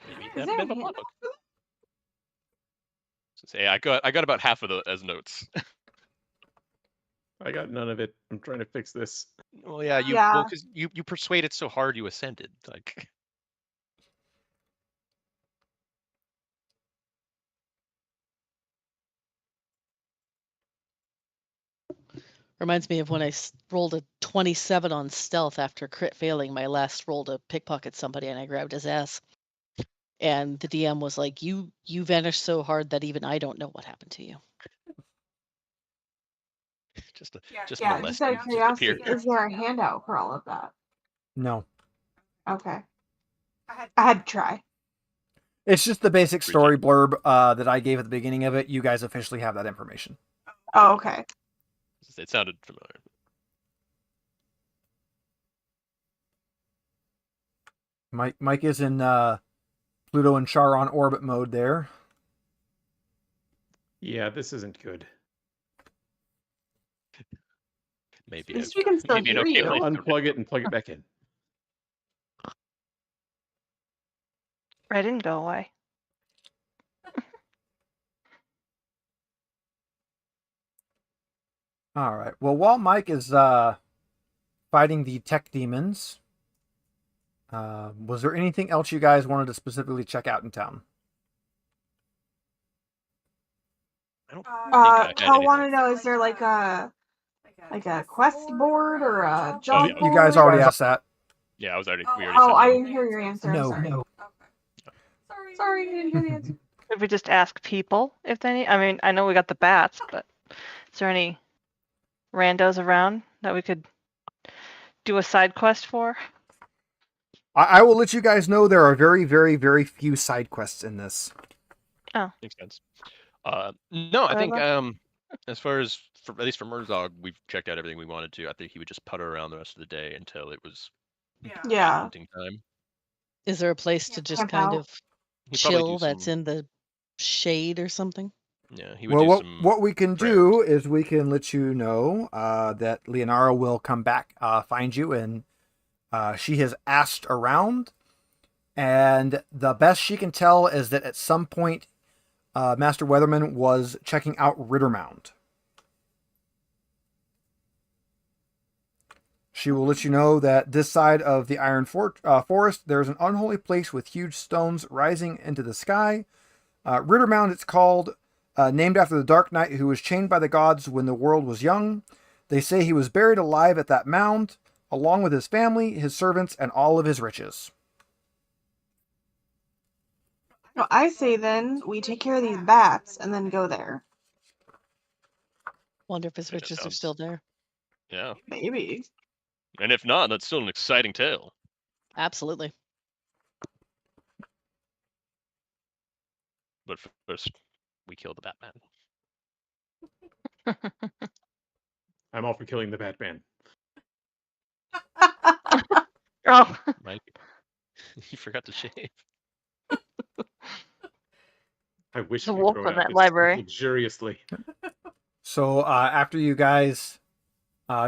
maybe Is that there been a a handout book. for Say I got about half of those as notes. I got none of it. I'm trying to fix this. Well, yeah, Yeah. because you persuaded so hard you ascended. Like Reminds me of when I rolled a 27 on stealth after crit failing my last roll to pickpocket somebody, and I grabbed his ass. And the DM was like, "You vanished so hard that even I don't know what happened to you." just Yeah, just Yeah, molest just out you, of just appear. curiosity, is there a handout for all of that? No. Okay. I I had to try. It's just the basic Bridget. story blurb that I gave at the beginning of it. You guys officially have that information. Oh, okay. It sounded familiar. Mike is in Pluto and Charon orbit mode there. Yeah, this isn't good. Maybe At least we can still maybe an hear okay you. place to Unplug it and plug it back in. I didn't go away. All right. Well, while Mike is fighting the tech demons, was there anything else you guys wanted to specifically check out in town? I don't think I had Cal anything. want to know, is there like a quest board or a job yeah. You guys board? already asked that. Yeah, we already Oh, said I no. didn't hear your answer. I'm No. sorry. Sorry, I didn't hear the answer. Could we just ask people if they need? I mean, I know we got the bats, but is there any randos around that we could do a side quest for? I will let you guys know there are very, very, very few side quests in this. Makes sense. No, I think Whatever. as far as at least for Murzog, we've checked out everything we wanted to. I think he would just putter around the rest of the day until it was Yeah. hunting time. Is there a place to just Camp kind out. of He'd probably do chill that's some. in the shade or something? Yeah, he would Well, do what some. what we can prayers. do is we can let you know that Leonara will come back, find you, and she has asked around, and the best she can tell is that at some point, Master Weatherman was checking out Rittermound. She will let you know that this side of the Iron Forest, there's an unholy place with huge stones rising into the sky. Rittermound, it's called, named after the Dark Knight who was chained by the gods when the world was young. They say he was buried alive at that mound, along with his family, his servants, and all of his riches. No, I say then we take care of these bats and then go there. Wonder if his That just riches are sounds- still there. Yeah, Maybe. and if not, that's still an exciting tale. Absolutely. But first, we kill the Batman. I'm all for killing the Batman. Oh, Mike, you forgot to shave. I wish The we wolf throw in out that this library. luxuriously. So after you guys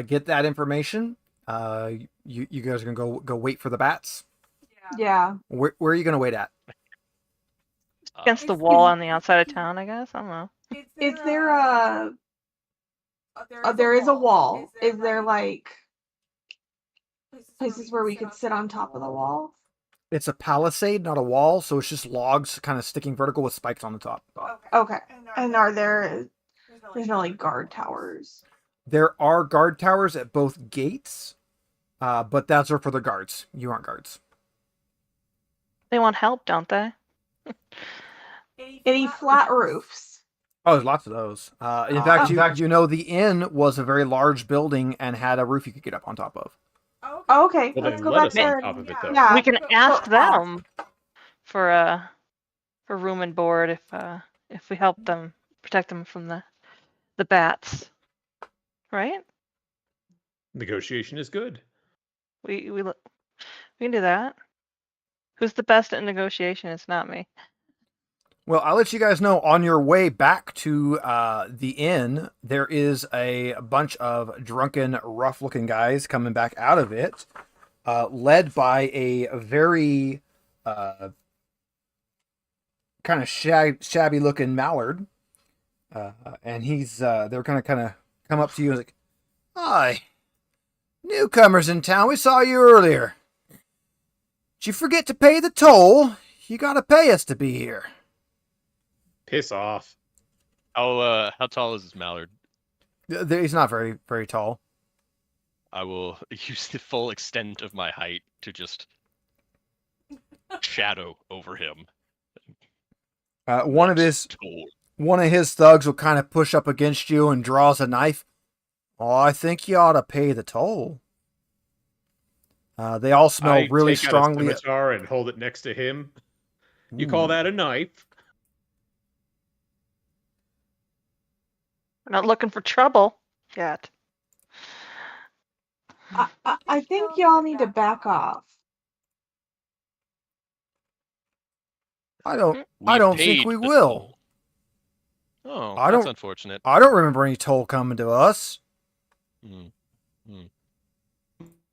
get that information, you guys are gonna go wait for the bats. Yeah. Where are you gonna wait at? against the wall on the outside of town, I guess. I don't know. Is there a? There is a wall. Is there like places where we could sit on top of the wall? It's a palisade, not a wall, so it's just logs kind of sticking vertical with spikes on the top. Okay. And are there? There's no like guard towers. There are guard towers at both gates, but that's for the guards. You aren't guards. They want help, don't they? Any flat roofs? Oh, there's lots of those. In fact, you know the inn was a very large building and had a roof you could get up on top of. Oh, okay. Well, Let's then go let back us there. on top of it, though. Yeah. We can ask Go them for room and board if we help them protect them from the bats, right? Negotiation is good. We can do that. Who's the best at negotiation? It's not me. Well, I'll let you guys know on your way back to the inn, there is a bunch of drunken, rough looking guys coming back out of it, led by a very kind of shabby looking mallard. And they're going to kind of come up to you and like, "Hi, newcomers in town, we saw you earlier. Did you forget to pay the toll? You got to pay us to be here." Piss off. How tall is this mallard? He's not very, very tall. I will use the full extent of my height to just shadow over him. One of his Toll. One of his thugs will kind of push up against you and draws a knife. "Oh, I think you ought to pay the toll." They all smell I really take strongly. out a scimitar and hold it next to him. You Ooh. call that a knife? We're not looking for trouble yet. I think y'all need to back off. I don't We think paid we the will. toll. Oh, I that's don't- unfortunate. I don't remember any toll coming to us. Hmm. I'm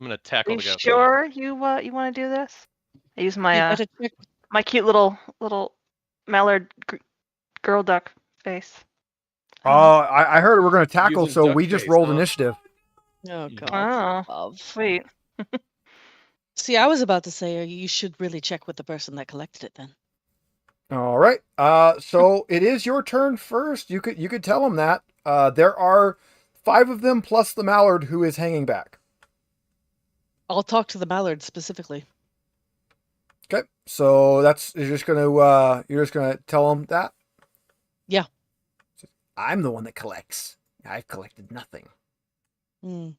gonna Are tackle you the guy. sure you want to do this? I use You my gotta check. my cute little mallard girl duck face. I heard we're going to tackle, Using so duck we just face, rolled huh? initiative. Oh Yeah. God. Oh, Love. sweet. See, I was about to say you should really check with the person that collected it then. All right. So it is your turn first. You could tell them that. There are 5 of them plus the mallard who is hanging back. I'll talk to the mallard specifically. Okay. So you're just gonna tell them that. Yeah. I'm the one that collects. I've collected nothing. Hmm.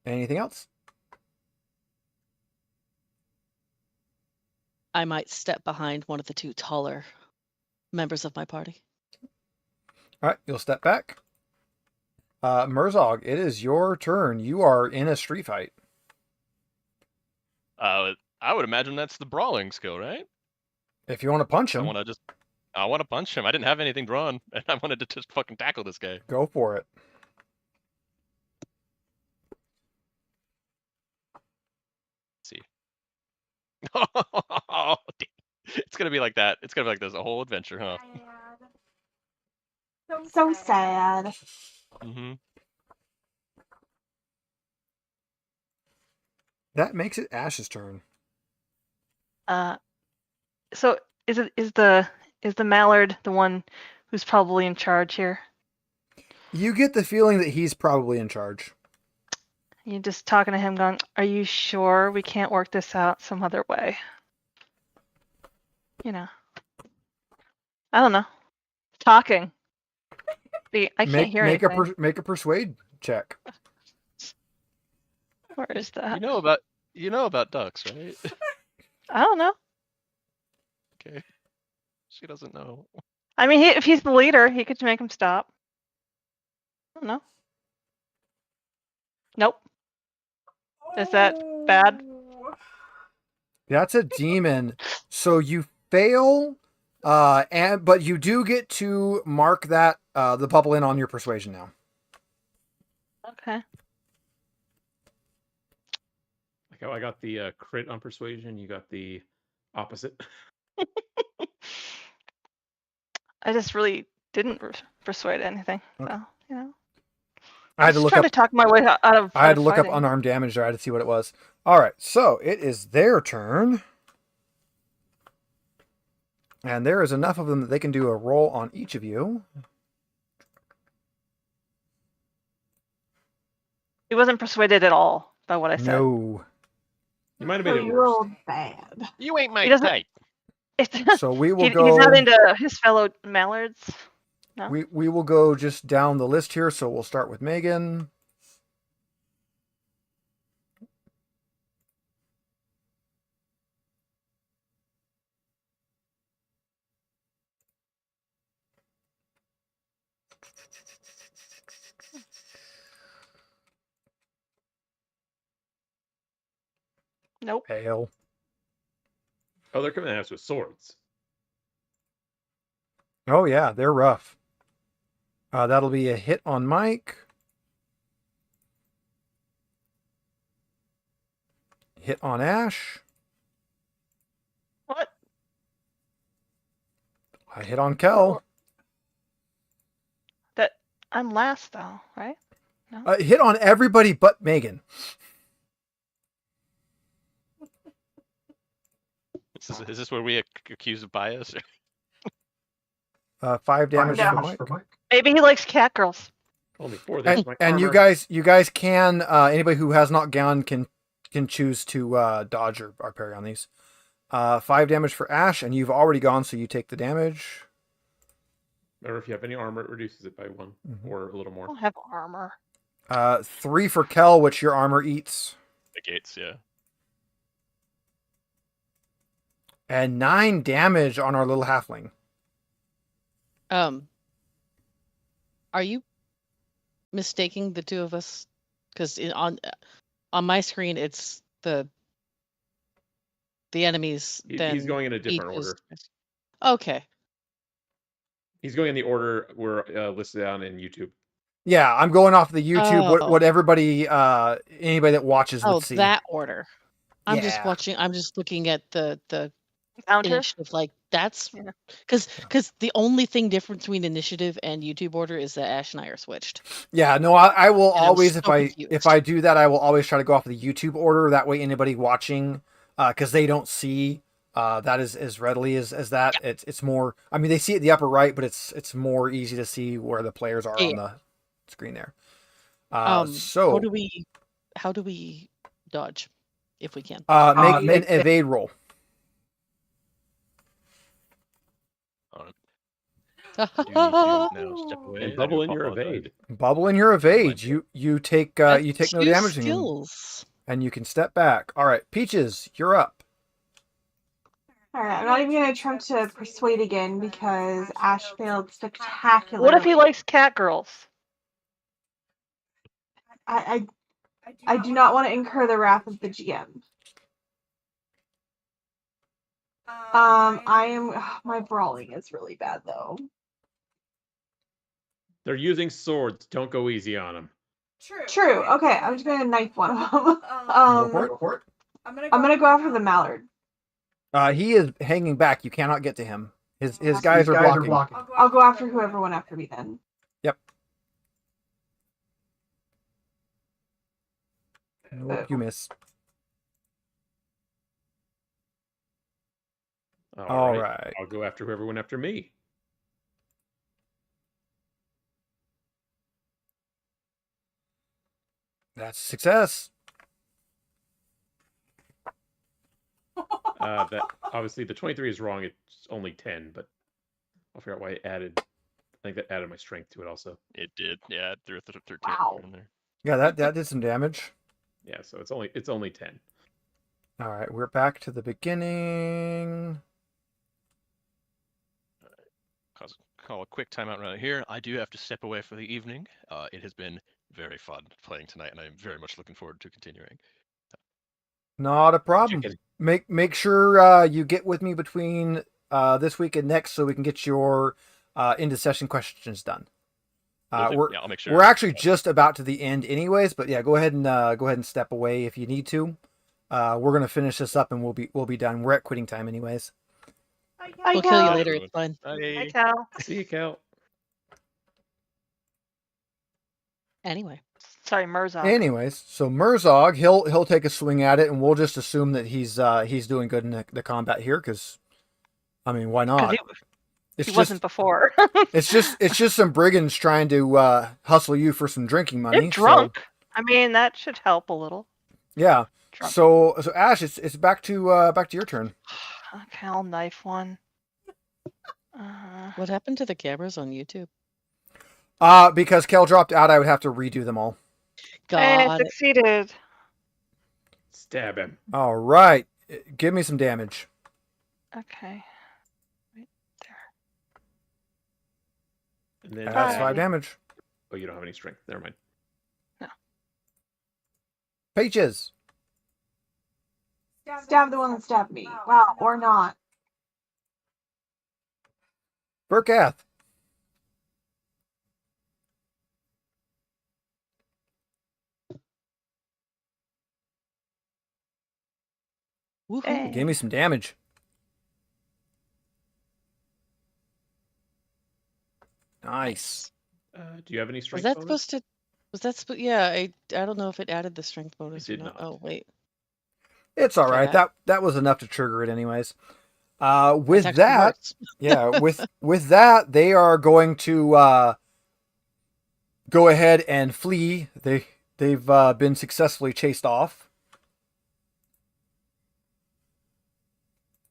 Anything else? I might step behind one of the 2 taller members of my party. All right. You'll step back. Merzog, it is your turn. You are in a street fight. I would imagine that's the brawling skill, right? If you want to punch I him, want to punch him. I didn't have anything drawn, and I wanted to just fucking tackle this guy. go for it. Let's see. It's gonna be like that. It's gonna be like this a whole adventure, huh? So sad. Mm-hmm. That makes it Ash's turn. So is the mallard the one who's probably in charge here? You get the feeling that he's probably in charge. You just talking to him, going, "Are you sure we can't work this out some other way?" You know, I don't know. Talking. I can't hear anything. Make a persuade check. Where is that? You know about ducks, right? I don't know. Okay. She doesn't know. I mean, if he's the leader, he could make him stop. I don't know. Nope. Is that bad? That's a demon. So you fail, but you do get to mark that the bubble in on your persuasion now. Okay. Like how I got the crit on persuasion, you got the opposite. I just really didn't persuade anything. Okay. So, you know. I had to just look trying up. to talk my way out of. I had to of look up fighting. unarmed damage there. I had to see what it was. All right, so it is their turn, and there is enough of them that they can do a roll on each of you. He wasn't persuaded at all by what I said. No. You might have So made it you worse. rolled bad. You ain't my He doesn't- type. So we will He's go. not into his fellow mallards. No. We will go just down the list here. So we'll start with Megan. Nope. Hail. Oh, they're coming at us with swords. Oh yeah, they're rough. That'll be a hit on Mike. Hit on Ash. What? I hit on Kel. That I'm last though, right? Hit on everybody but Megan. Is this where we accuse of bias? 5 damage from Mike. Maybe he likes cat girls. Only 4. There's my And you armor. guys can anybody who has not gone can choose to dodge or parry on these. 5 damage for Ash, and you've already gone, so you take the damage. Remember, if you have any armor, it reduces it by 1 or a little I more. don't have armor. 3 for Kel, which your armor eats. Negates, yeah. And 9 damage on our little halfling. Are you mistaking the two of us? Because on my screen, it's the enemies. Then He's going in a different each is- order. Okay. He's going in the order we're listed on in YouTube. Yeah, I'm going off the YouTube. Oh. What everybody, anybody that watches Oh, would see. that order. I'm just Yeah. watching. I'm just looking at the Counter. initiative. Like that's Yeah. because the only thing different between initiative and YouTube order is that Ash and I are switched. Yeah, no, I will And I'm always so if I confused. do that, I will always try to go off the YouTube order. That way, anybody watching, because they don't see that as readily as that. It's more. I mean, they see it in the upper right, but it's more easy to see where the players are on the screen there. So how do we dodge if we can? make an evade roll. You need to now step away. And I bubble do in your apologize. evade. Bubble in your evade. Mind You take That's you take no 2 damage skills. and you can step back. All right, Peaches, you're up. Alright, I'm not even gonna attempt to persuade again because Ash failed spectacularly. What if he likes cat girls? I do not want to incur the wrath of the GM. My brawling is really bad though. They're using swords. Don't go easy on them. True. Okay, I'm just gonna knife one of them. Go for it. I'm gonna go after the mallard. He is hanging back. You cannot get to him. His guys are blocking. I'll go after whoever went after me then. Yep. Nope, you miss. All right. I'll go after whoever went after me. That's success. That obviously the 23 is wrong. It's only 10, but I'll figure out why it added. I think that added my strength to it also. It did, yeah. It threw a 13 Wow. in there. Yeah, that did some damage. Yeah, so it's only 10. All right, we're back to the beginning. Call a quick timeout right here. I do have to step away for the evening. It has been very fun playing tonight, and I'm very much looking forward to continuing. Not a problem. Chicken. Make sure you get with me between this week and next, so we can get your into session questions done. Will do. We're Yeah, I'll make sure. we're actually just about to the end, anyways. But yeah, go ahead and step away if you need to. We're gonna finish this up and we'll be done. We're at quitting time, anyways. We'll kill you Cal. later. It's fine. Hi, Bye. Cal. See you, Cal. Anyway. Sorry, Murzok. Anyways, so Murzog, he'll take a swing at it, and we'll just assume that he's doing good in the combat here, because I mean, why 'Cause not? he It's wasn't before. it's just some brigands trying to hustle you for some drinking money. They're drunk. I mean, that should help a little. Yeah. Drunk. So Ash, it's back to your turn. Okay, I'll knife one. What happened to the cameras on YouTube? Because Kel dropped out, I would have to redo them all. I God. succeeded. Stab him. All right, give me some damage. Okay. Right there. And then That's Bye. 5 damage. Oh, you don't have any strength. Never mind. Peaches. Stab the one that stabbed me. Wow, or not. Burkath. Woohoo. Hey. Give me some damage. Nice. Do you have any Was strength that bonus? supposed to? Was that supposed? Yeah, I don't know if it added the strength bonus or did not. not. Oh wait, It's all Try right. that. That was enough to trigger it, anyways. That's With actually that, worse. yeah, with that, they are going to go ahead and flee. They've been successfully chased off.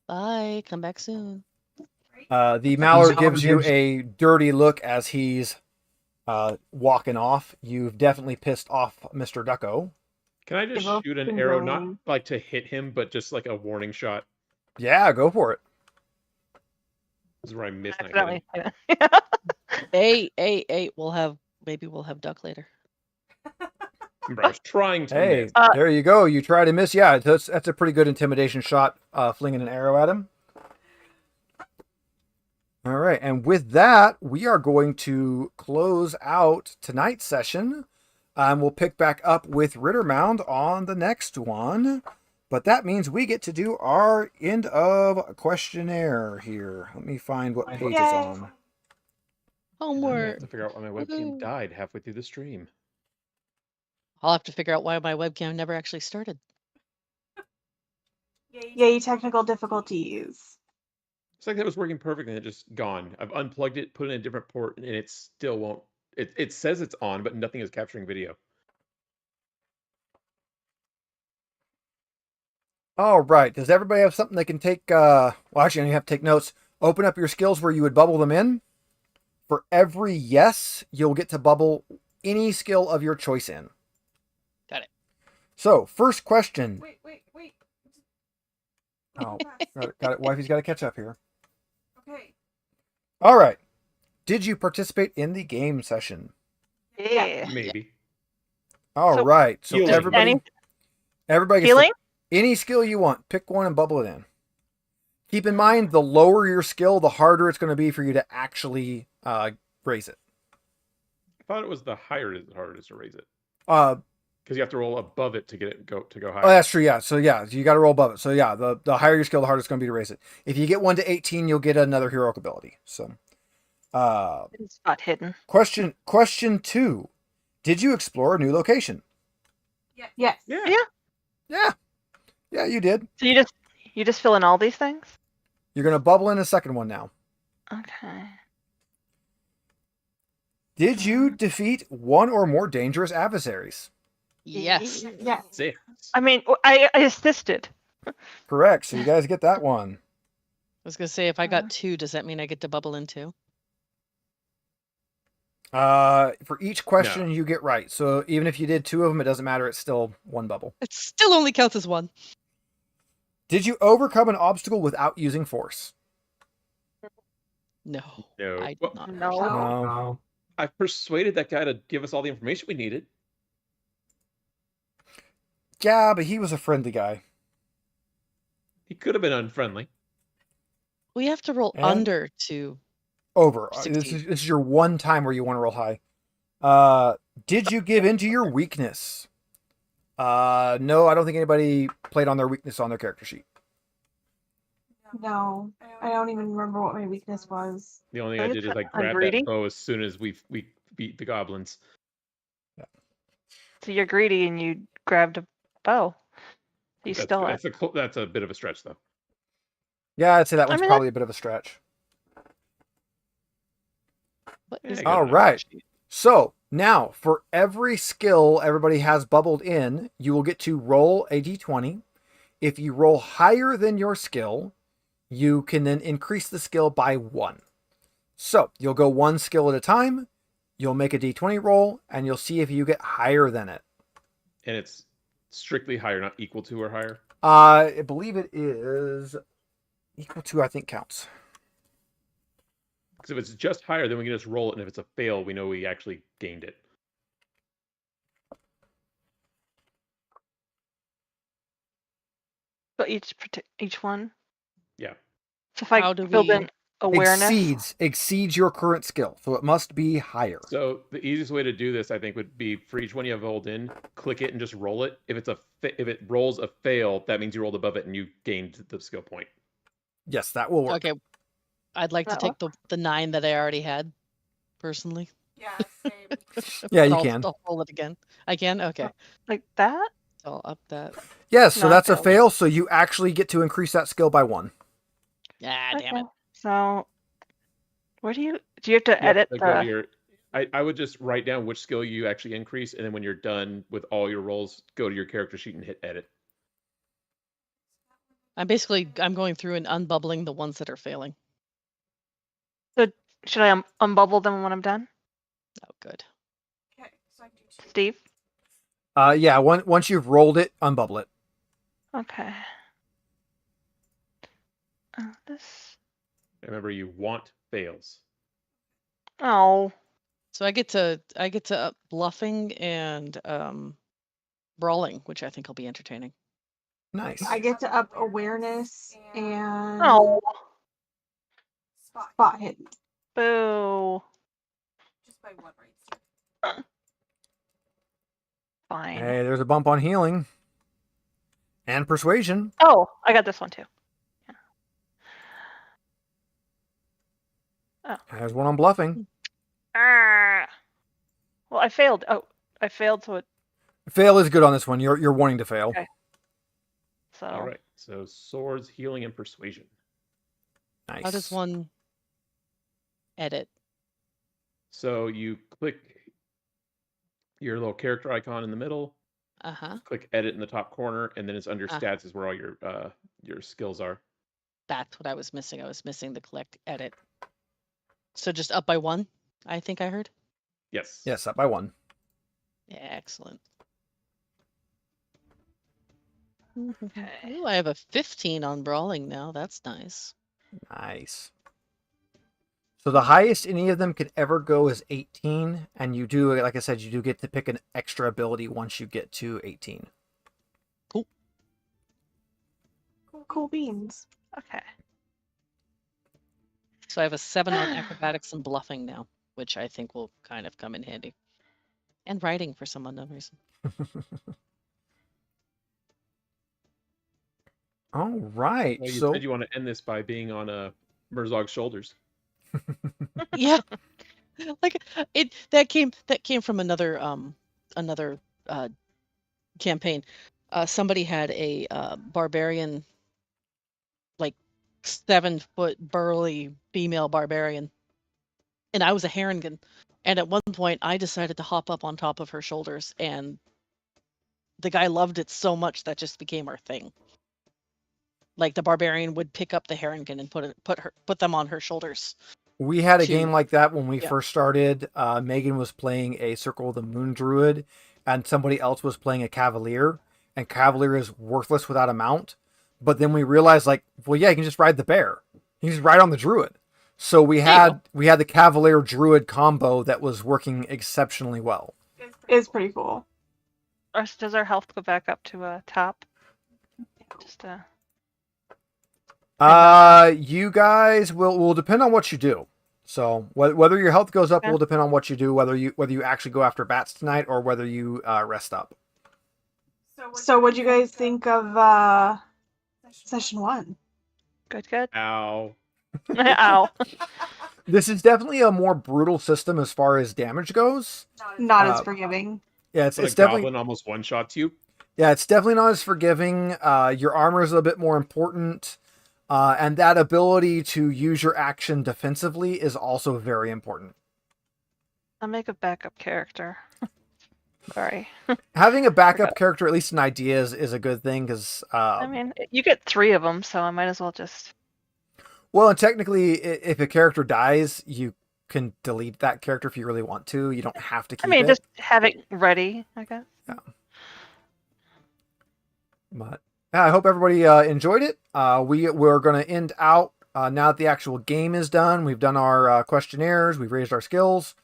Bye. Come back soon. The Mallard gives you a dirty look as he's walking off. You've definitely pissed off Mr. Ducko. Can I just Give up shoot an and arrow, go not in. like to hit him, but just like a warning shot? Yeah, go for it. This is where I missed and I hit him. Accidentally. Hey, maybe we'll have duck later. Remember, I was trying to Hey, miss. there you go. You try to miss. Yeah, that's a pretty good intimidation shot, flinging an arrow at him. All right, and with that, we are going to close out tonight's session. We'll pick back up with Rittermound on the next one. But that means we get to do our end of questionnaire here. Let me find what page it's Yay. on. I have Homework. to figure out why my webcam Woohoo. died halfway through the stream. I'll have to figure out why my webcam never actually started. Yay, technical difficulties. It's like that was working perfectly and it just gone. I've unplugged it, put it in a different port, and it still won't. It says it's on, but nothing is capturing video. All right. Does everybody have something they can take? Well, actually, you have to take notes. Open up your skills where you would bubble them in. For every yes, you'll get to bubble any skill of your choice in. Got it. So, first question. Wait. Oh, got it. Wifey's got to catch up here. Okay. All right. Did you participate in the game session? Yeah. Maybe. All right. So Healing. everybody gets Healing? any skill you want. Pick one and bubble it in. Keep in mind, the lower your skill, the harder it's going to be for you to actually raise it. I thought it was the higher is the hardest to raise it. Uh, Because you have to roll above it to get it to go higher. Oh, that's true. Yeah. So yeah, you got to roll above it. So yeah, the higher your skill, the harder it's going to be to raise it. If you get 1 to 18, you'll get another heroic ability. So, It's not hidden. question 2: did you explore a new location? Yes. Yeah. Yeah, you did. So you just fill in all these things? You're going to bubble in a second one now. Okay. Did you defeat one or more dangerous adversaries? Yes. Yes. 6. I mean, I assisted. Correct. So you guys get that one. I was gonna say if I got 2, does that mean I get to bubble in 2? For each question you get right. So even if you did 2 of them, it doesn't matter. It's still 1 bubble. It still only counts as 1. Did you overcome an obstacle without using force? No. No. I did Well, not. No. No. I persuaded that guy to give us all the information we needed. Yeah, but he was a friendly guy. He could have been unfriendly. We have to roll And- under to. Over. This 16. is your one time where you want to roll high. Did you give in to your weakness? No, I don't think anybody played on their weakness on their character sheet. No. I don't even remember what my weakness was. The only thing I did is like I'm grab greedy. that bow as soon as we beat the goblins. So you're greedy and you grabbed a bow. You stole it. That's a bit of a stretch though. Yeah, I'd say that one's mean, probably a bit of a stretch. What Yeah, is I that? got All enough right. sheet. So now, for every skill everybody has bubbled in, you will get to roll a d20. If you roll higher than your skill, you can then increase the skill by 1. So you'll go 1 skill at a time. You'll make a d20 roll, and you'll see if you get higher than it. And it's strictly higher, not equal to or higher. I believe it is equal to, I think, counts. Because if it's just higher, then we can just roll it, and if it's a fail, we know we actually gained it. So each one. Yeah. So if I How do filled we- in awareness, Exceeds your current skill, so it must be higher. So the easiest way to do this, I think, would be for each one you have rolled in, click it and just roll it. If it rolls a fail, that means you rolled above it and you gained the skill point. Yes, that will work. Okay. I'd like to That take the 9 that I already had, personally. Yeah, same. Yeah, But you I'll, can. I'll roll it again. I can? Okay. like that. So I'll up that. Yes, so No, that's a failed. fail, so you actually get to increase that skill by 1. Ah, damn it. Okay. So where do you have to You have edit to go to the? your, I would just write down which skill you actually increase, and then when you're done with all your rolls, go to your character sheet and hit edit. I'm going through and unbubbling the ones that are failing. Should I unbubble them when I'm done, Oh, good. Okay, so I can do 2. Steve? Yeah, once you've rolled it, unbubble it. Okay. This. Remember, you want fails. Oh. So I get to up bluffing and brawling, which I think will be entertaining. Nice. I get to up awareness and Oh. spot hidden. Boo. Just by 1, right? Fine. Hey, there's a bump on healing. And persuasion. Oh, I got this one too. There's one on bluffing. Ah. Well, I failed. Oh, I failed. So Fail is good on this one. You're wanting to fail. Okay. So. All right. So swords, healing, and persuasion. Nice. How does one edit? So you click your little character icon in the middle, Uh-huh. click edit in the top corner, and then it's under Ah. stats is where all your skills are. That's what I was missing. I was missing the collect edit. So just up by 1, I think I heard. Yes. Yes, up by 1. Yeah, excellent. Okay. Ooh, I have a 15 on brawling now. That's nice. Nice. So the highest any of them could ever go is 18, and you do, like I said, you do get to pick an extra ability once you get to 18. Cool beans. Okay. So I have a 7 on acrobatics and bluffing now, which I think will kind of come in handy. And writing for some unknown reason. All right. Well, you So said you want to end this by being on Merzog's shoulders. Yeah. Like that came from another campaign. Somebody had a barbarian, like 7-foot burly female barbarian, and I was a Harengon. And at one point, I decided to hop up on top of her shoulders, and the guy loved it so much that just became our thing. Like the barbarian would pick up the Harengon and put them on her shoulders. we had a to- game like that when we yeah. first started. Megan was playing a Circle of the Moon Druid, and somebody else was playing a Cavalier, and Cavalier is worthless without a mount. But then we realized, like, well, yeah, you can just ride the bear. You can just ride on the Druid. So we had the Cavalier Druid combo that was working exceptionally well. It's pretty cool. Does our health go back up to top? Just You guys will depend on what you do. So whether your health goes up Yeah. will depend on what you do. Whether you actually go after bats tonight or whether you rest up. So what'd you guys think of session 1? good. Ow. Ow. This is definitely a more brutal system as far as damage goes. Not as Uh, forgiving. Yeah, it's But a definitely goblin almost one-shots you. Yeah, it's definitely not as forgiving. Your armor is a bit more important. And that ability to use your action defensively is also very important. I'll make a backup character. Sorry. Having a backup character, at least an idea, is a good thing because, I mean, you get 3 of them, so I might as well just. well, and technically, if a character dies, you can delete that character if you really want to. You don't have to keep I mean, it. just have it ready, I guess. But yeah, I hope everybody enjoyed it. We're going to end out now that the actual game is done. We've done our questionnaires. We've raised our skills.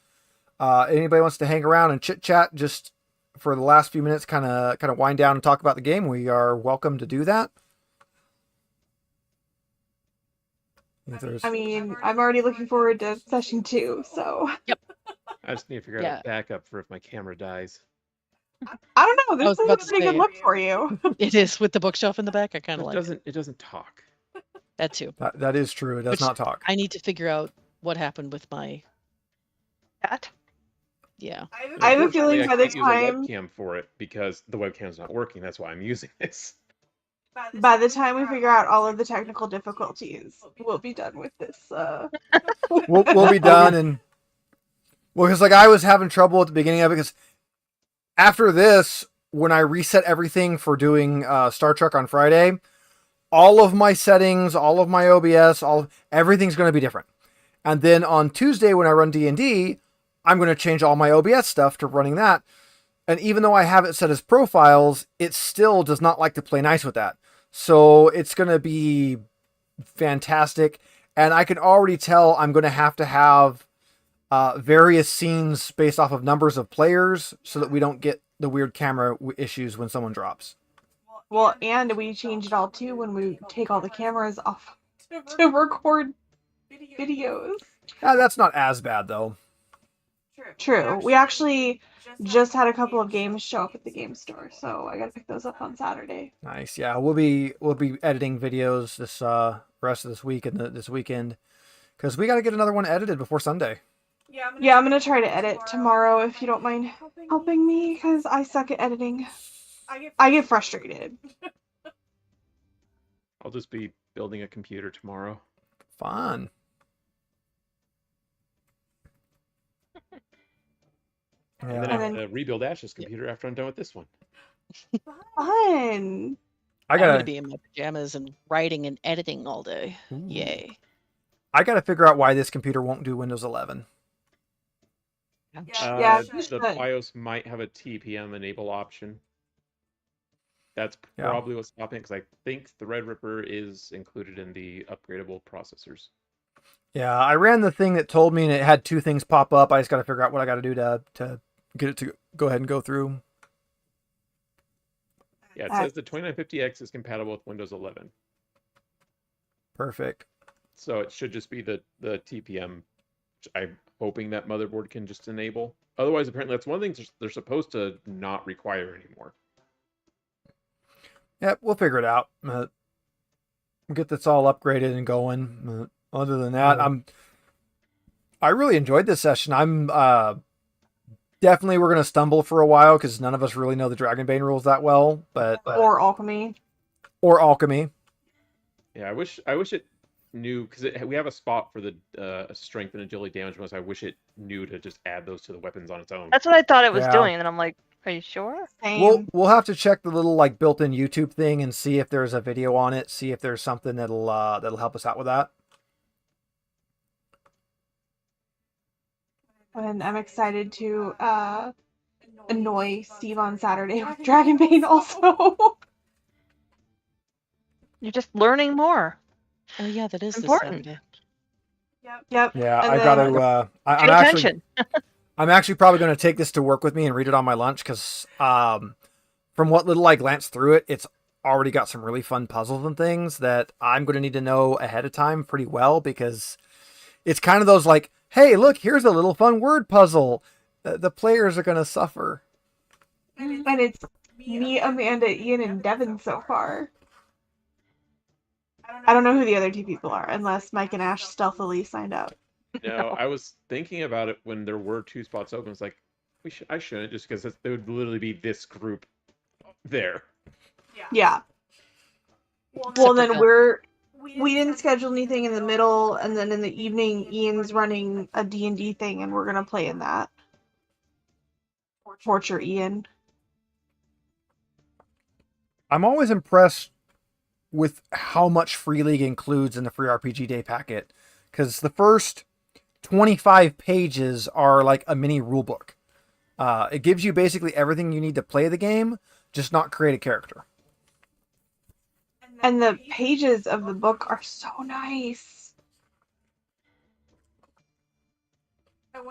Anybody wants to hang around and chit chat just for the last few minutes, kind of wind down and talk about the game, we are welcome to do that. There's- I mean, I'm already looking forward to session 2, so I just need to figure out Yeah. a backup for if my camera dies. I don't know. I This was is about a to pretty good say- look for you. It is with the bookshelf in the back. I kind of It like it. doesn't. It doesn't talk. That too. that is true. It does Which not talk. I need to figure out what happened with my. That. Yeah. I have a feeling Unfortunately, by the I can't time use a webcam for it because the webcam's not working. That's why I'm using this. by the time we figure out all of the technical difficulties, we'll be done with this. We'll be done, and well, because like I was having trouble at the beginning of it, because after this, when I reset everything for doing Star Trek on Friday, all of my settings, all of my OBS, everything's going to be different. And then on Tuesday when I run D&D, I'm going to change all my OBS stuff to running that. And even though I have it set as profiles, it still does not like to play nice with that. So it's going to be fantastic. And I can already tell I'm going to have various scenes based off of numbers of players so that we don't get the weird camera issues when someone drops. Well, and we change it all too when we take all the cameras off to record videos. That's not as bad though. True. We actually just had a couple of games show up at the game store, so I gotta pick those up on Saturday. Nice. Yeah, we'll be editing videos this rest of this week and this weekend because we got to get another one edited before Sunday. Yeah, I'm gonna try to edit tomorrow if you don't mind helping me, because I suck at editing. I get frustrated. I'll just be building a computer tomorrow. Fun. And then Yeah. I have to rebuild Ash's computer after I'm done with this one. Fun. I I'm gonna gotta be in my pajamas and writing and editing all day. Ooh. Yay. I gotta figure out why this computer won't do Windows 11. Yeah, you The should. BIOS might have a TPM enable option. That's Yeah. probably what's stopping it, because I think the Red Ripper is included in the upgradable processors. Yeah, I ran the thing that told me, and it had 2 things pop up. I just gotta figure out what I gotta do to get it to go ahead and go through. Yeah, it says the 2950X is compatible with Windows 11. Perfect. So it should just be the TPM, which I'm hoping that motherboard can just enable. Otherwise, apparently that's one of the things they're supposed to not require anymore. Yep, we'll figure it out. We'll get this all upgraded and going. Other than that, I really enjoyed this session. I'm definitely we're gonna stumble for a while because none of us really know the Dragonbane rules that well, but Or alchemy. or alchemy. Yeah, I wish it knew, because we have a spot for the strength and agility damage bonus. I wish it knew to just add those to the weapons on its own. That's what I thought it was Yeah. doing, and I'm like, are you sure? Same. We'll have to check the little like built-in YouTube thing and see if there's a video on it. See if there's something that'll help us out with that. And I'm excited to annoy Steve on Saturday with Dragonbane also. You're just learning more. Oh yeah, that is Important. this Saturday. Yep. Yeah, And I then- gotta. Pay attention. I'm actually probably going to take this to work with me and read it on my lunch because from what little I glanced through it, it's already got some really fun puzzles and things that I'm going to need to know ahead of time pretty well, because it's kind of those like, hey, look, here's a little fun word puzzle. The players are going to suffer. And it's me, Amanda, Ian, and Devin so far. I don't know who the other 2 people are, unless Mike and Ash stealthily signed up. No, I was thinking about it when there were 2 spots open. It's like, I shouldn't, just because there would literally be this group there. Yeah. Well, then we didn't schedule anything in the middle, and then in the evening, Ian's running a D&D thing, and we're gonna play in that. Torture Ian. I'm always impressed with how much Free League includes in the Free RPG Day packet, because the first 25 pages are like a mini rulebook. It gives you basically everything you need to play the game, just not create a character. And the pages of the book are so nice.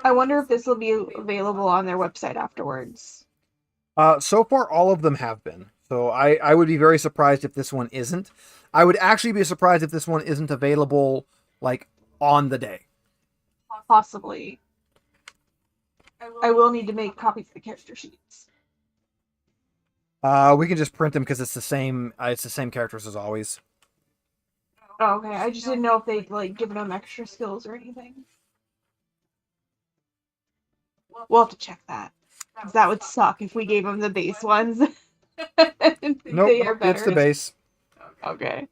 I wonder if this will be available on their website afterwards. So far, all of them have been. So I would be very surprised if this one isn't. I would actually be surprised if this one isn't available like on the day. Possibly. I will need to make copies of the character sheets. We can just print them because it's the same. It's the same characters as always. Oh, okay. I just didn't know if they'd like given them extra skills or anything. We'll have to check that. 'Cause that would suck if we gave them the base ones. Nope, They are it's the better. base. Okay.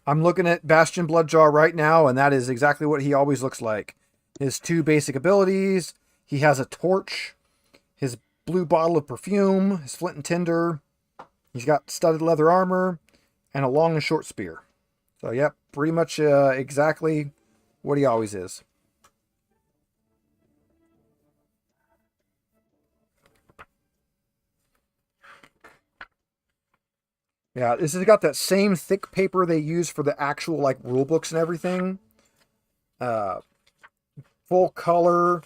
I'm looking at Bastion Bloodjaw right now, and that is exactly what he always looks like. His 2 basic abilities. He has a torch, his blue bottle of perfume, his flint and tinder. He's got studded leather armor, and a long and short spear. So, yep, pretty much exactly what he always is. Yeah, this has got that same thick paper they use for the actual like rule books and everything. Full color,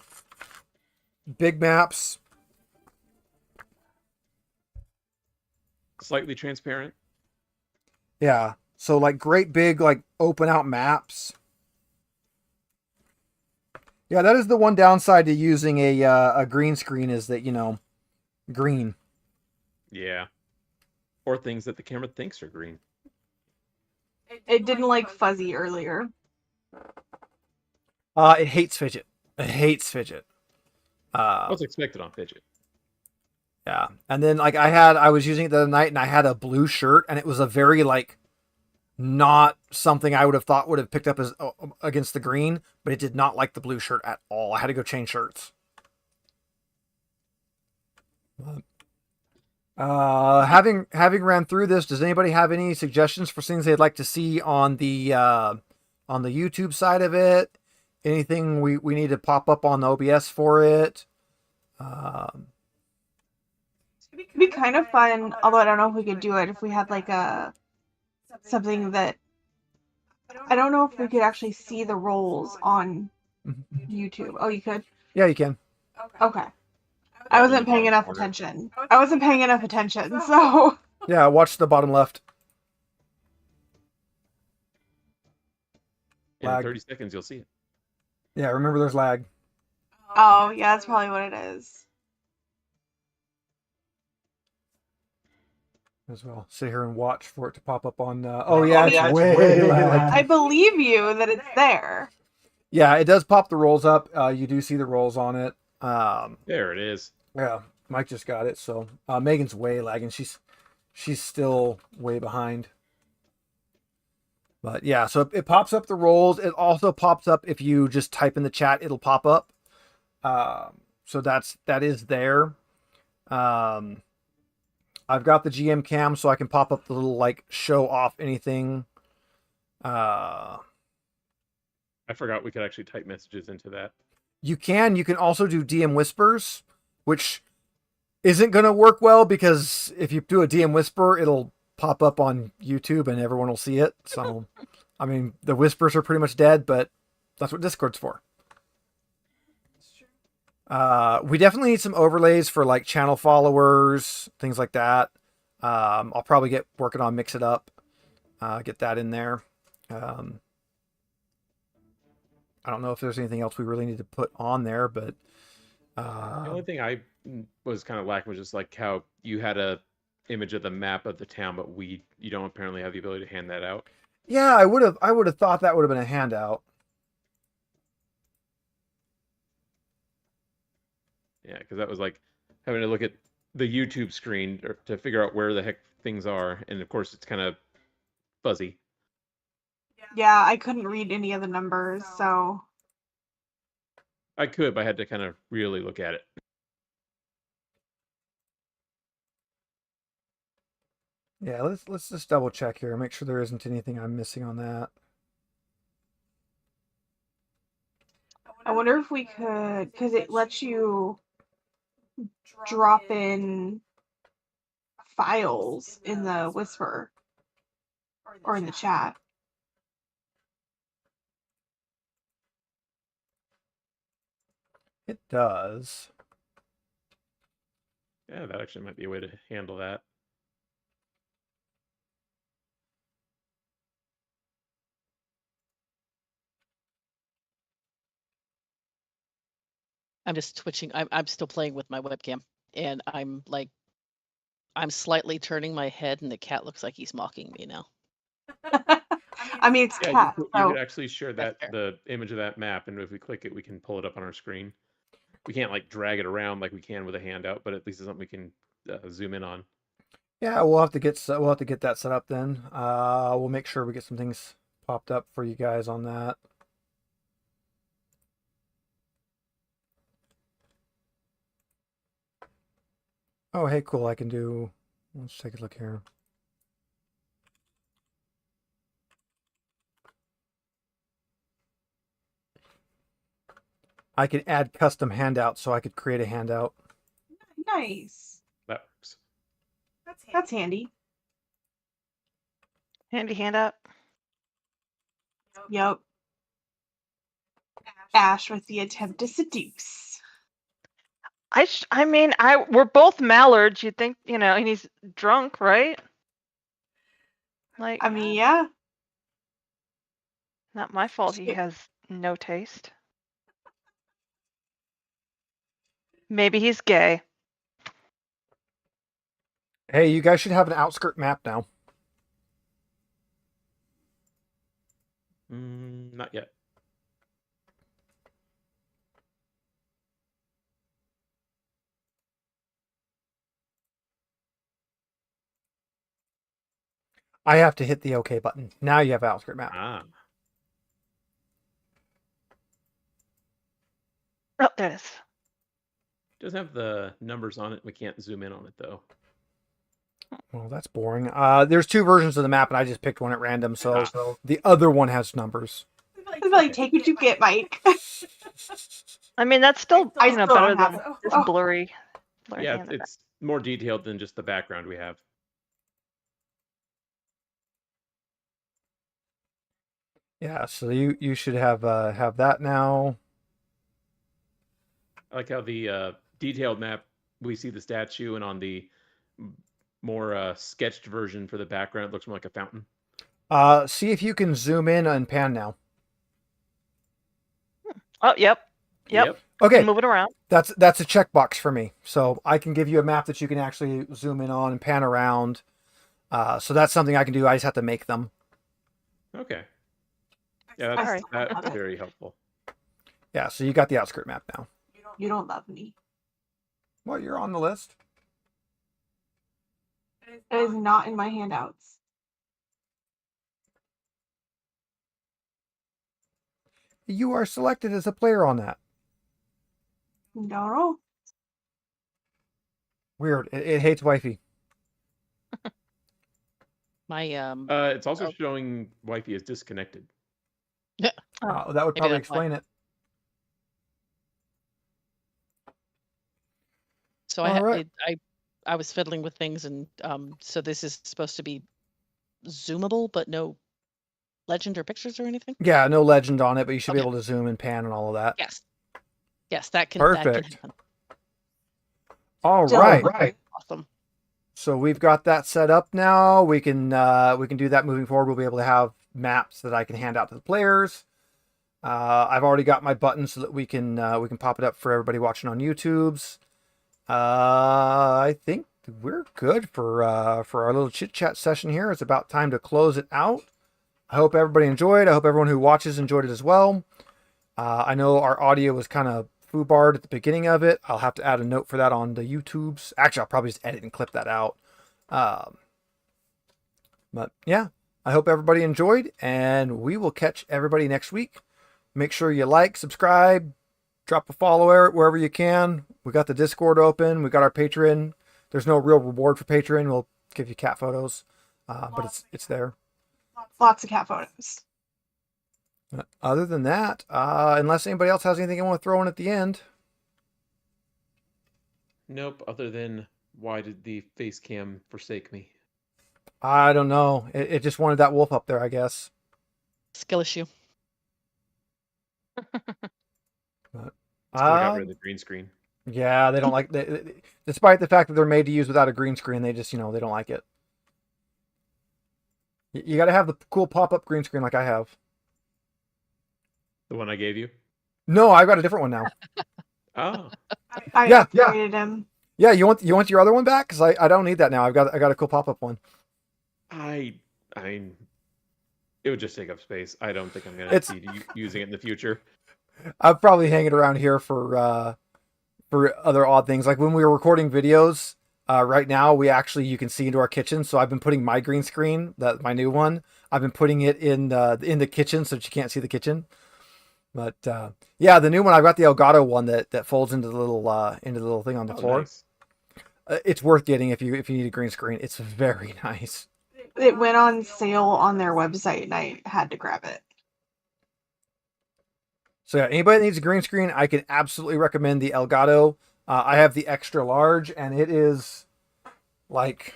big maps. Slightly transparent. Yeah, so like great big like open out maps. Yeah, that is the one downside to using a green screen is that, you know, green. Yeah. Or things that the camera thinks are green. It didn't like fuzzy earlier. It hates fidget. It hates fidget. What's expected on fidget? Yeah. And then like I was using it the other night and I had a blue shirt and it was a very like not something I would have thought would have picked up as against the green, but it did not like the blue shirt at all. I had to go change shirts. Having ran through this, does anybody have any suggestions for things they'd like to see on the YouTube side of it? Anything we need to pop up on the OBS for it? It'd be kind of fun, although I don't know if we could do it if we had like something that I don't know if we could actually see the rolls on YouTube. Oh, you could? Yeah, you can. Okay. I wasn't paying enough attention. I wasn't paying enough attention, so Yeah, watch the bottom left. In Lag. 30 seconds, you'll see it. Yeah, remember there's lag oh yeah, that's probably what it is. as well. Sit here and watch for it to pop up on. Oh yeah, it's way lag. I believe you that it's there. Yeah, it does pop the rolls up. You do see the rolls on it. There it is. Yeah, Mike just got it. So Megan's way lagging. She's still way behind. But yeah, so it pops up the rolls. It also pops up if you just type in the chat, it'll pop up. So that is there. I've got the GM cam so I can pop up the little like show off anything. I forgot we could actually type messages into that. You can also do DM whispers, which isn't going to work well because if you do a DM whisper, it'll pop up on YouTube and everyone will see it. So, I mean, the whispers are pretty much dead, but that's what Discord's for. We definitely need some overlays for like channel followers, things like that. I'll probably get working on Mix It Up, get that in there. I don't know if there's anything else we really need to put on there, but The only thing I was kind of lacking was just like how you had a image of the map of the town, but you don't apparently have the ability to hand that out. yeah, I would have thought that would have been a handout. Yeah, because that was like having to look at the YouTube screen to figure out where the heck things are, and of course it's kind of fuzzy. Yeah, I couldn't read any of the numbers, so I could, but I had to kind of really look at it. Yeah, let's just double check here, make sure there isn't anything I'm missing on that. I wonder if we could, because it lets you drop in files in the Whisper or in the chat. It does. Yeah, that actually might be a way to handle that. I'm just twitching. I'm still playing with my webcam, and I'm slightly turning my head, and the cat looks like he's mocking me now. I mean, it's Yeah, cat. you So could actually share That's that fair. the image of that map, and if we click it, we can pull it up on our screen. We can't like drag it around like we can with a handout, but at least it's something we can zoom in on. Yeah, we'll have to get that set up then. We'll make sure we get some things popped up for you guys on that. Oh, hey, cool. I can do. Let's take a look here. I could add custom handouts, so I could create a handout. nice. That works. That's handy. Handy handout. Yep. Ash with the attempt to seduce. I mean, we're both mallards. You'd think, and he's drunk, right? Like, I mean, yeah. not my fault. He has no taste. Maybe he's gay. Hey, you guys should have an outskirt map now. Not yet. I have to hit the OK button. Now you have an outskirt map. Ah, Oh, there it is. it doesn't have the numbers on it. We can't zoom in on it though. Well, that's boring. There's two versions of the map, and I just picked one at random, so Ah. the other one has numbers. It's like, take what you get, Mike. I mean, that's still, I still better don't have than it. this Oh. blurry Yeah, handout. it's more detailed than just the background we have. Yeah, so you should have that now. I like how the detailed map we see the statue, and on the more sketched version for the background, it looks more like a fountain. See if you can zoom in and pan now. Oh, yep. Okay, Move it around. that's a checkbox for me. So I can give you a map that you can actually zoom in on and pan around. So that's something I can do. I just have to make them. Okay. Yeah, All right. that's very helpful. Yeah, so you got the outskirt map now. You don't love me. Well, you're on the list. It is not in my handouts. You are selected as a player on that. Don't know. Weird. It hates wifey. My It's also Oh. showing wifey is disconnected. That would Maybe probably that's why. explain it. So All right. I was fiddling with things, and so this is supposed to be zoomable, but no legend or pictures or anything. Yeah, no legend on it, but you should be Okay. able to zoom and pan and all of that. Yes, that can Perfect. happen. All Still right. Awesome. So we've got that set up now. We can do that moving forward. We'll be able to have maps that I can hand out to the players. I've already got my button so that we can pop it up for everybody watching on YouTube's. I think we're good for our little chit chat session here. It's about time to close it out. I hope everybody enjoyed. I hope everyone who watches enjoyed it as well. I know our audio was kind of foobarred at the beginning of it. I'll have to add a note for that on the YouTube's. Actually, I'll probably just edit and clip that out. But yeah, I hope everybody enjoyed, and we will catch everybody next week. Make sure you like, subscribe, drop a follow wherever you can. We got the Discord open. We got our Patreon. There's no real reward for Patreon. We'll give you cat photos, but it's there. Lots of cat photos. Other than that, unless anybody else has anything I want to throw in at the end. Nope. Other than why did the face cam forsake me? I don't know. It just wanted that wolf up there, I guess. Skill issue. But, Still got rid of the green screen. yeah, they don't like. Despite the fact that they're made to use without a green screen, they just they don't like it. You got to have the cool pop-up green screen like I have. The one I gave you? No, I've got a different one now. Oh, I Yeah. upgraded him. Yeah, you want your other one back? Because I don't need that now. I got a cool pop up one. I it would just take up space. I don't think I'm gonna It's- be using it in the future. I'll probably hang it around here for other odd things. Like when we were recording videos, right now you can see into our kitchen. So I've been putting my green screen, my new one. I've been putting it in the kitchen so that you can't see the kitchen. But yeah, the new one I've got the Elgato one that folds into the little thing on the Oh, floor. nice. It's worth getting if you need a green screen. It's very nice. It went on sale on their website, and I had to grab it. So yeah, anybody that needs a green screen, I can absolutely recommend the Elgato. I have the extra large, and it is like,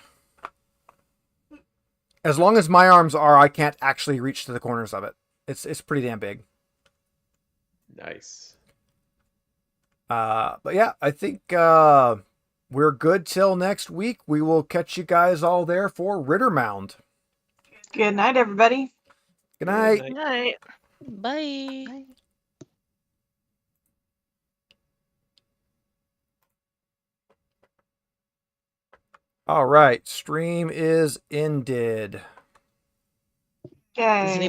as long as my arms are, I can't actually reach to the corners of it. It's pretty damn big. Nice. But yeah, I think we're good till next week. We will catch you guys all there for Rittermound. Good night, everybody. Good night. Good Good night. Bye. Bye. All right, stream is ended. Yay. Does anybody